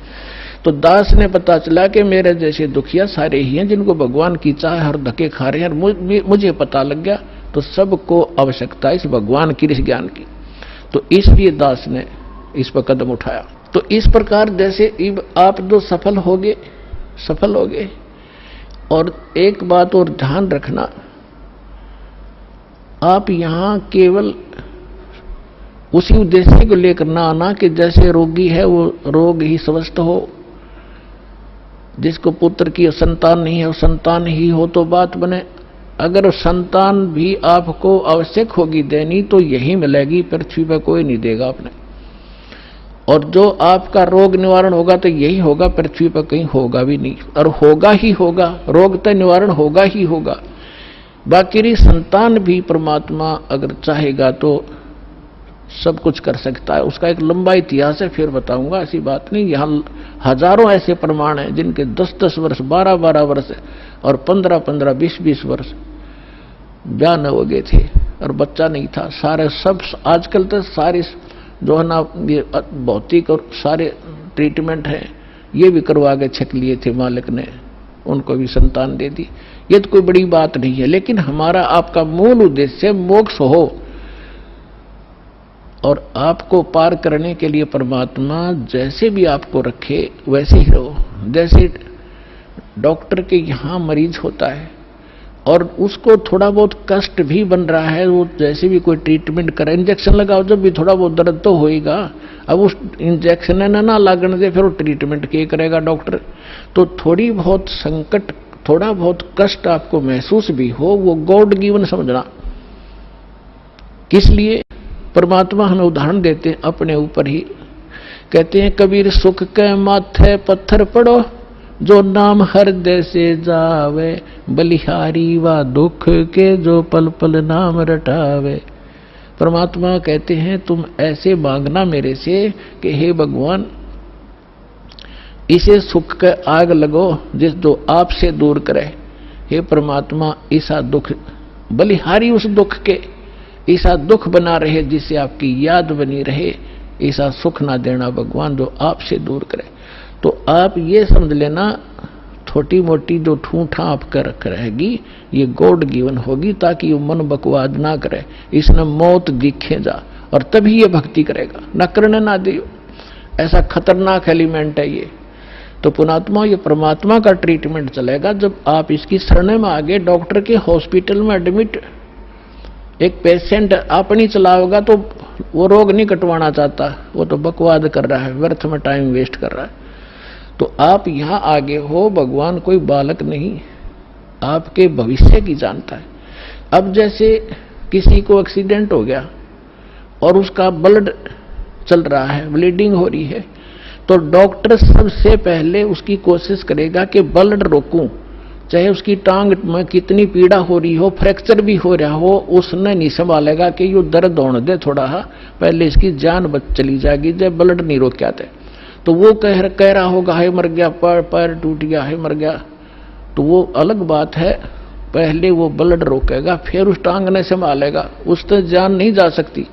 तो दास ने पता चला कि मेरे जैसे दुखिया सारे ही हैं जिनको भगवान की चाह हर धक्के खा रहे हैं। मुझे पता लग गया, तो सबको आवश्यकता इस भगवान की, इस ज्ञान की। तो इसलिए दास ने इस पर कदम उठाया। तो इस प्रकार जैसे आप जो सफल होगे। और एक बात और ध्यान रखना, आप यहां केवल उसी उद्देश्य को लेकर ना आना कि जैसे रोगी है वो रोग ही स्वस्थ हो, जिसको पुत्र की संतान नहीं है वो संतान ही हो तो बात बने। अगर संतान भी आपको आवश्यक होगी देनी तो यही मिलेगी, पृथ्वी पर कोई नहीं देगा आपने। और जो आपका रोग निवारण होगा तो यही होगा, पृथ्वी पर कहीं होगा भी नहीं, और होगा ही होगा, रोग तो निवारण होगा ही होगा। बाकी संतान भी परमात्मा अगर चाहेगा तो सब कुछ कर सकता है। उसका एक लंबा इतिहास है, फिर बताऊंगा, ऐसी बात नहीं। यहाँ हजारों ऐसे प्रमाण हैं जिनके 10-10 वर्ष, 12-12 वर्ष और 15-15, 20-20 वर्ष ब्याह न हो गए थे और बच्चा नहीं था। सारे सब आजकल तो सारे जो है ना ये भौतिक और सारे ट्रीटमेंट हैं, ये भी करवा के छक लिए थे मालिक ने, उनको भी संतान दे दी। ये तो कोई बड़ी बात नहीं है, लेकिन हमारा आपका मूल उद्देश्य मोक्ष हो। और आपको पार करने के लिए परमात्मा जैसे भी आपको रखे वैसे ही रहो। जैसे डॉक्टर के यहाँ मरीज होता है और उसको थोड़ा बहुत कष्ट भी बन रहा है, वो जैसे भी कोई ट्रीटमेंट करे, इंजेक्शन लगाओ जब भी थोड़ा बहुत दर्द तो होएगा। अब उस इंजेक्शन ना लगने दे, फिर वो ट्रीटमेंट क्या करेगा डॉक्टर। तो थोड़ी बहुत संकट, थोड़ा बहुत कष्ट आपको महसूस भी हो, वो गॉड गिवन समझना। किस लिए परमात्मा हमें उदाहरण देते हैं अपने ऊपर ही। कहते हैं कबीर सुख के माथे पत्थर पड़ो, जो नाम हृदय से जावे, बलिहारी व दुख के जो पल पल नाम रटावे। परमात्मा कहते हैं तुम ऐसे मांगना मेरे से कि हे भगवान, इसे सुख के आग लगो जिस जो आपसे दूर करे। हे परमात्मा, ऐसा दुख बलिहारी उस दुख के, ऐसा दुख बना रहे जिससे आपकी याद बनी रहे, ऐसा सुख ना देना भगवान जो आपसे दूर करे। तो आप ये समझ लेना, छोटी मोटी जो ठूठा आपका रख रहेगी ये गॉड गिवन होगी, ताकि वो मन बकवाद ना करे, इसने मौत दिखे जा, और तभी ये भक्ति करेगा, न करने ना दियो। ऐसा खतरनाक एलिमेंट है ये। तो पुणात्मा, ये परमात्मा का ट्रीटमेंट चलेगा जब आप इसकी शरण में आगे। डॉक्टर के हॉस्पिटल में एडमिट एक पेशेंट अपनी चलाओगा तो वो रोग नहीं कटवाना चाहता, वो तो बकवाद कर रहा है, व्यर्थ में टाइम वेस्ट कर रहा है। तो आप यहां आगे हो, भगवान कोई बालक नहीं, आपके भविष्य की जानता है। अब जैसे किसी को एक्सीडेंट हो गया और उसका ब्लड चल रहा है, ब्लीडिंग हो रही है, तो डॉक्टर सबसे पहले उसकी कोशिश करेगा कि ब्लड रोकूं, चाहे उसकी टांग में कितनी पीड़ा हो रही हो, फ्रैक्चर भी हो रहा हो, उसने नहीं संभालेगा कि ये दर्द होने दे थोड़ा, पहले इसकी जान बच चली जाएगी जब ब्लड नहीं रोका थे। तो वो कह रहा होगा है मर गया, पैर टूट गया है मर गया, तो वो अलग बात है, पहले वो ब्लड रोकेगा फिर उस टांग ने संभालेगा, उससे जान नहीं जा सकती।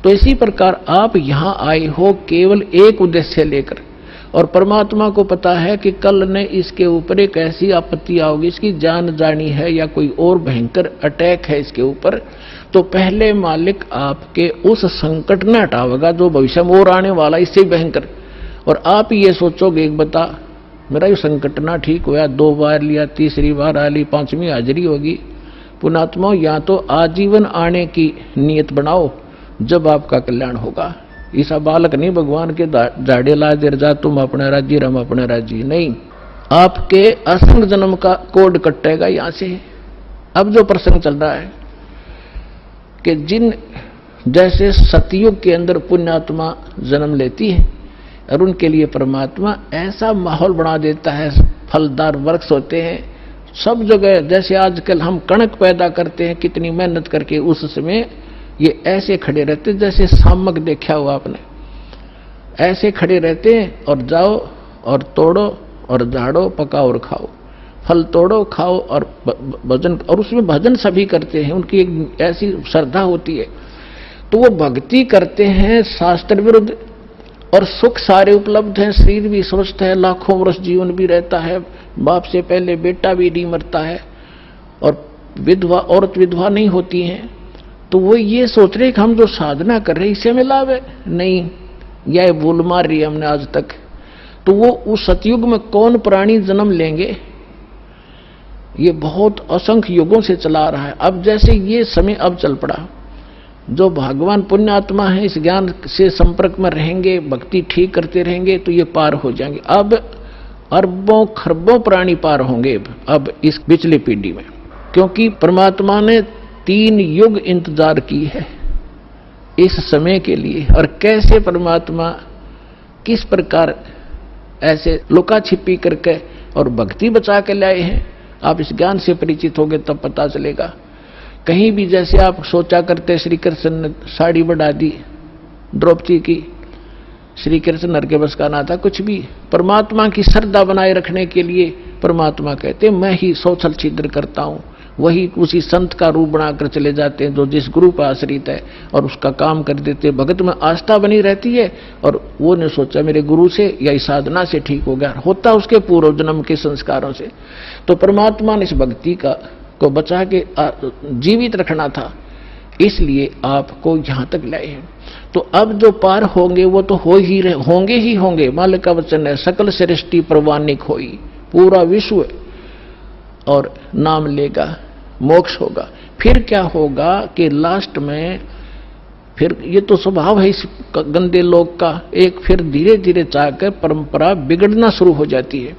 तो इसी प्रकार आप यहां आए हो केवल एक उद्देश्य लेकर, और परमात्मा को पता है कि कल ने इसके ऊपर एक ऐसी आपत्ति आओगी, इसकी जान जानी है या कोई और भयंकर अटैक है इसके ऊपर, तो पहले मालिक आपके उस संकट ने हटावेगा जो भविष्य में और आने वाला इससे भयंकर। और आप ये सोचोगे एक बता मेरा ये संकट ना ठीक हुआ, 2 बार लिया, तीसरी बार आ ली, 5वीं हाजिरी होगी। पुणात्मा, या तो आजीवन आने की नियत बनाओ जब आपका कल्याण होगा। ऐसा बालक नहीं भगवान के झाड़े ला देर जा तुम अपने राज्य रम अपने राज्य, नहीं, आपके असंग जन्म का कोड कटेगा यहां से। अब जो प्रसंग चल रहा है कि जिन जैसे सतयुग के अंदर पुण्यात्मा जन्म लेती है और उनके लिए परमात्मा ऐसा माहौल बना देता है, फलदार वृक्ष होते हैं सब जगह। जैसे आजकल हम कणक पैदा करते हैं कितनी मेहनत करके, उस समय ये ऐसे खड़े रहते जैसे सामक देखा हुआ आपने, ऐसे खड़े रहते हैं और जाओ और तोड़ो और झाड़ो, पकाओ और खाओ, फल तोड़ो खाओ और भजन, और उसमें भजन सभी करते हैं, उनकी एक ऐसी श्रद्धा होती है। तो वो भक्ति करते हैं शास्त्र विरुद्ध, और सुख सारे उपलब्ध हैं, शरीर भी स्वस्थ है, लाखों वर्ष जीवन भी रहता है, बाप से पहले बेटा भी नहीं मरता है, और विधवा औरत विधवा नहीं होती हैं। तो वो ये सोच रहे कि हम जो साधना कर रहे हैं इससे हमें लाभ है, नहीं, यह भूल मार रही है हमने आज तक। तो वो उस सतयुग में कौन प्राणी जन्म लेंगे, ये बहुत असंख्य युगों से चला रहा है। अब जैसे ये समय अब चल पड़ा, जो भगवान पुण्यात्मा है इस ज्ञान से संपर्क में रहेंगे, भक्ति ठीक करते रहेंगे तो ये पार हो जाएंगे। अब अरबों खरबों प्राणी पार होंगे अब इस पिछली पीढ़ी में, क्योंकि परमात्मा ने 3 युग इंतजार की है इस समय के लिए। और कैसे परमात्मा किस प्रकार ऐसे लुका छिपी करके और भक्ति बचा के लाए हैं, आप इस ज्ञान से परिचित होंगे तब पता चलेगा। कहीं भी जैसे आप सोचा करते श्री कृष्ण ने साड़ी बढ़ा दी द्रौपदी की, श्री कृष्ण नर के बस का ना था कुछ भी। परमात्मा की श्रद्धा बनाए रखने के लिए परमात्मा कहते मैं ही 100 छल छिद्र करता हूं, वही उसी संत का रूप बनाकर चले जाते हैं जो जिस गुरु पर आश्रित है और उसका काम कर देते। भगत में आस्था बनी रहती है, और वो ने सोचा मेरे गुरु से या इस साधना से ठीक हो गया, होता उसके पूर्व जन्म के संस्कारों से। तो परमात्मा ने इस भक्ति को बचा के जीवित रखना था, इसलिए आपको यहां तक लाए हैं। तो अब जो पार होंगे वो तो होंगे ही होंगे। मालिक का वचन है, सकल सृष्टि प्रवानिक होई, पूरा विश्व और नाम लेगा, मोक्ष होगा। फिर क्या होगा कि लास्ट में फिर ये तो स्वभाव है इस गंदे लोग का, एक फिर धीरे धीरे चाहकर परंपरा बिगड़ना शुरू हो जाती है।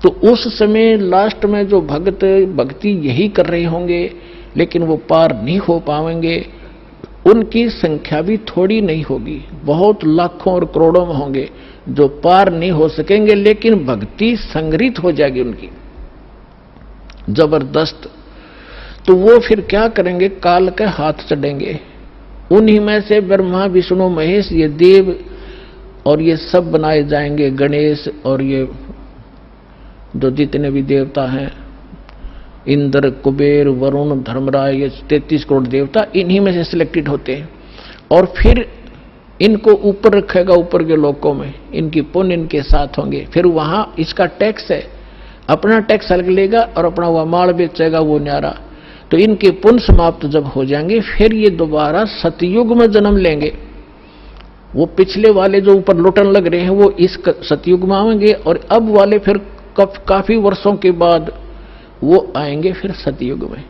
तो उस समय लास्ट में जो भक्त भक्ति यही कर रहे होंगे लेकिन वो पार नहीं हो पाएंगे, उनकी संख्या भी थोड़ी नहीं होगी, बहुत लाखों और करोड़ों में होंगे जो पार नहीं हो सकेंगे, लेकिन भक्ति संग्रहित हो जाएगी उनकी जबरदस्त। तो वो फिर क्या करेंगे, काल के हाथ चढ़ेंगे। उन्हीं में से ब्रह्मा विष्णु महेश ये देव और ये सब बनाए जाएंगे, गणेश और ये जो जितने भी देवता हैं, इंद्र, कुबेर, वरुण, धर्मराज, ये 33 करोड़ देवता इन्हीं में से सिलेक्टेड होते हैं। और फिर इनको ऊपर रखेगा, ऊपर के लोकों में इनकी पुण्य इनके साथ होंगे। फिर वहां इसका टैक्स है, अपना टैक्स अलग लेगा और अपना वह माल बेचेगा वो न्यारा। तो इनके पुण्य समाप्त जब हो जाएंगे फिर ये दोबारा सतयुग में जन्म लेंगे। वो पिछले वाले जो ऊपर लुटन लग रहे हैं वो इस सतयुग में आएंगे, और अब वाले फिर काफी वर्षों के बाद वो आएंगे फिर सतयुग में।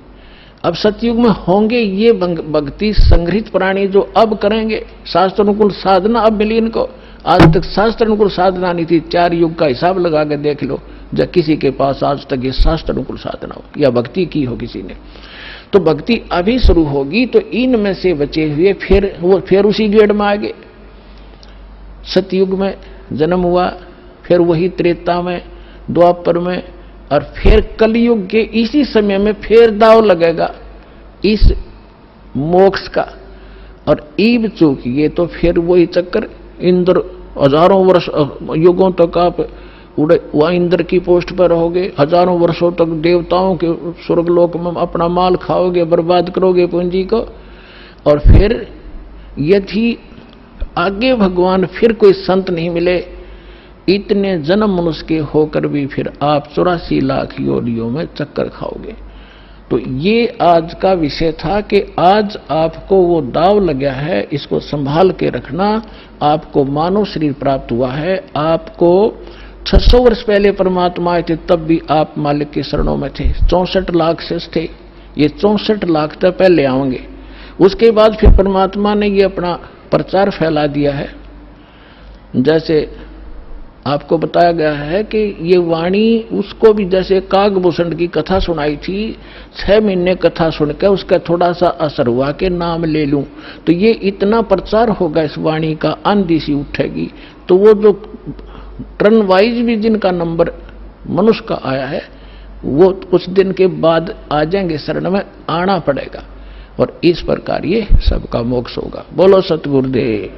अब सतयुग में होंगे ये भक्ति संग्रहित प्राणी जो अब करेंगे। शास्त्र अनुकूल साधना अब मिली इनको, आज तक शास्त्र अनुकूल साधना नहीं थी। 4 युग का हिसाब लगा के देख लो, जब किसी के पास आज तक ये शास्त्र अनुकूल साधना हो या भक्ति की हो किसी ने, तो भक्ति अभी शुरू होगी। तो इनमें से बचे हुए फिर उसी गेड़ में आगे। सतयुग में जन्म हुआ, फिर वही त्रेता में, द्वापर में, और फिर कलयुग के इसी समय में फिर दाव लगेगा इस मोक्ष का। और ईब चूकिए तो फिर वही चक्कर, इंद्र हजारों वर्ष युगों तक आप वह इंद्र की पोस्ट पर रहोगे, हजारों वर्षों तक देवताओं के स्वर्गलोक में अपना माल खाओगे, बर्बाद करोगे पूंजी को। और फिर यदि आगे भगवान फिर कोई संत नहीं मिले, इतने जन्म मनुष्य के होकर भी फिर आप 84 लाख योनियों में चक्कर खाओगे। तो ये आज का विषय था कि आज आपको वो दाव लगा है, इसको संभाल के रखना। आपको मानव शरीर प्राप्त हुआ है, आपको 600 वर्ष पहले परमात्मा आए थे, तब भी आप मालिक की शरणों में थे। 64 लाख शेष थे, ये 64 लाख तक पहले आएंगे। उसके बाद फिर परमात्मा ने ये अपना प्रचार फैला दिया है। जैसे आपको बताया गया है कि ये वाणी उसको भी, जैसे कागभूषण की कथा सुनाई थी, 6 महीने कथा सुनकर उसका थोड़ा सा असर हुआ कि नाम ले लूं, तो ये इतना प्रचार होगा इस वाणी का, आंधी सी उठेगी। तो वो जो टर्न वाइज भी जिनका नंबर मनुष्य का आया है, वो कुछ दिन के बाद आ जाएंगे, शरण में आना पड़ेगा, और इस प्रकार ये सबका मोक्ष होगा। बोलो सतगुरुदेव।